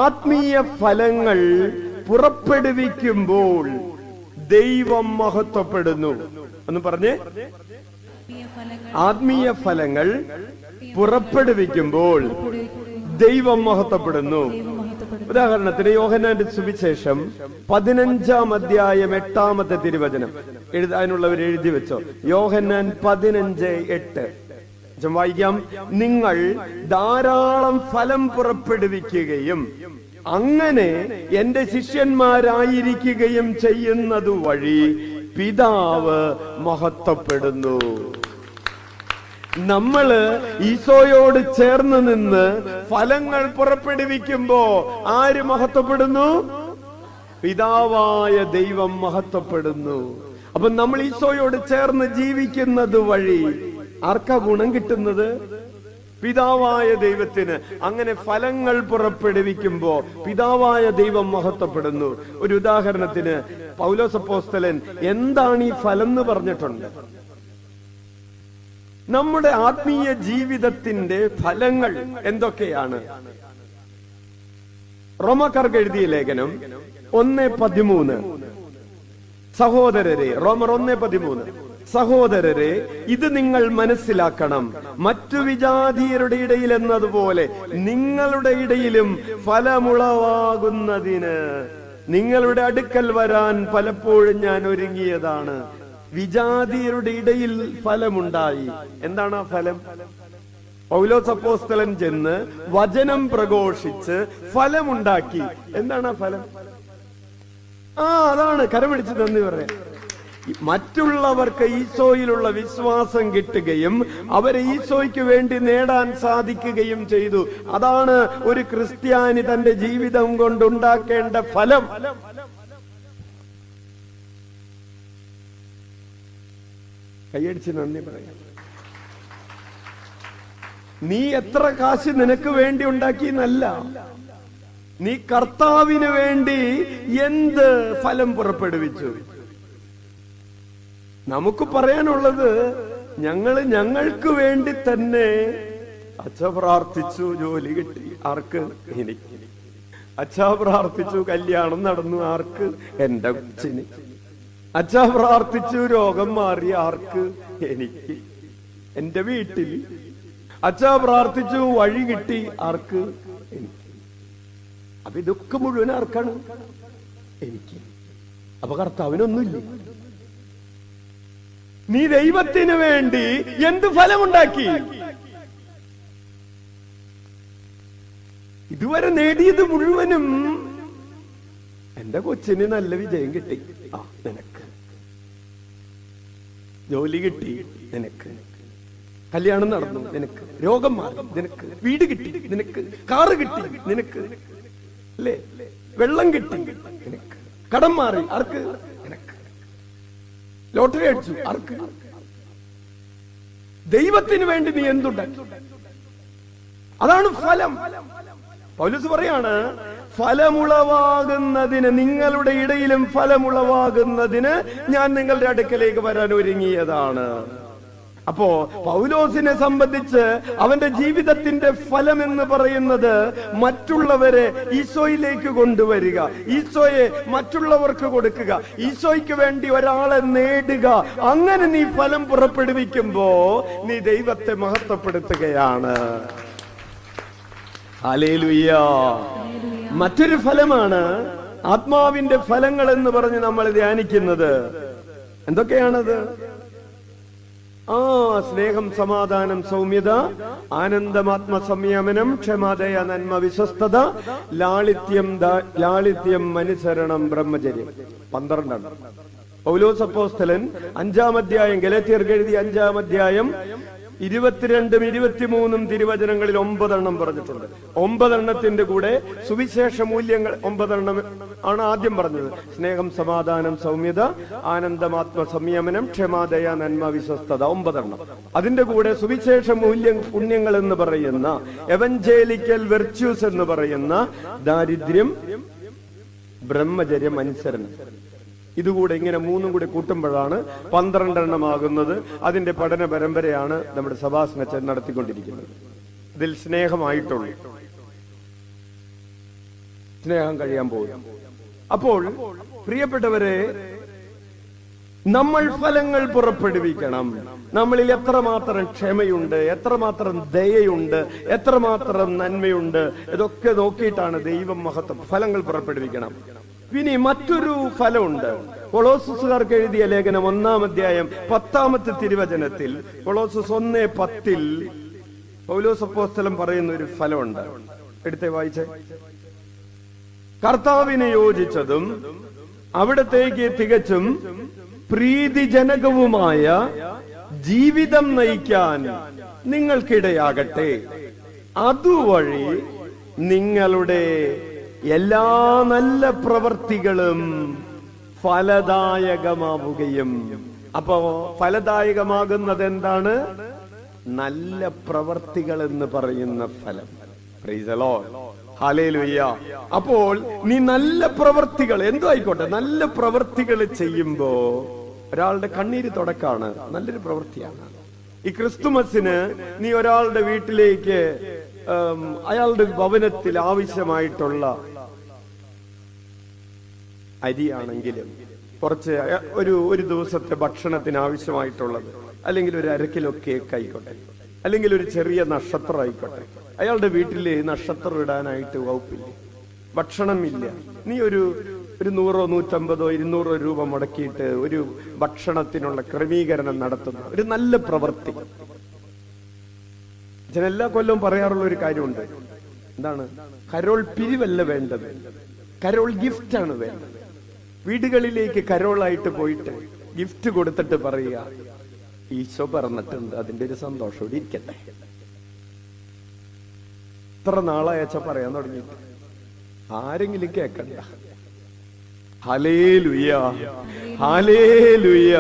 ആത്മീയ ഫലങ്ങൾ പുറപ്പെടുവിക്കുമ്പോൾ ദൈവം മഹത്വപ്പെടുന്നു. ഒന്ന് പറഞ്ഞേ. ആത്മീയ ഫലങ്ങൾ പുറപ്പെടുവിക്കുമ്പോൾ ദൈവം മഹത്വപ്പെടുന്നു. ഉദാഹരണത്തിന് യോഹന്നാന്റെ സുവിശേഷം 15-ാം അധ്യായം 8-ാമത്തെ തിരുവചനം എഴുതാനുള്ളവർ എഴുതി വെച്ചോ. യോഹന്നാൻ 15:8 വായിക്കാം. നിങ്ങൾ ധാരാളം ഫലം പുറപ്പെടുവിക്കുകയും അങ്ങനെ എന്റെ ശിഷ്യന്മാരായിരിക്കുകയും ചെയ്യുന്നത് വഴി പിതാവ് മഹത്വപ്പെടുന്നു. നമ്മള് ഈശോയോട് ചേർന്ന് നിന്ന് ഫലങ്ങൾ പുറപ്പെടുവിക്കുമ്പോ ആര് മഹത്വപ്പെടുന്നു? പിതാവായ ദൈവം മഹത്വപ്പെടുന്നു. അപ്പൊ നമ്മൾ ഈശോയോട് ചേർന്ന് ജീവിക്കുന്നത് വഴി ആർക്കാ ഗുണം കിട്ടുന്നത്? പിതാവായ ദൈവത്തിന്. അങ്ങനെ ഫലങ്ങൾ പുറപ്പെടുവിക്കുമ്പോ പിതാവായ ദൈവം മഹത്വപ്പെടുന്നു. ഒരു ഉദാഹരണത്തിന് പൗലോസ് അപ്പോസ്തലൻ എന്താണ് ഈ ഫലം എന്ന് പറഞ്ഞിട്ടുണ്ട്. നമ്മുടെ ആത്മീയ ജീവിതത്തിന്റെ ഫലങ്ങൾ എന്തൊക്കെയാണ്? റോമാക്കാർക്ക് എഴുതിയ ലേഖനം 1:13. സഹോദരരെ, റോമർ 1:13, സഹോദരരെ, ഇത് നിങ്ങൾ മനസ്സിലാക്കണം, മറ്റു വിജാതീയരുടെ ഇടയിൽ എന്നതുപോലെ നിങ്ങളുടെ ഇടയിലും ഫലമുളവാകുന്നതിന് നിങ്ങളുടെ അടുക്കൽ വരാൻ പലപ്പോഴും ഞാൻ ഒരുങ്ങിയതാണ്. വിജാതീയരുടെ ഇടയിൽ ഫലമുണ്ടായി. എന്താണ് ആ ഫലം? പൗലോസ് അപ്പോസ്തലൻ ചെന്ന് വചനം പ്രഘോഷിച്ച് ഫലമുണ്ടാക്കി. എന്താണ് ആ ഫലം? അതാണ് കരമടിച്ച് നന്ദി പറയാൻ. മറ്റുള്ളവർക്ക് ഈശോയിലുള്ള വിശ്വാസം കിട്ടുകയും അവരെ ഈശോയ്ക്ക് വേണ്ടി നേടാൻ സാധിക്കുകയും ചെയ്തു. അതാണ് ഒരു ക്രിസ്ത്യാനി തന്റെ ജീവിതം കൊണ്ടുണ്ടാക്കേണ്ട ഫലം. കൈയടിച്ച് നന്ദി പറയാം. നീ എത്ര കാശ് നിനക്ക് വേണ്ടി ഉണ്ടാക്കിയെന്നല്ല, നീ കർത്താവിന് വേണ്ടി എന്ത് ഫലം പുറപ്പെടുവിച്ചു. നമുക്ക് പറയാനുള്ളത്, ഞങ്ങൾക്ക് വേണ്ടി തന്നെ. അച്ഛ പ്രാർത്ഥിച്ചു, ജോലി കിട്ടി. ആർക്ക്? എനിക്ക്. അച്ഛ പ്രാർത്ഥിച്ചു, കല്യാണം നടന്നു. ആർക്ക്? എന്റെ കൊച്ചിന്. അച്ഛ പ്രാർത്ഥിച്ചു, രോഗം മാറി. ആർക്ക്? എനിക്ക്, എന്റെ വീട്ടിൽ. അച്ഛ പ്രാർത്ഥിച്ചു, വഴി കിട്ടി. ആർക്ക്? എനിക്ക്. അപ്പൊ ഇതൊക്കെ മുഴുവൻ ആർക്കാണ്? എനിക്ക്. അപ്പൊ കർത്താവിനൊന്നുമില്ല. നീ ദൈവത്തിന് വേണ്ടി എന്ത് ഫലമുണ്ടാക്കി? ഇതുവരെ നേടിയത് മുഴുവനും എന്റെ കൊച്ചിന് നല്ല വിജയം കിട്ടി. നിനക്ക്. ജോലി കിട്ടി. നിനക്ക്. കല്യാണം നടന്നു. നിനക്ക്. രോഗം മാറി. നിനക്ക്. വീട് കിട്ടി. നിനക്ക്. കാറ് കിട്ടി. നിനക്ക്. അല്ലേ? വെള്ളം കിട്ടി. നിനക്ക്. കടം മാറി. ആർക്ക്? നിനക്ക്. ലോട്ടറി അടിച്ചു. ആർക്ക്? ദൈവത്തിന് വേണ്ടി നീ എന്തുണ്ടാക്കി? അതാണ് ഫലം. പൗലോസ് പറയാണ്, ഫലമുളവാകുന്നതിന്, നിങ്ങളുടെ ഇടയിലും ഫലമുളവാകുന്നതിന് ഞാൻ നിങ്ങളുടെ അടുക്കലേക്ക് വരാൻ ഒരുങ്ങിയതാണ്. അപ്പോ പൗലോസിനെ സംബന്ധിച്ച് അവന്റെ ജീവിതത്തിന്റെ ഫലം എന്ന് പറയുന്നത് മറ്റുള്ളവരെ ഈശോയിലേക്ക് കൊണ്ടുവരിക, ഈശോയെ മറ്റുള്ളവർക്ക് കൊടുക്കുക, ഈശോയ്ക്ക് വേണ്ടി ഒരാളെ നേടുക. അങ്ങനെ നീ ഫലം പുറപ്പെടുവിക്കുമ്പോ നീ ദൈവത്തെ മഹത്വപ്പെടുത്തുകയാണ്. ഹല്ലേലൂയ. മറ്റൊരു ഫലമാണ് ആത്മാവിന്റെ ഫലങ്ങൾ എന്ന് പറഞ്ഞ് നമ്മൾ ധ്യാനിക്കുന്നത്. എന്തൊക്കെയാണത്? സ്നേഹം, സമാധാനം, സൗമ്യത, ആനന്ദം, ആത്മസംയമനം, ക്ഷമ, ദയ, നന്മ, വിശ്വസ്തത, ലാളിത്യം, അനുസരണം, ബ്രഹ്മചര്യം. 12. പൗലോസ് അപ്പോസ്തലൻ 5-ാം അധ്യായം, ഗലാത്യർക്ക് എഴുതിയ 5-ാം അധ്യായം 22ഉം 23ഉം തിരുവചനങ്ങളിൽ 9 പറഞ്ഞിട്ടുണ്ട്. 9 കൂടെ സുവിശേഷ മൂല്യങ്ങൾ 9 ആണ് ആദ്യം പറഞ്ഞത്. സ്നേഹം, സമാധാനം, സൗമ്യത, ആനന്ദം, ആത്മസംയമനം, ക്ഷമ, ദയ, നന്മ, വിശ്വസ്തത. 9. അതിന്റെ കൂടെ സുവിശേഷ പുണ്യങ്ങൾ എന്ന് പറയുന്ന, എവഞ്ചേലിക്കൽ വെർച്യൂസ് എന്ന് പറയുന്ന ദാരിദ്ര്യം, ബ്രഹ്മചര്യം, അനുസരണം. ഇതുകൂടെ ഇങ്ങനെ 3 കൂടി കൂട്ടുമ്പോഴാണ് 12 ആകുന്നത്. അതിന്റെ പഠന പരമ്പരയാണ് നമ്മുടെ സഭാസനച്ചൻ നടത്തിക്കൊണ്ടിരിക്കുന്നത്. ഇതിൽ സ്നേഹമായിട്ടുള്ളൂ. സ്നേഹം കഴിയാൻ പോകും. അപ്പോൾ പ്രിയപ്പെട്ടവരെ, നമ്മൾ ഫലങ്ങൾ പുറപ്പെടുവിക്കണം. നമ്മളിൽ എത്രമാത്രം ക്ഷമയുണ്ട്, എത്രമാത്രം ദയയുണ്ട്, എത്രമാത്രം നന്മയുണ്ട്, ഇതൊക്കെ നോക്കിയിട്ടാണ് ദൈവം മഹത്വം. ഫലങ്ങൾ പുറപ്പെടുവിക്കണം. ഇനി മറ്റൊരു ഫലമുണ്ട്. കൊളോസ്സുകാർക്ക് എഴുതിയ ലേഖനം 1-ാം അധ്യായം 10-ാമത്തെ തിരുവചനത്തിൽ, കൊളോസസ് 1:10 പൗലോസ് അപ്പോസ്തലൻ പറയുന്ന ഒരു ഫലമുണ്ട്. എടുത്തേ വായിച്ചേ. കർത്താവിന് യോജിച്ചതും അവിടത്തേക്ക് തികച്ചും പ്രീതിജനകവുമായ ജീവിതം നയിക്കാൻ നിങ്ങൾക്കിടയാകട്ടെ. അതുവഴി നിങ്ങളുടെ എല്ലാ നല്ല പ്രവർത്തികളും ഫലദായകമാവുകയും. അപ്പോ ഫലദായകമാകുന്നത് എന്താണ്? നല്ല പ്രവർത്തികൾ എന്ന് പറയുന്ന ഫലം. Price the lord. ഹല്ലേലൂയ. അപ്പോൾ നീ നല്ല പ്രവർത്തികൾ, എന്തോ ആയിക്കോട്ടെ, നല്ല പ്രവർത്തികൾ ചെയ്യുമ്പോ ഒരാളുടെ കണ്ണീര് തുടക്കാണ്. നല്ലൊരു പ്രവൃത്തിയാണ്. ഈ ക്രിസ്തുമസിന് നീ ഒരാളുടെ വീട്ടിലേക്ക്, അയാളുടെ ഭവനത്തിൽ ആവശ്യമായിട്ടുള്ള അരിയാണെങ്കിലും കുറച്ച് ഒരു ദിവസത്തെ ഭക്ഷണത്തിന് ആവശ്യമായിട്ടുള്ളത്, അല്ലെങ്കിൽ ഒരു 1/2 കിലോ കേക്ക് ആയിക്കോട്ടെ, അല്ലെങ്കിൽ ഒരു ചെറിയ നക്ഷത്രം ആയിക്കോട്ടെ. അയാളുടെ വീട്ടില് നക്ഷത്രം ഇടാനായിട്ട് വകുപ്പില്ല, ഭക്ഷണമില്ല. നീ ഒരു 100, 150, 200 രൂപ മുടക്കിയിട്ട് ഒരു ഭക്ഷണത്തിനുള്ള ക്രമീകരണം നടത്തുന്ന ഒരു നല്ല പ്രവൃത്തി. ഞാൻ എല്ലാ കൊല്ലവും പറയാറുള്ള ഒരു കാര്യമുണ്ട്. എന്താണ്? കരോൾ പിരിവല്ല വേണ്ടത്, കരോൾ ഗിഫ്റ്റാണ് വേണ്ടത്. വീടുകളിലേക്ക് കരോളായിട്ട് പോയിട്ട് ഗിഫ്റ്റ് കൊടുത്തിട്ട് പറയുക, ഈശോ പറഞ്ഞിട്ടുണ്ട്, അതിന്റെ ഒരു സന്തോഷത്തോടെ ഇരിക്കട്ടെ. ഇത്ര നാളായച്ച പറയാൻ തുടങ്ങിയിട്ട് ആരെങ്കിലും കേക്കണ്ട. Hallelujah, hallelujah,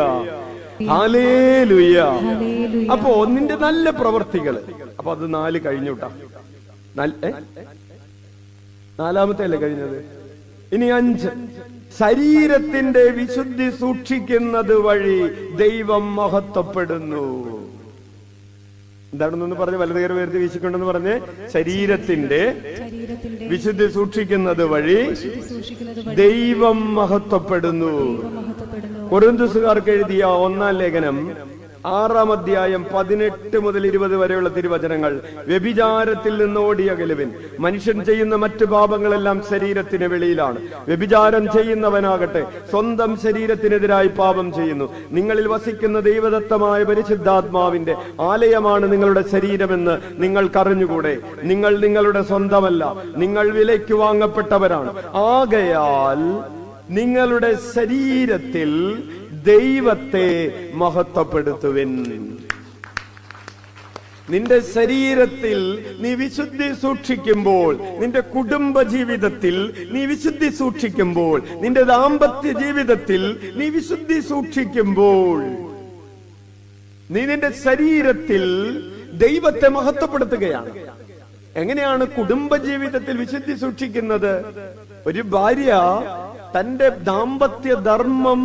hallelujah. അപ്പോ നിന്റെ നല്ല പ്രവർത്തികള്, അപ്പൊ അത് 4 കഴിഞ്ഞുട്ടാ. 4-ാമത്തെ അല്ലേ കഴിഞ്ഞത്? ഇനി 5. ശരീരത്തിന്റെ വിശുദ്ധി സൂക്ഷിക്കുന്നത് വഴി ദൈവം മഹത്വപ്പെടുന്നു. എന്താണെന്നൊന്ന് പറഞ്ഞ് വലതുകര വേർതി വീശിക്കൊണ്ടെന്ന് പറഞ്ഞ്, ശരീരത്തിന്റെ വിശുദ്ധി സൂക്ഷിക്കുന്നത് വഴി ദൈവം മഹത്വപ്പെടുന്നു. കൊരിന്ത്യസുകാർക്ക് എഴുതിയ 1-ാം ലേഖനം 6-ാം അധ്യായം 18 മുതൽ 20 വരെയുള്ള തിരുവചനങ്ങൾ. വ്യഭിചാരത്തിൽ നിന്ന് ഓടിയകലുവിൻ. മനുഷ്യൻ ചെയ്യുന്ന മറ്റു പാപങ്ങളെല്ലാം ശരീരത്തിന് വെളിയിലാണ്. വ്യഭിചാരം ചെയ്യുന്നവനാകട്ടെ സ്വന്തം ശരീരത്തിനെതിരായി പാപം ചെയ്യുന്നു. നിങ്ങളിൽ വസിക്കുന്ന ദൈവദത്തമായ പരിശുദ്ധാത്മാവിന്റെ ആലയമാണ് നിങ്ങളുടെ ശരീരമെന്ന് നിങ്ങൾക്കറിഞ്ഞുകൂടെ? നിങ്ങൾ നിങ്ങളുടെ സ്വന്തമല്ല, നിങ്ങൾ വിലയ്ക്ക് വാങ്ങപ്പെട്ടവരാണ്. ആകയാൽ നിങ്ങളുടെ ശരീരത്തിൽ ദൈവത്തെ മഹത്വപ്പെടുത്തുവിൻ. നിന്റെ ശരീരത്തിൽ നീ വിശുദ്ധി സൂക്ഷിക്കുമ്പോൾ, നിന്റെ കുടുംബ ജീവിതത്തിൽ നീ വിശുദ്ധി സൂക്ഷിക്കുമ്പോൾ, നിന്റെ ദാമ്പത്യ ജീവിതത്തിൽ നീ വിശുദ്ധി സൂക്ഷിക്കുമ്പോൾ, നീ നിന്റെ ശരീരത്തിൽ ദൈവത്തെ മഹത്വപ്പെടുത്തുകയാണ്. എങ്ങനെയാണ് കുടുംബ ജീവിതത്തിൽ വിശുദ്ധി സൂക്ഷിക്കുന്നത്? ഒരു ഭാര്യ തന്റെ ദാമ്പത്യ ധർമ്മം,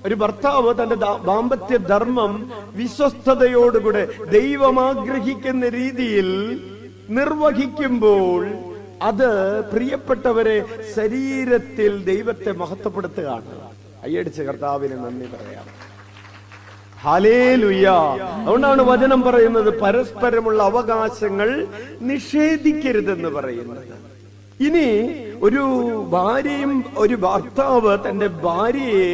ഒരു ഭർത്താവ് തന്റെ ദാമ്പത്യ ധർമ്മം വിശ്വസ്തയോടുകൂടെ ദൈവം ആഗ്രഹിക്കുന്ന രീതിയിൽ നിർവഹിക്കുമ്പോൾ, അത് പ്രിയപ്പെട്ടവരെ ശരീരത്തിൽ ദൈവത്തെ മഹത്വപ്പെടുത്തുകയാണ്. കയ്യടിച്ച് കർത്താവിന് നന്ദി പറയാം. ഹല്ലേലൂയ. അതുകൊണ്ടാണ് വചനം പറയുന്നത് പരസ്പരമുള്ള അവകാശങ്ങൾ നിഷേധിക്കരുതെന്ന് പറയുന്നത്. ഇനി ഒരു ഭാര്യയും ഒരു ഭർത്താവ് തന്റെ ഭാര്യയെ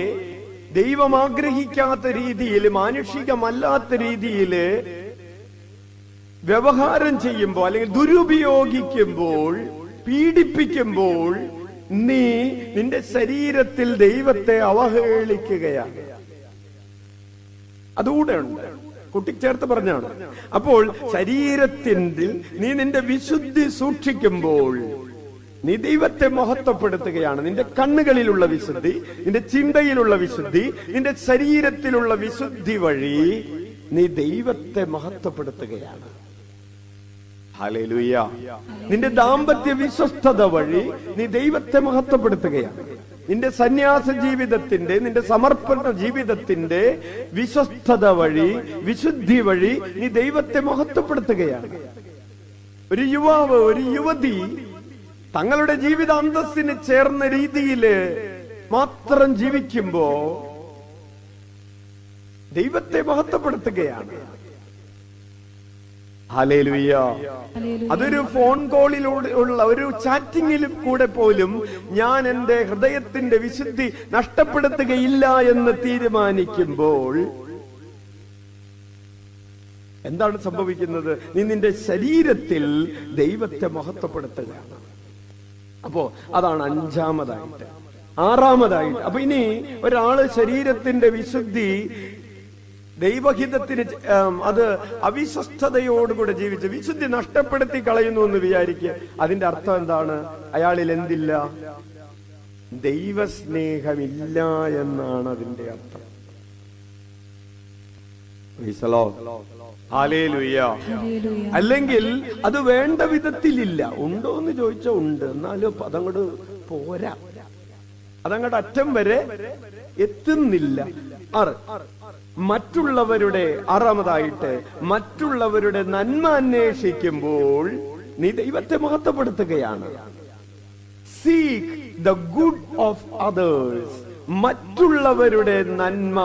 ദൈവം ആഗ്രഹിക്കാത്ത രീതിയിൽ, മാനുഷികമല്ലാത്ത രീതിയിൽ വ്യവഹാരം ചെയ്യുമ്പോൾ, അല്ലെങ്കിൽ ദുരുപയോഗിക്കുമ്പോൾ, പീഡിപ്പിക്കുമ്പോൾ, നീ നിന്റെ ശരീരത്തിൽ ദൈവത്തെ അവഹേളിക്കുകയാണ്. അതുകൂടെ ഉണ്ട്, കൂട്ടിച്ചേർത്ത് പറഞ്ഞാണ്. അപ്പോൾ ശരീരത്തിൽ നീ നിന്റെ വിശുദ്ധി സൂക്ഷിക്കുമ്പോൾ നീ ദൈവത്തെ മഹത്വപ്പെടുത്തുകയാണ്. നിന്റെ കണ്ണുകളിലുള്ള വിശുദ്ധി, നിന്റെ ചിന്തയിലുള്ള വിശുദ്ധി, നിന്റെ ശരീരത്തിലുള്ള വിശുദ്ധി വഴി നീ ദൈവത്തെ മഹത്വപ്പെടുത്തുകയാണ്. ഹല്ലേലൂയ. നിന്റെ ദാമ്പത്യ വിശ്വസ്തത വഴി നീ ദൈവത്തെ മഹത്വപ്പെടുത്തുകയാണ്. നിന്റെ സന്യാസ ജീവിതത്തിന്റെ, നിന്റെ സമർപ്പണ ജീവിതത്തിന്റെ വിശ്വസ്തത വഴി, വിശുദ്ധി വഴി നീ ദൈവത്തെ മഹത്വപ്പെടുത്തുകയാണ്. ഒരു യുവാവ്, ഒരു യുവതി തങ്ങളുടെ ജീവിത അന്തസ്സിന് ചേർന്ന രീതിയില് മാത്രം ജീവിക്കുമ്പോ ദൈവത്തെ മഹത്വപ്പെടുത്തുകയാണ്. ഹല്ലേലൂയ. അതൊരു ഫോൺ കോളിലൂടെ ഉള്ള ഒരു ചാറ്റിങ്ങിലും കൂടെ പോലും ഞാൻ എന്റെ ഹൃദയത്തിന്റെ വിശുദ്ധി നഷ്ടപ്പെടുത്തുകയില്ല എന്ന് തീരുമാനിക്കുമ്പോൾ എന്താണ് സംഭവിക്കുന്നത്? നീ നിന്റെ ശരീരത്തിൽ ദൈവത്തെ മഹത്വപ്പെടുത്തുകയാണ്. അപ്പോ അതാണ് 5-ാമതായിട്ട്. 6-ാമതായിട്ട്, അപ്പൊ ഇനി ഒരാള് ശരീരത്തിന്റെ വിശുദ്ധി ദൈവഹിതത്തിന് അത് അവിശ്വസ്തയോടുകൂടെ ജീവിച്ച് വിശുദ്ധി നഷ്ടപ്പെടുത്തി കളയുന്നു എന്ന് വിചാരിക്കുക. അതിന്റെ അർത്ഥം എന്താണ്? അയാളിൽ എന്തില്ല? ദൈവസ്നേഹമില്ല എന്നാണ് അതിന്റെ അർത്ഥം. ഹല്ലേലൂയ. അല്ലെങ്കിൽ അത് വേണ്ട വിധത്തിലില്ല. ഉണ്ടോ എന്ന് ചോദിച്ചാൽ ഉണ്ട്, എന്നാലും അതങ്ങോട്ട് പോരാ, അതങ്ങോട്ട് അറ്റം വരെ എത്തുന്നില്ല. മറ്റുള്ളവരുടെ 6-ാമതായിട്ട് മറ്റുള്ളവരുടെ നന്മ അന്വേഷിക്കുമ്പോൾ നീ ദൈവത്തെ മഹത്വപ്പെടുത്തുകയാണ്. Seek the good of others. മറ്റുള്ളവരുടെ നന്മ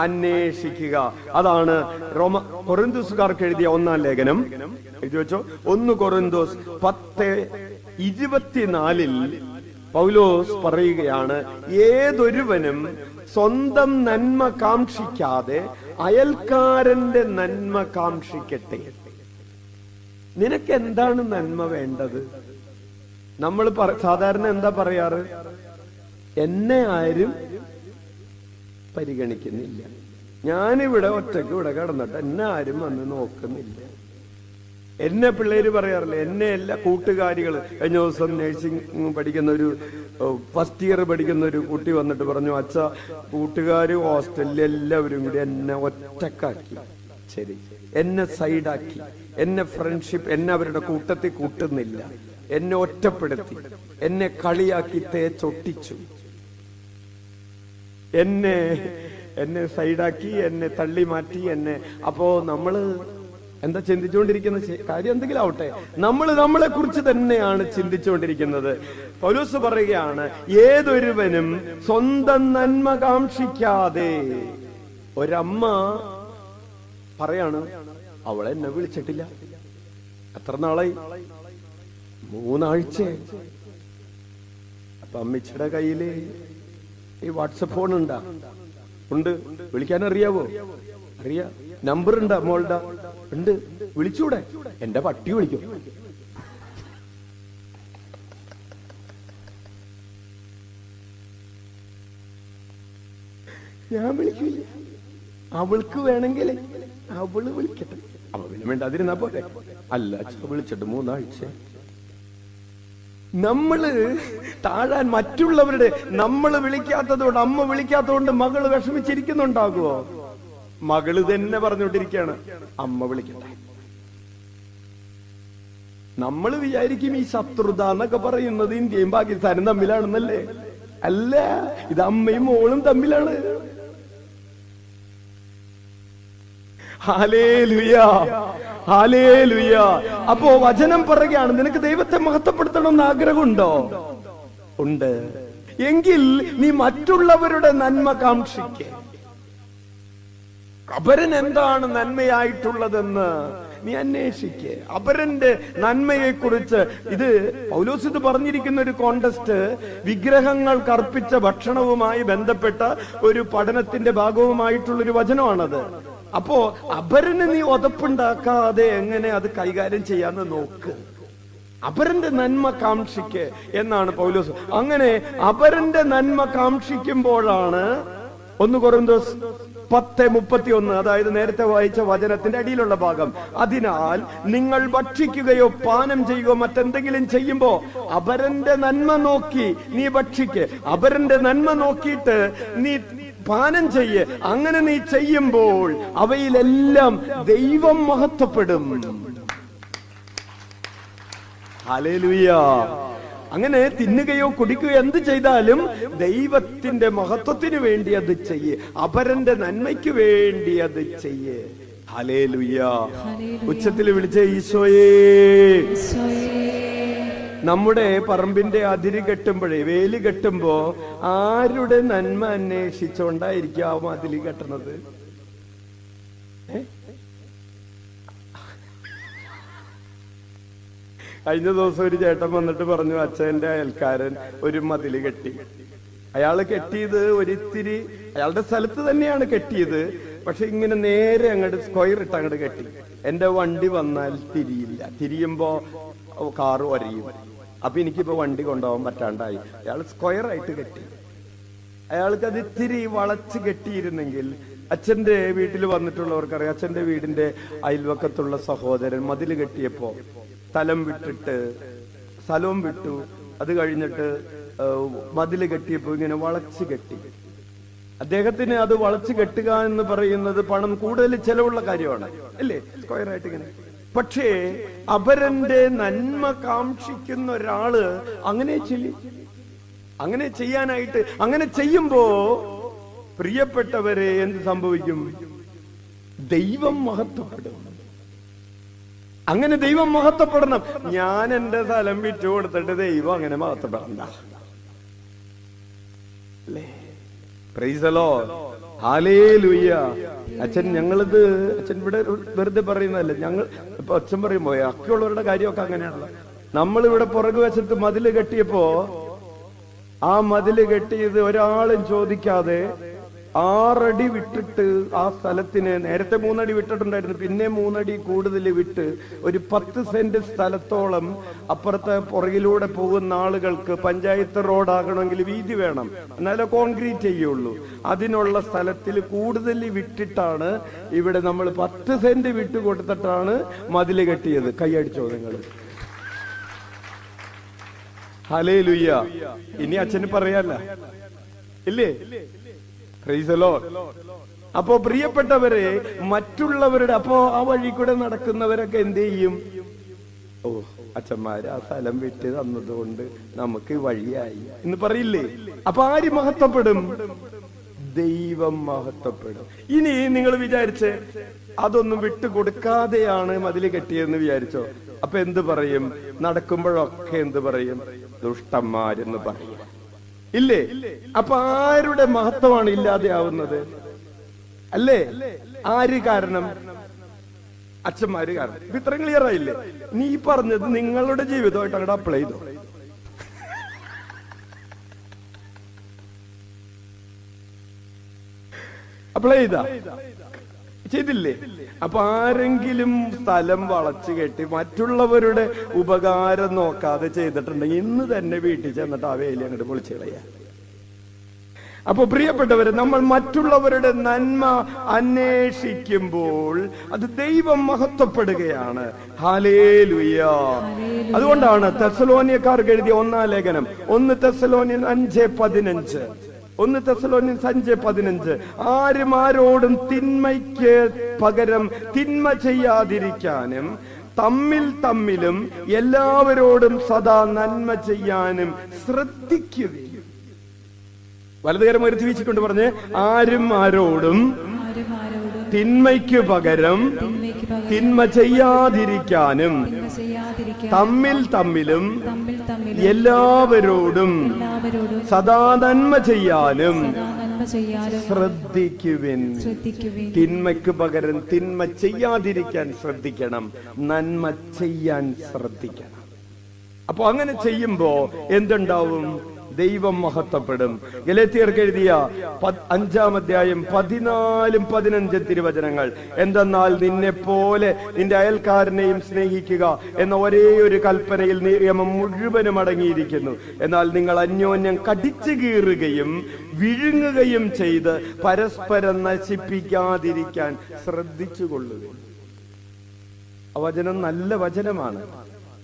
അന്വേഷിക്കുക. അതാണ് കൊറിന്തോസുകാർക്ക് എഴുതിയ 1-ാം ലേഖനം. എഴുതി വെച്ചോ. 1 കൊറിന്തോസ് 10:24 പൗലോസ് പറയുകയാണ്, ഏതൊരുവനും സ്വന്തം നന്മ കാക്ഷിക്കാതെ അയൽക്കാരന്റെ നന്മ കാക്ഷിക്കട്ടെ. നിനക്ക് എന്താണ് നന്മ വേണ്ടത്? നമ്മൾ സാധാരണ എന്താ പറയാറ്? എന്നെ ആരും പരിഗണിക്കുന്നില്ല, ഞാനിവിടെ ഒറ്റയ്ക്ക് ഇവിടെ കിടന്നിട്ട് എന്നെ ആരും വന്ന് നോക്കുന്നില്ല. എന്നെ പിള്ളേര് പറയാറില്ല, എന്നെ എല്ലാ കൂട്ടുകാരികള്. കഴിഞ്ഞ ദിവസം നഴ്സിംഗ് പഠിക്കുന്ന ഒരു ഫസ്റ്റ് ഇയർ പഠിക്കുന്ന ഒരു കുട്ടി വന്നിട്ട് പറഞ്ഞു, അച്ഛ കൂട്ടുകാര് ഹോസ്റ്റലിൽ എല്ലാവരും കൂടി എന്നെ ഒറ്റക്കാക്കി, ശരി എന്നെ സൈഡാക്കി, എന്നെ ഫ്രണ്ട്ഷിപ്പ്, എന്നെ അവരുടെ കൂട്ടത്തിൽ കൂട്ടുന്നില്ല, എന്നെ ഒറ്റപ്പെടുത്തി, എന്നെ കളിയാക്കി തേച്ചൊട്ടിച്ചു, എന്നെ സൈഡാക്കി, എന്നെ തള്ളി മാറ്റി, എന്നെ. അപ്പോ നമ്മള് എന്താ ചിന്തിച്ചുകൊണ്ടിരിക്കുന്ന കാര്യം എന്തെങ്കിലും ആവട്ടെ, നമ്മൾ നമ്മളെ കുറിച്ച് തന്നെയാണ് ചിന്തിച്ചുകൊണ്ടിരിക്കുന്നത്. പൗലോസ് പറയുകയാണ്, ഏതൊരുവനും സ്വന്തം നന്മ കാക്ഷിക്കാതെ. ഒരമ്മ പറയാണ്, അവളെന്നെ വിളിച്ചിട്ടില്ല, എത്ര നാളായി? 3 ആഴ്ച. അപ്പൊ അമ്മച്ചിയുടെ കയ്യില് ഈ വാട്സപ്പ് ഫോൺ ഉണ്ടാ? ഉണ്ട്. വിളിക്കാൻ അറിയാവോ? അറിയാ. നമ്പർ ഉണ്ടാ മോളുടെ? ഉണ്ട്. വിളിച്ചൂടെ? എന്റെ പട്ടി വിളിക്കും. ഞാൻ വിളിക്കില്ല. അവൾക്ക് വേണമെങ്കിൽ അവള് വിളിക്കട്ടെ. അവന് വേണ്ട അതിരുന്നാ പോലെ. അല്ല, വിളിച്ചിട്ട് 3 ആഴ്ച. നമ്മള് താഴാൻ മറ്റുള്ളവരുടെ, നമ്മള് വിളിക്കാത്തതുകൊണ്ട്, അമ്മ വിളിക്കാത്തതുകൊണ്ട് മകള് വിഷമിച്ചിരിക്കുന്നുണ്ടാകുമോ? മകള് തന്നെ പറഞ്ഞോണ്ടിരിക്കുകയാണ്, അമ്മ വിളിക്കട്ടെ. നമ്മൾ വിചാരിക്കും ഈ ശത്രുത എന്നൊക്കെ പറയുന്നത് ഇന്ത്യയും പാകിസ്ഥാനും തമ്മിലാണെന്നല്ലേ? അല്ല, ഇത് അമ്മയും മോളും തമ്മിലാണ്. Hallelujah, hallelujah. അപ്പോ വചനം പറയുകയാണ്, നിനക്ക് ദൈവത്തെ മഹത്വപ്പെടുത്തണമെന്ന് ആഗ്രഹമുണ്ടോ? ഉണ്ട്. എങ്കിൽ നീ മറ്റുള്ളവരുടെ നന്മ കാക്ഷിക്കേ. അപരൻ എന്താണ് നന്മയായിട്ടുള്ളതെന്ന് നീ അന്വേഷിക്കേ. അപരന്റെ നന്മയെ കുറിച്ച്. ഇത് പൗലോസ് ഇത് പറഞ്ഞിരിക്കുന്ന ഒരു കോണ്ടസ്റ്റ് വിഗ്രഹങ്ങൾക്ക് അർപ്പിച്ച ഭക്ഷണവുമായി ബന്ധപ്പെട്ട ഒരു പഠനത്തിന്റെ ഭാഗവുമായിട്ടുള്ളൊരു വചനമാണത്. അപ്പോ അപരന് നീ ഉതപ്പുണ്ടാക്കാതെ എങ്ങനെ അത് കൈകാര്യം ചെയ്യാന്ന് നോക്ക്. അപരന്റെ നന്മ കാക്ഷിക്ക് എന്നാണ് പൗലോസ്. അങ്ങനെ അപരന്റെ നന്മ കാക്ഷിക്കുമ്പോഴാണ് 1 കൊറിന്തോസ് 10:31, അതായത് നേരത്തെ വായിച്ച വചനത്തിന്റെ അടിയിലുള്ള ഭാഗം. അതിനാൽ നിങ്ങൾ ഭക്ഷിക്കുകയോ പാനം ചെയ്യുകയോ മറ്റെന്തെങ്കിലും ചെയ്യുമ്പോ അപരന്റെ നന്മ നോക്കി നീ ഭക്ഷിക്ക്, അപരന്റെ നന്മ നോക്കിയിട്ട് നീ പാനം ചെയ്യ്. അങ്ങനെ നീ ചെയ്യുമ്പോൾ അവയിലെല്ലാം ദൈവം മഹത്വപ്പെടും. ഹല്ലേലൂയ. അങ്ങനെ തിന്നുകയോ കുടിക്കുകയോ എന്ത് ചെയ്താലും ദൈവത്തിന്റെ മഹത്വത്തിന് വേണ്ടി അത് ചെയ്യ്, അപരന്റെ നന്മയ്ക്ക് വേണ്ടി അത് ചെയ്യ്. ഹല്ലേലൂയ. ഉച്ചത്തിൽ വിളിച്ച ഈശോയേ. നമ്മുടെ പറമ്പിന്റെ അതിര് കെട്ടുമ്പോഴേ, വേലി കെട്ടുമ്പോ ആരുടെ നന്മ അന്വേഷിച്ചോണ്ടായിരിക്കും ആ മതില് കെട്ടണത്? കഴിഞ്ഞ ദിവസം ഒരു ചേട്ടൻ വന്നിട്ട് പറഞ്ഞു, അച്ഛന്റെ അയൽക്കാരൻ ഒരു മതില് കെട്ടി. അയാള് കെട്ടിയത് ഒരിത്തിരി അയാളുടെ സ്ഥലത്ത് തന്നെയാണ് കെട്ടിയത്, പക്ഷെ ഇങ്ങനെ നേരെ അങ്ങോട്ട് സ്ക്വയർ ഇട്ട് അങ്ങോട്ട് കെട്ടി. എന്റെ വണ്ടി വന്നാൽ തിരിയില്ല, തിരിയുമ്പോ കാറ് ഒരയും. അപ്പൊ എനിക്കിപ്പോ വണ്ടി കൊണ്ടുപോകാൻ പറ്റാണ്ടായി. അയാൾ സ്ക്വയർ ആയിട്ട് കെട്ടി. അയാൾക്ക് അത് ഇത്തിരി വളച്ച് കെട്ടിയിരുന്നെങ്കിൽ, അച്ഛന്റെ വീട്ടിൽ വന്നിട്ടുള്ളവർക്കറിയാം, അച്ഛന്റെ വീടിന്റെ അയൽവക്കത്തുള്ള സഹോദരൻ മതില് കെട്ടിയപ്പോ സ്ഥലം വിട്ടു. അത് കഴിഞ്ഞിട്ട് മതില് കെട്ടിയപ്പോ ഇങ്ങനെ വളച്ച് കെട്ടി. അദ്ദേഹത്തിന് അത് വളച്ച് കെട്ടുക എന്ന് പറയുന്നത് പണം കൂടുതൽ ചെലവുള്ള കാര്യമാണ്, അല്ലേ? സ്ക്വയർ ആയിട്ട് ഇങ്ങനെ. പക്ഷേ അപരന്റെ നന്മ കാക്ഷിക്കുന്ന ഒരാള് അങ്ങനെ ചെയ്യാനായിട്ട്, അങ്ങനെ ചെയ്യുമ്പോ പ്രിയപ്പെട്ടവരെ എന്ത് സംഭവിക്കും? ദൈവം മഹത്വപ്പെടും. അങ്ങനെ ദൈവം മഹത്വപ്പെടണം. ഞാൻ എന്റെ സ്ഥലം വിറ്റു കൊടുത്തിട്ട് ദൈവം അങ്ങനെ മഹത്വപ്പെടണ്ട അല്ലേ? Price the lord, hallelujah. അച്ഛൻ ഞങ്ങളിത് അച്ഛൻ ഇവിടെ വെറുതെ പറയുന്നതല്ല. ഞങ്ങൾ ഇപ്പൊ അച്ഛൻ പറയുമ്പോ ഒക്കെയുള്ളവരുടെ കാര്യമൊക്കെ അങ്ങനെയാണല്ലോ. നമ്മളിവിടെ പുറകുവശത്ത് മതില് കെട്ടിയപ്പോ ആ മതില് കെട്ടിയത് ഒരാളും ചോദിക്കാതെ 6 അടി വിട്ടിട്ട് ആ സ്ഥലത്തിന്, നേരത്തെ 3 അടി വിട്ടിട്ടുണ്ടായിരുന്നു, പിന്നെ 3 അടി കൂടുതൽ വിട്ട് ഒരു 10 സെന്റ് സ്ഥലത്തോളം അപ്പുറത്തെ പുറകിലൂടെ പോകുന്ന ആളുകൾക്ക് പഞ്ചായത്ത് റോഡാകണമെങ്കിൽ വീതി വേണം, എന്നാലേ കോൺക്രീറ്റ് ചെയ്യുള്ളൂ. അതിനുള്ള സ്ഥലത്തിൽ കൂടുതൽ വിട്ടിട്ടാണ് ഇവിടെ നമ്മൾ 10 സെന്റ് വിട്ട് കൊടുത്തിട്ടാണ് മതില് കെട്ടിയത്. കൈയടിച്ചോ നിങ്ങൾ? ഹല്ലേലൂയ. ഇനി അച്ഛന് പറയാല്ല ഇല്ലേ? Price the Lord. അപ്പോ പ്രിയപ്പെട്ടവരെ, മറ്റുള്ളവരുടെ അപ്പോ ആ വഴി കൂടെ നടക്കുന്നവരൊക്കെ എന്ത് ചെയ്യും? ഓ, അച്ഛന്മാര് ആ സ്ഥലം വിറ്റ് തന്നതുകൊണ്ട് നമുക്ക് വഴിയായി എന്ന് പറയില്ലേ? അപ്പൊ ആര് മഹത്വപ്പെടും? ദൈവം മഹത്വപ്പെടും. ഇനി നിങ്ങൾ വിചാരിച്ച് അതൊന്നും വിട്ടു കൊടുക്കാതെയാണ് മതില് കെട്ടിയെന്ന് വിചാരിച്ചോ? അപ്പൊ എന്ത് പറയും? നടക്കുമ്പോഴൊക്കെ എന്ത് പറയും? ദുഷ്ടന്മാരെന്ന് പറയും ഇല്ലേ? അപ്പൊ ആരുടെ മഹത്വമാണ് ഇല്ലാതെ ആവുന്നത്? അല്ലേ? ആര് കാരണം? അച്ഛന്മാര് കാരണം. ഇത് ഇത്രയും ക്ലിയർ ആയില്ലേ? നീ പറഞ്ഞത് നിങ്ങളുടെ ജീവിതമായിട്ട് അങ്ങോട്ട് അപ്ലൈ ചെയ്തോ. അപ്ലൈ ചെയ്തില്ലേ? അപ്പൊ ആരെങ്കിലും സ്ഥലം വളച്ചു കെട്ടി മറ്റുള്ളവരുടെ ഉപകാരം നോക്കാതെ ചെയ്തിട്ടുണ്ടെങ്കിൽ ഇന്ന് തന്നെ വീട്ടിൽ ചെന്നിട്ട് ആ വേലി അങ്ങോട്ട് പൊളിച്ചു കളയാ. അപ്പൊ പ്രിയപ്പെട്ടവരെ, നമ്മൾ മറ്റുള്ളവരുടെ നന്മ അന്വേഷിക്കുമ്പോൾ അത് ദൈവം മഹത്വപ്പെടുകയാണ്. ഹല്ലേലൂയ. അതുകൊണ്ടാണ് തെസ്സലോനിയക്കാർക്ക് എഴുതിയ 1-ാം ലേഖനം 1 തെസ്സലോനിയൻ 5:15 1 തെസ്സലോനിയൻ 5:15 ആരും ആരോടും തിന്മയ്ക്ക് പകരം തിന്മ ചെയ്യാതിരിക്കാനും തമ്മിലും എല്ലാവരോടും സദാ നന്മ ചെയ്യാനും ശ്രദ്ധിക്കുക. വലതുകരം ഉയർത്തി വീശിക്കൊണ്ട് പറഞ്ഞ്, ആരും ആരോടും തിന്മയ്ക്ക് പകരം തിന്മ ചെയ്യാതിരിക്കാനും തമ്മിലും എല്ലാവരോടും സദാ നന്മ ചെയ്യാനും ശ്രദ്ധിക്കുവിൻ. തിന്മയ്ക്ക് പകരം തിന്മ ചെയ്യാതിരിക്കാൻ ശ്രദ്ധിക്കണം, നന്മ ചെയ്യാൻ ശ്രദ്ധിക്കണം. അപ്പൊ അങ്ങനെ ചെയ്യുമ്പോ എന്തുണ്ടാവും? ദൈവം മഹത്വപ്പെടും. ഗലാത്യർക്ക് എഴുതിയ 5-ാം അധ്യായം 14-15 തിരുവചനങ്ങൾ, എന്തെന്നാൽ നിന്നെ പോലെ നിന്റെ അയൽക്കാരനെയും സ്നേഹിക്കുക എന്ന ഒരേ ഒരു കൽപ്പനയിൽ നിയമം മുഴുവനും അടങ്ങിയിരിക്കുന്നു. എന്നാൽ നിങ്ങൾ അന്യോന്യം കടിച്ചു കീറുകയും വിഴുങ്ങുകയും ചെയ്ത് പരസ്പരം നശിപ്പിക്കാതിരിക്കാൻ ശ്രദ്ധിച്ചുകൊള്ളുക. ആ വചനം നല്ല വചനമാണ്.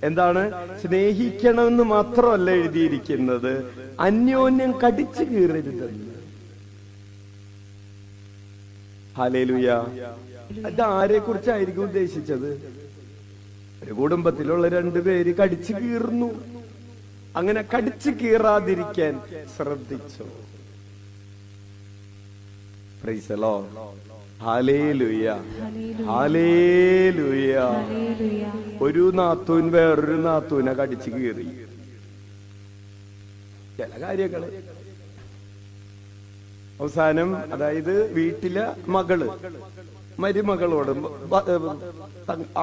എന്താണ്? സ്നേഹിക്കണമെന്ന് മാത്രമല്ല എഴുതിയിരിക്കുന്നത്, അന്യോന്യം കടിച്ചു കീറരുതെന്ന്. ഹല്ലേലൂയ. അത് ആരെ കുറിച്ചായിരിക്കും ഉദ്ദേശിച്ചത്? ഒരു കുടുംബത്തിലുള്ള 2 പേര് കടിച്ചു കീറുന്നു. അങ്ങനെ കടിച്ചു കീറാതിരിക്കാൻ ശ്രദ്ധിച്ചു. Price the lord. Hallelujah, hallelujah. ഒരു നാത്തൂൻ വേറൊരു നാത്തൂനെ കടിച്ചു കീറി. ചില കാര്യങ്ങള് അവസാനം, അതായത് വീട്ടിലെ മരുമകളോട്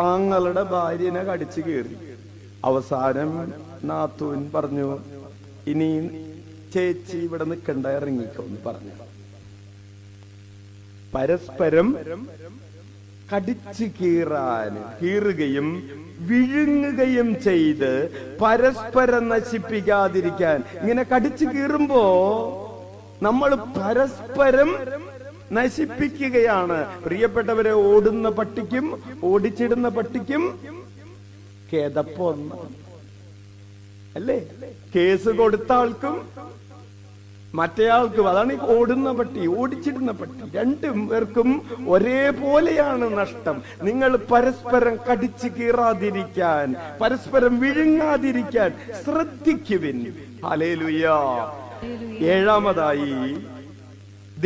ആങ്ങളുടെ ഭാര്യനെ കടിച്ചു കീറി. അവസാനം നാത്തൂൻ പറഞ്ഞു, ഇനി ചേച്ചി ഇവിടെ നിൽക്കണ്ട, ഇറങ്ങിക്കോന്ന് പറഞ്ഞു. പരസ്പരം കടിച്ചു കീറുകയും വിഴുങ്ങുകയും ചെയ്ത് പരസ്പരം നശിപ്പിക്കാതിരിക്കാൻ. ഇങ്ങനെ കടിച്ചു കീറുമ്പോ നമ്മൾ പരസ്പരം നശിപ്പിക്കുകയാണ്. പ്രിയപ്പെട്ടവരെ, ഓടുന്ന പട്ടിക്കും ഓടിച്ചിടുന്ന പട്ടിക്കും കേതപ്പൊന്ന് അല്ലേ? കേസ് കൊടുത്ത ആൾക്കും മറ്റേയാൾക്കും. അതാണ് ഈ ഓടുന്ന പട്ടി ഓടിച്ചിടുന്ന പട്ടി. 2 പേർക്കും ഒരേപോലെയാണ് നഷ്ടം. നിങ്ങൾ പരസ്പരം കടിച്ചു കീറാതിരിക്കാൻ, പരസ്പരം വിഴുങ്ങാതിരിക്കാൻ ശ്രദ്ധിക്കുവിൻ. ഹല്ലേലൂയ. 7-ാമതായി,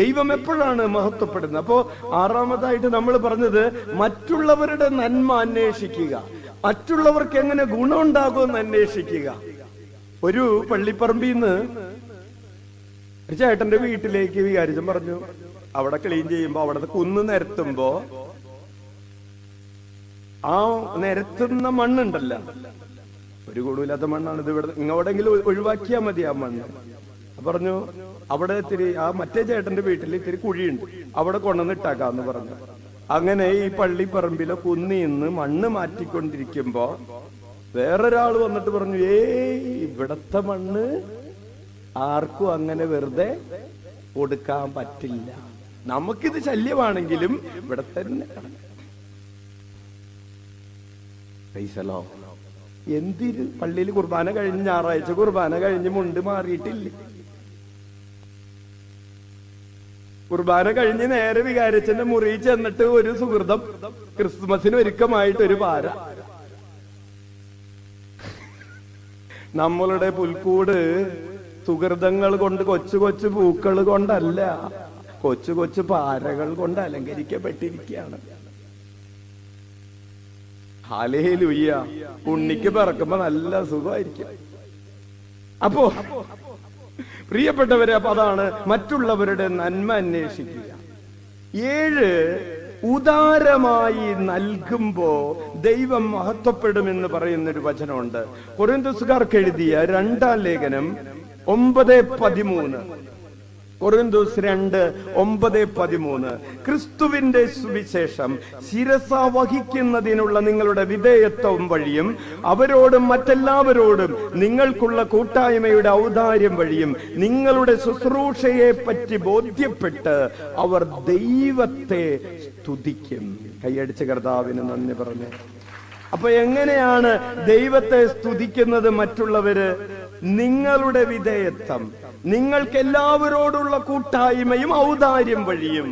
ദൈവം എപ്പോഴാണ് മഹത്വപ്പെടുന്നത്? അപ്പോ 6-ാമതായിട്ട് നമ്മൾ പറഞ്ഞത് മറ്റുള്ളവരുടെ നന്മ അന്വേഷിക്കുക. മറ്റുള്ളവർക്ക് എങ്ങനെ ഗുണമുണ്ടാകുമെന്ന് അന്വേഷിക്കുക. ഒരു പള്ളിപ്പറമ്പിൽ നിന്ന് ഒരു ചേട്ടന്റെ വീട്ടിലേക്ക് വികാരിച്ചൻ പറഞ്ഞു, അവിടെ ക്ലീൻ ചെയ്യുമ്പോ അവിടുത്തെ കുന്ന് നിരത്തുമ്പോ ആ നിരത്തുന്ന മണ്ണുണ്ടല്ലോ, ഒരു ഗുണമില്ലാത്ത മണ്ണാണ് ഇത്, ഇവിടെ ഇങ്ങോടെങ്കിലും ഒഴിവാക്കിയാൽ മതി ആ മണ്ണ്. പറഞ്ഞു അവിടെ ഇത്തിരി ആ മറ്റേ ചേട്ടന്റെ വീട്ടിൽ ഇത്തിരി കുഴിയുണ്ട്, അവിടെ കൊണ്ടുവന്ന് ഇട്ടാക്കാന്ന് പറഞ്ഞു. അങ്ങനെ ഈ പള്ളിപ്പറമ്പിലെ കുന്നിന്ന് മണ്ണ് മാറ്റിക്കൊണ്ടിരിക്കുമ്പോ വേറൊരാൾ വന്നിട്ട് പറഞ്ഞു, ഇവിടത്തെ മണ്ണ് ആർക്കും അങ്ങനെ വെറുതെ കൊടുക്കാൻ പറ്റില്ല, നമുക്കിത് ശല്യമാണെങ്കിലും ഇവിടെ തന്നെ. എന്തിന് പള്ളിയിൽ കുർബാന കഴിഞ്ഞ് ഞായറാഴ്ച കുർബാന കഴിഞ്ഞ് മുണ്ട് മാറിയിട്ടില്ല, കുർബാന കഴിഞ്ഞ് നേരെ വികാരിച്ചന്റെ മുറിയിൽ ചെന്നിട്ട് ഒരു സുഹൃതം, ക്രിസ്മസിന് ഒരുക്കമായിട്ട് ഒരു പാര. നമ്മളുടെ പുൽക്കൂട് സുഹൃതങ്ങൾ കൊണ്ട്, കൊച്ചു കൊച്ചു പൂക്കൾ കൊണ്ടല്ല, കൊച്ചു കൊച്ചു പാരകൾ കൊണ്ട് അലങ്കരിക്കപ്പെട്ടിരിക്കുകയാണ്. ഹല്ലേലൂയ. ഉണ്ണിക്ക് പിറക്കുമ്പോ നല്ല സുഖമായിരിക്കും. അപ്പോ പ്രിയപ്പെട്ടവരെ, അപ്പൊ അതാണ് മറ്റുള്ളവരുടെ നന്മ അന്വേഷിക്കുക. 7 ഉദാരമായി നൽകുമ്പോ ദൈവം മഹത്വപ്പെടുമെന്ന് പറയുന്നൊരു വചനമുണ്ട്. കൊരിന്ത്യസ്സുകാർക്ക് എഴുതിയ 2-ാം ലേഖനം 9:13. കൊരിന്ത്യസ് 2:9-13. ക്രിസ്തുവിന്റെ സുവിശേഷം ശിരസ വഹിക്കുന്നതിനുള്ള നിങ്ങളുടെ വിധേയത്വം വഴിയും അവരോടും മറ്റെല്ലാവരോടും നിങ്ങൾക്കുള്ള കൂട്ടായ്മയുടെ ഔദാര്യം വഴിയും നിങ്ങളുടെ ശുശ്രൂഷയെ പറ്റി ബോധ്യപ്പെട്ട് അവർ ദൈവത്തെ സ്തുതിക്കും. കൈയടിച്ച് കർത്താവിന് നന്ദി പറഞ്ഞു. അപ്പൊ എങ്ങനെയാണ് ദൈവത്തെ സ്തുതിക്കുന്നത് മറ്റുള്ളവര്? നിങ്ങളുടെ വിധേയത്വം, നിങ്ങൾക്ക് എല്ലാവരോടുള്ള കൂട്ടായ്മയും ഔദാര്യം വഴിയും.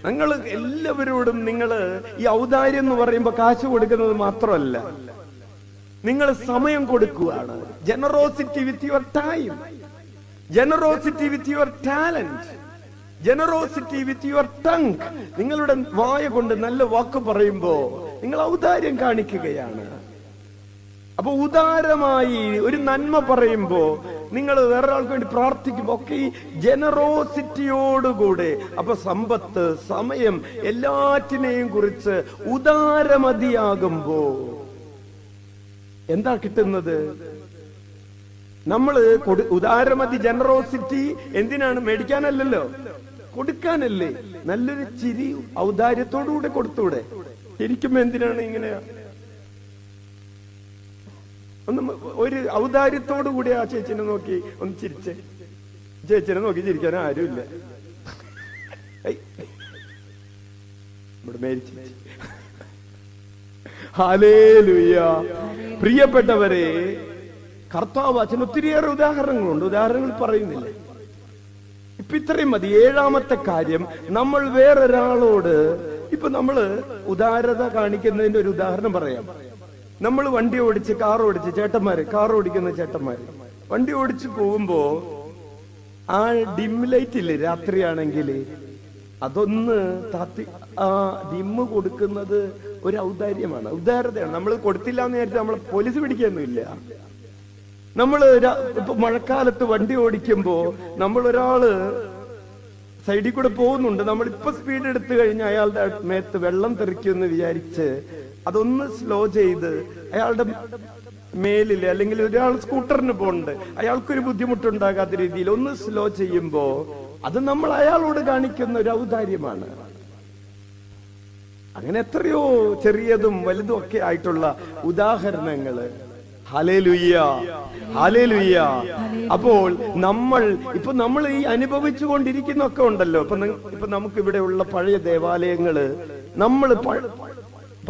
നിങ്ങൾ എല്ലാവരോടും നിങ്ങൾ ഈ ഔദാര്യം എന്ന് പറയുമ്പോ കാശ് കൊടുക്കുന്നത് മാത്രമല്ല, നിങ്ങൾ സമയം കൊടുക്കുകയാണ്. Generosity with your time, generosity with your talent, generosity with your tongue. നിങ്ങളുടെ വായ കൊണ്ട് നല്ല വാക്ക് പറയുമ്പോ നിങ്ങൾ ഔദാര്യം കാണിക്കുകയാണ്. അപ്പൊ ഉദാരമായി ഒരു നന്മ പറയുമ്പോ, നിങ്ങൾ വേറൊരാൾക്ക് വേണ്ടി പ്രാർത്ഥിക്കുമ്പോ ഒക്കെ ഈ ജനറോസിറ്റിയോടുകൂടെ, അപ്പൊ സമ്പത്ത്, സമയം, എല്ലാറ്റിനെയും കുറിച്ച് ഉദാരമതിയാകുമ്പോ എന്താ കിട്ടുന്നത്? നമ്മള് ഉദാരമതി, ജനറോസിറ്റി എന്തിനാണ്? മേടിക്കാനല്ലല്ലോ, കൊടുക്കാനല്ലേ. നല്ലൊരു ചിരി ഔദാര്യത്തോടുകൂടെ കൊടുത്തൂടെ? ശരിക്കും എന്തിനാണ് ഇങ്ങനെ? ഒന്ന് ഒരു ഔദാര്യത്തോടു കൂടി ആ ചേച്ചിനെ നോക്കി ഒന്ന് ചിരിച്ചേ. ചേച്ചിനെ നോക്കി ചിരിക്കാൻ ആരുമില്ല. ഇവിടെ മേരിച്ചു. ഹല്ലേലൂയ. പ്രിയപ്പെട്ടവരെ, കർത്താവ് അച്ഛൻ ഒത്തിരിയേറെ ഉദാഹരണങ്ങളുണ്ട്, ഉദാഹരണങ്ങൾ പറയുന്നില്ല. ഇപ്പൊ ഇത്രയും മതി. 7-ാമത്തെ കാര്യം, നമ്മൾ വേറൊരാളോട്, ഇപ്പൊ നമ്മള് ഉദാരത കാണിക്കുന്നതിന്റെ ഒരു ഉദാഹരണം പറയാം. നമ്മൾ വണ്ടി ഓടിച്ച്, കാർ ഓടിച്ച്, കാർ ഓടിക്കുന്ന ചേട്ടന്മാര് വണ്ടി ഓടിച്ചു പോകുമ്പോ ആ ഡിം ലൈറ്റ് ഇല്ലേ, രാത്രിയാണെങ്കിൽ അതൊന്ന് താത്തി ആ ഡിമ്മ് കൊടുക്കുന്നത് ഒരു ഔദാര്യമാണ്, ഉദാരതയാണ്. നമ്മൾ കൊടുത്തില്ല എന്ന് വിചാരിച്ചാൽ നമ്മളെ പോലീസ് പിടിക്കൊന്നുമില്ല. നമ്മള് ഇപ്പൊ മഴക്കാലത്ത് വണ്ടി ഓടിക്കുമ്പോ നമ്മളൊരാള് സൈഡിൽ കൂടെ പോകുന്നുണ്ട്, നമ്മളിപ്പോ സ്പീഡ് എടുത്തു കഴിഞ്ഞാൽ അയാളുടെ മേത്ത് വെള്ളം തെറിക്കുമെന്ന് വിചാരിച്ച് അതൊന്ന് സ്ലോ ചെയ്ത് അയാളുടെ മേലില്, അല്ലെങ്കിൽ ഒരാൾ സ്കൂട്ടറിന് പോകുന്നുണ്ട്, അയാൾക്കൊരു ബുദ്ധിമുട്ടുണ്ടാകാത്ത രീതിയിൽ ഒന്ന് സ്ലോ ചെയ്യുമ്പോ അത് നമ്മൾ അയാളോട് കാണിക്കുന്ന ഒരു ഔദാര്യമാണ്. അങ്ങനെ എത്രയോ ചെറിയതും വലുതും ഒക്കെ ആയിട്ടുള്ള ഉദാഹരണങ്ങള്. Hallelujah, hallelujah. അപ്പോൾ നമ്മൾ ഈ അനുഭവിച്ചു കൊണ്ടിരിക്കുന്നൊക്കെ ഉണ്ടല്ലോ. ഇപ്പൊ നമുക്ക് ഇവിടെ ഉള്ള പഴയ ദേവാലയങ്ങള്,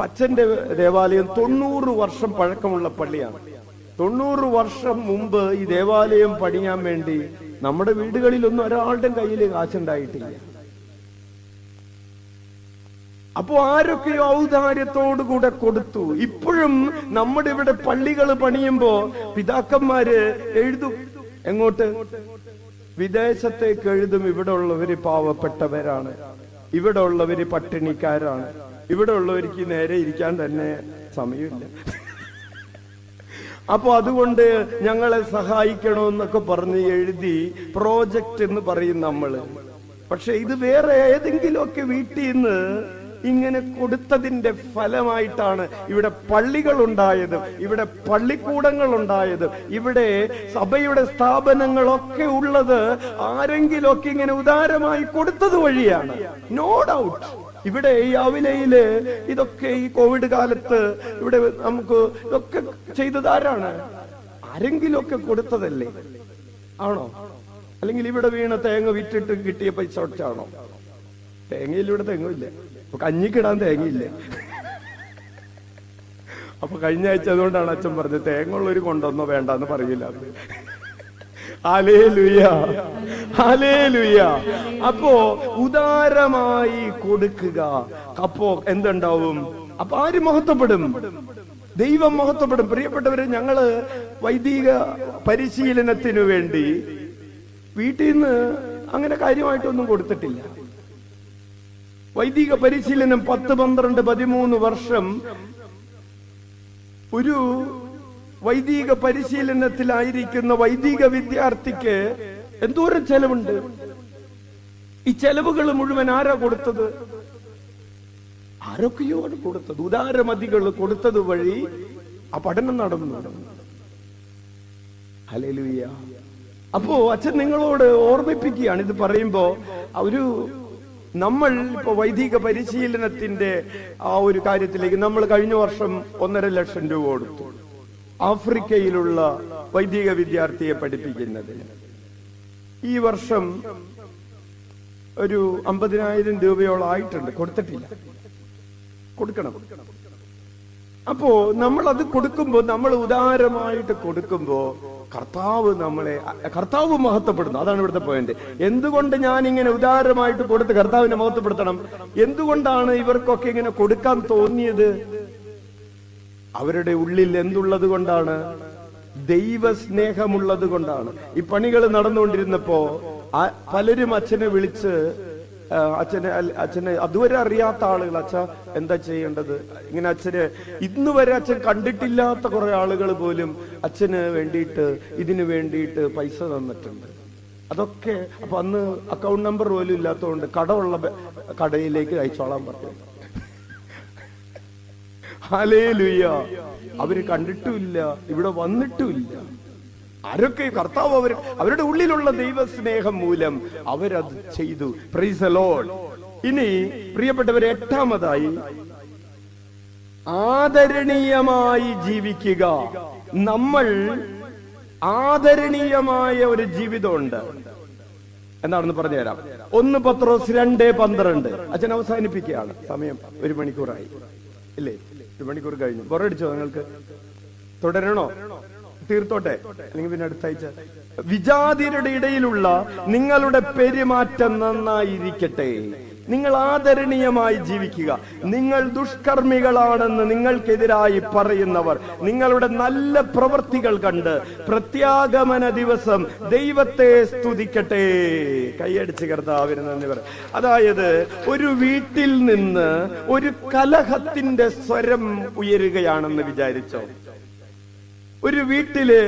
അച്ഛന്റെ ദേവാലയം 90 വർഷം പഴക്കമുള്ള പള്ളിയാണ്. 90 വർഷം മുമ്പ് ഈ ദേവാലയം പണിയാൻ വേണ്ടി നമ്മുടെ വീടുകളിലൊന്നും ഒരാളുടെ കയ്യിൽ കാശുണ്ടായിട്ടില്ല. അപ്പോ ആരൊക്കെയോ ഔദാര്യത്തോടുകൂടെ കൊടുത്തു. ഇപ്പോഴും നമ്മുടെ ഇവിടെ പള്ളികൾ പണിയുമ്പോ പിതാക്കന്മാര് എഴുതും. എങ്ങോട്ട്? വിദേശത്തേക്ക് എഴുതും. ഇവിടെ ഉള്ളവര് പാവപ്പെട്ടവരാണ്, ഇവിടെ ഉള്ളവര് പട്ടിണിക്കാരാണ്, ഇവിടെ ഉള്ളവർക്ക് നേരെ ഇരിക്കാൻ തന്നെ സമയമില്ല. അപ്പൊ അതുകൊണ്ട് ഞങ്ങളെ സഹായിക്കണമെന്നൊക്കെ പറഞ്ഞ് എഴുതി പ്രോജക്റ്റ് എന്ന് പറയും നമ്മള്. പക്ഷെ ഇത് വേറെ ഏതെങ്കിലുമൊക്കെ വീട്ടിൽ നിന്ന് ഇങ്ങനെ കൊടുത്തതിന്റെ ഫലമായിട്ടാണ് ഇവിടെ പള്ളികൾ ഉണ്ടായതും ഇവിടെ പള്ളിക്കൂടങ്ങൾ ഉണ്ടായതും ഇവിടെ സഭയുടെ സ്ഥാപനങ്ങളൊക്കെ ഉള്ളത് ആരെങ്കിലുമൊക്കെ ഇങ്ങനെ ഉദാരമായി കൊടുത്തത് വഴിയാണ്. No doubt. ഇവിടെ ഈ അവിലയില് ഇതൊക്കെ ഈ കോവിഡ് കാലത്ത് ഇവിടെ നമുക്ക് ഇതൊക്കെ ചെയ്തത് ആരാണ്? ആരെങ്കിലുമൊക്കെ കൊടുത്തതല്ലേ? ആണോ? അല്ലെങ്കിൽ ഇവിടെ വീണ തേങ്ങ വിറ്റിട്ട് കിട്ടിയ പൈസ ഒറ്റാണോ? തേങ്ങയിലൂടെ തെങ്ങില്ല, കഞ്ഞിക്കിടാൻ തേങ്ങയില്ല. അപ്പൊ കഴിഞ്ഞ ആഴ്ച അതുകൊണ്ടാണ് അച്ഛൻ പറഞ്ഞത് തേങ്ങ ഉള്ളൊരു കൊണ്ടൊന്നോ വേണ്ടെന്ന് പറയില്ല. Hallelujah, hallelujah. അപ്പോ ഉദാരമായി കൊടുക്കുക. അപ്പോ എന്തുണ്ടാവും? അപ്പൊ ആര് മഹത്വപ്പെടും? ദൈവം മഹത്വപ്പെടും. പ്രിയപ്പെട്ടവരെ, ഞങ്ങള് വൈദിക പരിശീലനത്തിനു വേണ്ടി വീട്ടിൽ നിന്ന് അങ്ങനെ കാര്യമായിട്ടൊന്നും കൊടുത്തിട്ടില്ല. വൈദിക പരിശീലനം 10, 12, 13 വർഷം ഒരു വൈദിക പരിശീലനത്തിലായിരിക്കുന്ന വൈദിക വിദ്യാർത്ഥിക്ക് എന്തോരം ചെലവുണ്ട്. ഈ ചെലവുകൾ മുഴുവൻ ആരാ കൊടുത്തത്? ആരൊക്കെയോ കൊടുത്തത്. ഉദാരമതികൾ കൊടുത്തത് വഴി ആ പഠനം നടന്നു. ഹല്ലേലൂയ. അപ്പോ അച്ഛൻ നിങ്ങളോട് ഓർമ്മിപ്പിക്കുകയാണ് ഇത് പറയുമ്പോ. നമ്മൾ ഇപ്പൊ വൈദിക പരിശീലനത്തിന്റെ ആ ഒരു കാര്യത്തിലേക്ക് നമ്മൾ കഴിഞ്ഞ വർഷം 1.5 ലക്ഷം രൂപ കൊടുത്തു ആഫ്രിക്കയിലുള്ള വൈദിക വിദ്യാർത്ഥിയെ പഠിപ്പിക്കുന്നതിന്. ഈ വർഷം ഒരു 50,000 രൂപയോളം ആയിട്ടുണ്ട്. കൊടുത്തിട്ടില്ല, കൊടുക്കണം. അപ്പോ നമ്മൾ അത് കൊടുക്കുമ്പോ, നമ്മൾ ഉദാരമായിട്ട് കൊടുക്കുമ്പോ കർത്താവ് മഹത്വപ്പെടുന്നു. അതാണ് ഇവിടുത്തെ പോയിന്റ്. എന്തുകൊണ്ട് ഞാൻ ഇങ്ങനെ ഉദാരമായിട്ട് കൊടുത്ത് കർത്താവിനെ മഹത്വപ്പെടുത്തണം? എന്തുകൊണ്ടാണ് ഇവർക്കൊക്കെ ഇങ്ങനെ കൊടുക്കാൻ തോന്നിയത്? അവരുടെ ഉള്ളിൽ എന്തുള്ളത് കൊണ്ടാണ്? ദൈവസ്നേഹമുള്ളത് കൊണ്ടാണ്. ഈ പണികൾ നടന്നുകൊണ്ടിരുന്നപ്പോ പലരും അച്ഛനെ വിളിച്ച് അച്ഛനെ അതുവരെ അറിയാത്ത ആളുകൾ, അച്ഛ എന്താ ചെയ്യേണ്ടത്, ഇങ്ങനെ അച്ഛന് ഇന്ന് വരെ അച്ഛൻ കണ്ടിട്ടില്ലാത്ത കുറെ ആളുകൾ പോലും അച്ഛന് വേണ്ടിയിട്ട് ഇതിനു വേണ്ടിയിട്ട് പൈസ തന്നിട്ടുണ്ട്. അതൊക്കെ അപ്പൊ അന്ന് അക്കൗണ്ട് നമ്പർ പോലും ഇല്ലാത്തതുകൊണ്ട് കടമുള്ള കടയിലേക്ക് അയച്ചോളാൻ പറഞ്ഞു. ഹല്ലേലൂയ. അവര് കണ്ടിട്ടുമില്ല, ഇവിടെ വന്നിട്ടുമില്ല. ആരൊക്കെ കർത്താവ് അവരുടെ ഉള്ളിലുള്ള ദൈവസ്നേഹം മൂലം അവരത് ചെയ്തു. Price the Lord. ഇനി പ്രിയപ്പെട്ടവരെ, 8ാമതായി ആദരണീയമായി ജീവിക്കുക. നമ്മൾ ആദരണീയമായ ഒരു ജീവിതമുണ്ട്. എന്താണെന്ന് പറഞ്ഞുതരാം. 1 പത്രോസ് 2:12. അച്ഛൻ അവസാനിപ്പിക്കുകയാണ്. സമയം 1 മണിക്കൂറായി ഇല്ലേ? 1 മണിക്കൂർ കഴിഞ്ഞു. ബോറടിച്ചോ നിങ്ങൾക്ക്? തുടരണോ? തീർത്തോട്ടെ, അല്ലെങ്കിൽ പിന്നെ അടുത്താഴ്ച. വിജാതിരുടെ ഇടയിലുള്ള നിങ്ങളുടെ പെരുമാറ്റം നന്നായിരിക്കട്ടെ. നിങ്ങൾ ആദരണീയമായി ജീവിക്കുക. നിങ്ങൾ ദുഷ്കർമ്മികളാണെന്ന് നിങ്ങൾക്കെതിരായി പറയുന്നവർ നിങ്ങളുടെ നല്ല പ്രവൃത്തികൾ കണ്ട് പ്രത്യാഗമന ദിവസം ദൈവത്തെ സ്തുതിക്കട്ടെ. കൈയടിച്ച് കർത്താവിന് നന്ദി പറ. അതായത് ഒരു വീട്ടിൽ നിന്ന് ഒരു കലഹത്തിന്റെ സ്വരം ഉയരുകയാണെന്ന് വിചാരിച്ചോ. ഒരു വീട്ടില്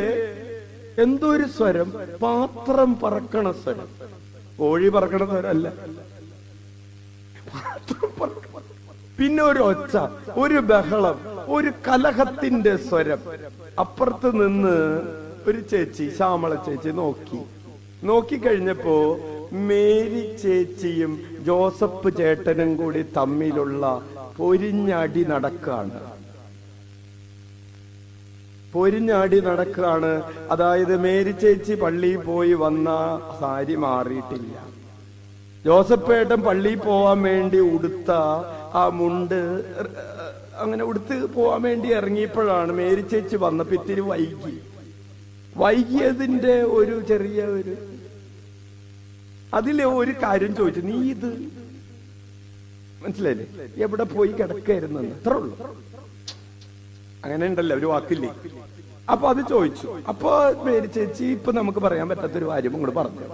എന്തോ ഒരു സ്വരം, പാത്രം പറക്കണ സ്വരം. കോഴി പറക്കണ സ്വരം അല്ല, പിന്നെ ഒരു ഒച്ച, ഒരു ബഹളം, ഒരു കലഹത്തിന്റെ സ്വരം. അപ്പുറത്ത് നിന്ന് ഒരു ചേച്ചി, ശ്യാമള ചേച്ചി നോക്കിക്കഴിഞ്ഞപ്പോ മേരി ചേച്ചിയും ജോസഫ് ചേട്ടനും കൂടി തമ്മിലുള്ള പൊരിഞ്ഞടി നടക്കാണ്. അതായത് മേരി ചേച്ചി പള്ളിയിൽ പോയി വന്ന സാരി മാറിയിട്ടില്ല. ജോസഫേട്ടൻ പള്ളിയിൽ പോവാൻ വേണ്ടി ഉടുത്ത ആ മുണ്ട് അങ്ങനെ ഉടുത്ത് പോവാൻ വേണ്ടി ഇറങ്ങിയപ്പോഴാണ് മേരി ചേച്ചി വന്നപ്പോ ഇത്തിരി വൈകിയതിന്റെ ഒരു ചെറിയ അതിലെ ഒരു കാര്യം ചോദിച്ചു. നീ ഇത് മനസ്സിലായില്ലേ? എവിടെ പോയി കിടക്കായിരുന്നു? അത്രേ ഉള്ളൂ. അങ്ങനെ ഉണ്ടല്ലോ ഒരു വാക്കില്ലേ. അപ്പൊ അത് ചോദിച്ചു. അപ്പൊ മേരി ചേച്ചി ഇപ്പൊ നമുക്ക് പറയാൻ പറ്റാത്തൊരു കാര്യം കൂടെ പറഞ്ഞു.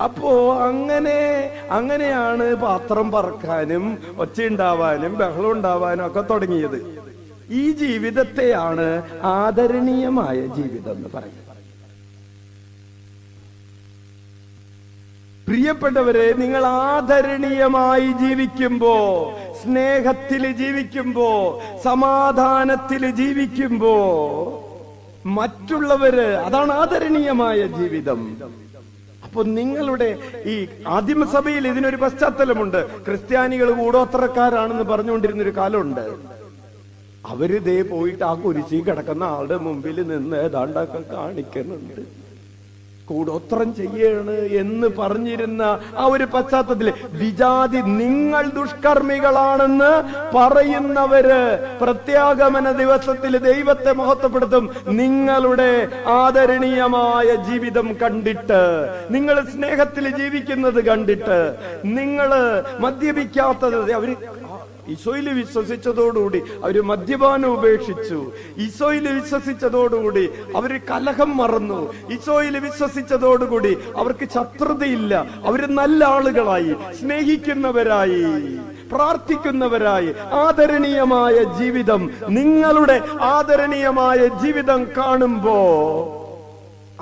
അപ്പോ അങ്ങനെയാണ് പാത്രം പറക്കാനും ഒച്ച ഉണ്ടാവാനും ബഹളം ഉണ്ടാവാനും ഒക്കെ തുടങ്ങിയത്. ഈ ജീവിതത്തെയാണ് ആദരണീയമായ ജീവിതം എന്ന് പറയുന്നത്. പ്രിയപ്പെട്ടവരെ, നിങ്ങൾ ആദരണീയമായി ജീവിക്കുമ്പോ, സ്നേഹത്തിൽ ജീവിക്കുമ്പോ, സമാധാനത്തിൽ ജീവിക്കുമ്പോ മറ്റുള്ളവര്, അതാണ് ആദരണീയമായ ജീവിതം. അപ്പൊ നിങ്ങളുടെ ഈ ആദിമസഭയിൽ ഇതിനൊരു പശ്ചാത്തലമുണ്ട്. ക്രിസ്ത്യാനികൾ കൂടോത്രക്കാരാണെന്ന് പറഞ്ഞുകൊണ്ടിരുന്നൊരു കാലമുണ്ട്. അവര് ദേ പോയിട്ട് ആ കുരിശി കിടക്കുന്ന ആളുടെ മുമ്പിൽ നിന്ന് ഏതാണ്ടൊക്കെ കാണിക്കുന്നുണ്ട്, കൂടോത്രം ചെയ്യാണ് എന്ന് പറഞ്ഞിരുന്ന ആ ഒരു പശ്ചാത്തലത്തിൽ വിജാതി നിങ്ങൾ ദുഷ്കർമ്മികളാണെന്ന് പറയുന്നവര് പ്രത്യാഗമന ദിവസത്തിൽ ദൈവത്തെ മഹത്വപ്പെടുത്തും. നിങ്ങളുടെ ആദരണീയമായ ജീവിതം കണ്ടിട്ട്, നിങ്ങൾ സ്നേഹത്തിൽ ജീവിക്കുന്നത് കണ്ടിട്ട്, നിങ്ങള് മദ്യപിക്കാത്തത്, അവര് ഈശോയിൽ വിശ്വസിച്ചതോടുകൂടി അവര് മദ്യപാനം ഉപേക്ഷിച്ചു. ഈശോയിൽ വിശ്വസിച്ചതോടുകൂടി അവര് കലഹം മറന്നു. ഈശോയിൽ വിശ്വസിച്ചതോടുകൂടി അവർക്ക് ശത്രുതയില്ല. അവര് നല്ല ആളുകളായി, സ്നേഹിക്കുന്നവരായി, പ്രാർത്ഥിക്കുന്നവരായി. ആദരണീയമായ ജീവിതം, നിങ്ങളുടെ ആദരണീയമായ ജീവിതം കാണുമ്പോ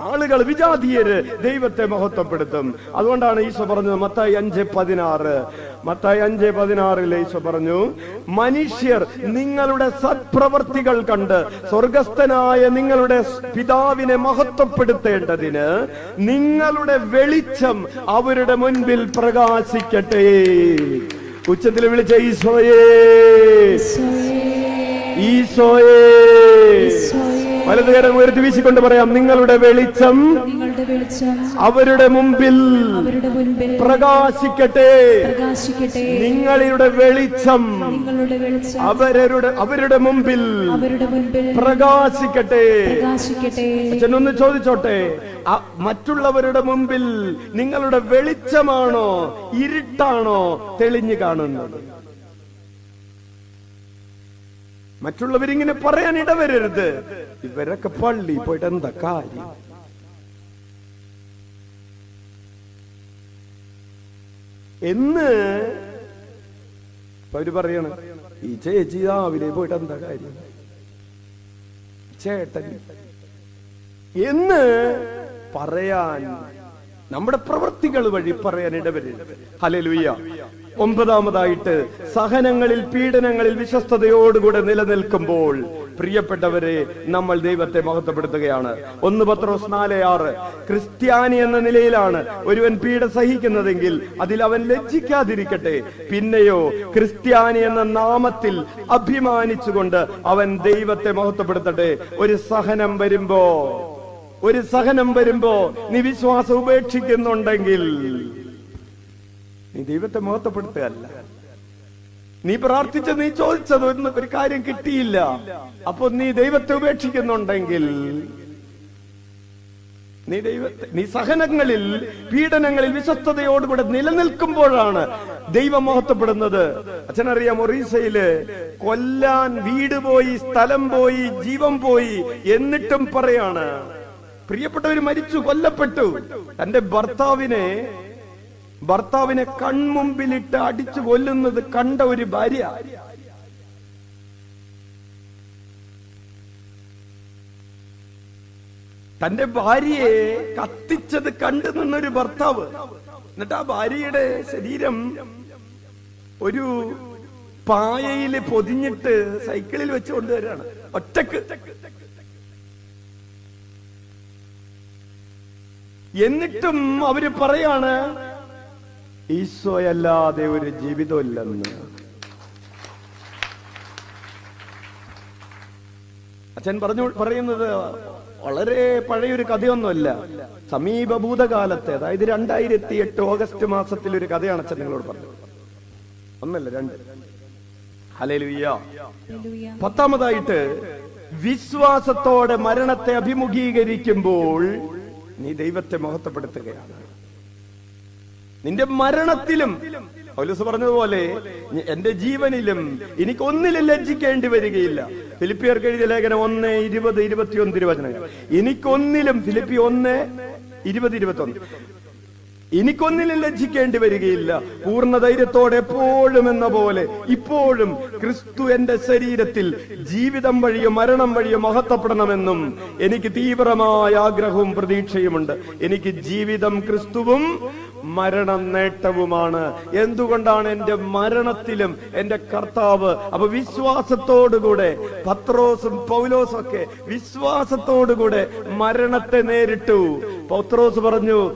ആളുകൾ, വിജാതീയര് ദൈവത്തെ മഹത്വപ്പെടുത്തും. അതുകൊണ്ടാണ് ഈശോ പറഞ്ഞത് മത്തായി 5:16 ഈശോ പറഞ്ഞു, മനുഷ്യർ നിങ്ങളുടെ സത്പ്രവർത്തികൾ കണ്ട് സ്വർഗസ്ഥനായ നിങ്ങളുടെ പിതാവിനെ മഹത്വപ്പെടുത്തേണ്ടതിന് നിങ്ങളുടെ വെളിച്ചം അവരുടെ മുൻപിൽ പ്രകാശിക്കട്ടെ. ഉച്ചത്തിൽ വിളിച്ച ഈശോയേ, ഈശോയേ. വലതുകരം ഉയർത്തി വീശിക്കൊണ്ട് പറയാം, നിങ്ങളുടെ വെളിച്ചം അവരുടെ മുമ്പിൽ പ്രകാശിക്കട്ടെ. നിങ്ങളുടെ വെളിച്ചം അവരുടെ മുമ്പിൽ പ്രകാശിക്കട്ടെ. അച്ഛനൊന്ന് ചോദിച്ചോട്ടെ, മറ്റുള്ളവരുടെ മുമ്പിൽ നിങ്ങളുടെ വെളിച്ചമാണോ ഇരുട്ടാണോ തെളിഞ്ഞു കാണുന്നത്? മറ്റുള്ളവരിങ്ങനെ പറയാൻ ഇടവരരുത്, ഇവരൊക്കെ പള്ളി പോയിട്ട് എന്താ കാര്യം, എന്ന് അവര് പറയണം. ഈ ചേച്ചി രാവിലെ പോയിട്ട് എന്താ കാര്യം, ചേട്ടൻ എന്ന് പറയാൻ നമ്മുടെ പ്രവൃത്തികൾ വഴി പറയാൻ ഇടവരരുത്. ഹല്ലേലൂയ. 9ാമതായിട്ട്, സഹനങ്ങളിൽ, പീഡനങ്ങളിൽ വിശ്വസ്തയോടുകൂടെ നിലനിൽക്കുമ്പോൾ പ്രിയപ്പെട്ടവരെ നമ്മൾ ദൈവത്തെ മഹത്വപ്പെടുത്തുകയാണ്. 1 പത്രോസ് 4:6, ക്രിസ്ത്യാനി എന്ന നിലയിലാണ് ഒരുവൻ പീഡ സഹിക്കുന്നതെങ്കിൽ അതിൽ അവൻ ലജ്ജിക്കാതിരിക്കട്ടെ. പിന്നെയോ ക്രിസ്ത്യാനി എന്ന നാമത്തിൽ അഭിമാനിച്ചുകൊണ്ട് അവൻ ദൈവത്തെ മഹത്വപ്പെടുത്തട്ടെ. ഒരു സഹനം വരുമ്പോ നീ വിശ്വാസം ഉപേക്ഷിക്കുന്നുണ്ടെങ്കിൽ നീ ദൈവത്തെ മഹത്വപ്പെടുത്തുകയല്ല. നീ പ്രാർത്ഥിച്ച, നീ ചോദിച്ചത് ഒരു കാര്യം കിട്ടിയില്ല, അപ്പൊ നീ ദൈവത്തെ ഉപേക്ഷിക്കുന്നുണ്ടെങ്കിൽ നീ സഹനങ്ങളിൽ, പീഡനങ്ങളിൽ വിശ്വസ്തയോടുകൂടെ നിലനിൽക്കുമ്പോഴാണ് ദൈവം മഹത്വപ്പെടുന്നത്. അച്ഛനറിയാം, ഒറീസയില് കൊല്ലാൻ വീട് പോയി, സ്ഥലം പോയി, ജീവൻ പോയി, എന്നിട്ടും പറയാണ്, പ്രിയപ്പെട്ടവര് മരിച്ചു, കൊല്ലപ്പെട്ടു. തന്റെ ഭർത്താവിനെ കൺമുമ്പിലിട്ട് അടിച്ചു കൊല്ലുന്നത് കണ്ട ഒരു ഭാര്യ, തന്റെ ഭാര്യയെ കത്തിച്ചത് കണ്ടു നിന്നൊരു ഭർത്താവ്, എന്നിട്ട് ആ ഭാര്യയുടെ ശരീരം ഒരു പായയില് പൊതിഞ്ഞിട്ട് സൈക്കിളിൽ വെച്ച് കൊണ്ടുവരാണ് ഒറ്റക്ക്. എന്നിട്ടും അവര് പറയാണ്, ഈശോയല്ലാതെ ഒരു ജീവിതമില്ലെന്ന്. അച്ഛൻ പറയുന്നത് വളരെ പഴയൊരു കഥയൊന്നുമല്ല, സമീപ ഭൂതകാലത്തെ, അതായത് 2008 ഓഗസ്റ്റ് മാസത്തിൽ ഒരു കഥയാണ് അച്ഛൻ നിങ്ങളോട് പറഞ്ഞത്. 1 അല്ല 2. ഹല്ലേലൂയ. 10ാമതായിട്ട്, വിശ്വാസത്തോടെ മരണത്തെ അഭിമുഖീകരിക്കുമ്പോൾ നീ ദൈവത്തെ മഹത്വപ്പെടുത്തുകയാണ്. നിന്റെ മരണത്തിലും പൗലോസ് പറഞ്ഞതുപോലെ എന്റെ ജീവനിലും എനിക്കൊന്നിലും ലജ്ജിക്കേണ്ടി വരികയില്ല. ഫിലിപ്പിയർക്ക് എഴുതിയ ലേഖനം 1:20-21 തിരുവചനങ്ങൾ. എനിക്കൊന്നിലും, ഫിലിപ്പി 1:20-21, എനിക്കൊന്നിലും ലജ്ജിക്കേണ്ടി വരികയില്ല. പൂർണ്ണ ധൈര്യത്തോടെ എപ്പോഴും എന്ന പോലെ ഇപ്പോഴും ക്രിസ്തു എന്റെ ശരീരത്തിൽ ജീവിതം വഴിയോ മരണം വഴിയോ മഹത്വപ്പെടണമെന്നും എനിക്ക് തീവ്രമായ ആഗ്രഹവും പ്രതീക്ഷയുമുണ്ട്. എനിക്ക് ജീവിതം ക്രിസ്തുവും മരണം നേട്ടവുമാണ്. എന്തുകൊണ്ടാണ്? എന്റെ മരണത്തിലും എന്റെ കർത്താവ്. അപ്പൊ വിശ്വാസത്തോടുകൂടെ പത്രോസും പൗലോസും ഒക്കെ വിശ്വാസത്തോടുകൂടെ മരണത്തെ നേരിട്ടു. പത്രോസ് പറഞ്ഞു,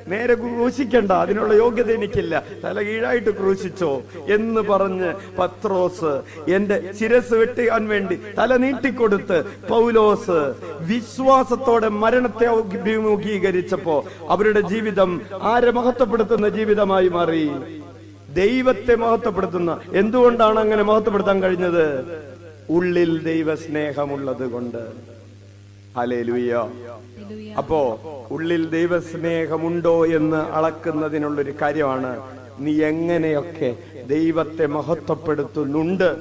നേരെ ക്രൂശിക്കണ്ട, അതിനുള്ള യോഗ്യത എനിക്കില്ല, തല കീഴായിട്ട് ക്രൂശിച്ചോ എന്ന് പറഞ്ഞ് പത്രോസ് എന്റെ ശിരസ് വെട്ടാൻ വേണ്ടി തല നീട്ടിക്കൊടുത്ത് പൗലോസ് വിശ്വാസത്തോടെ മരണത്തെ അഭിമുഖീകരിച്ചപ്പോ അവരുടെ ജീവിതം ആരെ മഹത്വപ്പെടുത്തുന്ന ജീവിതമായി മാറി? ദൈവത്തെ മഹത്വപ്പെടുത്തുന്ന. എന്തുകൊണ്ടാണ് അങ്ങനെ മഹത്വപ്പെടുത്താൻ കഴിഞ്ഞത്? ഉള്ളിൽ ദൈവസ്നേഹമുള്ളത് കൊണ്ട്. ഹല്ലേലൂയ. അപ്പോ ഉള്ളിൽ ദൈവസ്നേഹമുണ്ടോ എന്ന് അളക്കുന്നതിനുള്ളൊരു കാര്യമാണ് നീ എങ്ങനെയൊക്കെ ദൈവത്തെ മഹത്വപ്പെടുത്തുന്നുണ്ട്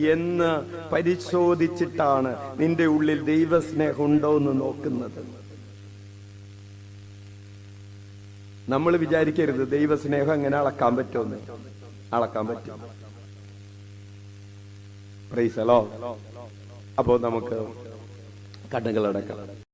എന്ന് പരിശോധിച്ചിട്ടാണ് നിന്റെ ഉള്ളിൽ ദൈവസ്നേഹം ഉണ്ടോ എന്ന് നോക്കുന്നത്. നമ്മൾ വിചാരിക്കരുത് ദൈവസ്നേഹം എങ്ങനെ അളക്കാൻ പറ്റുമെന്ന്. അളക്കാൻ പറ്റും. Price the Lord. അപ്പോ നമുക്ക് കണ്ണുകളടക്കാം.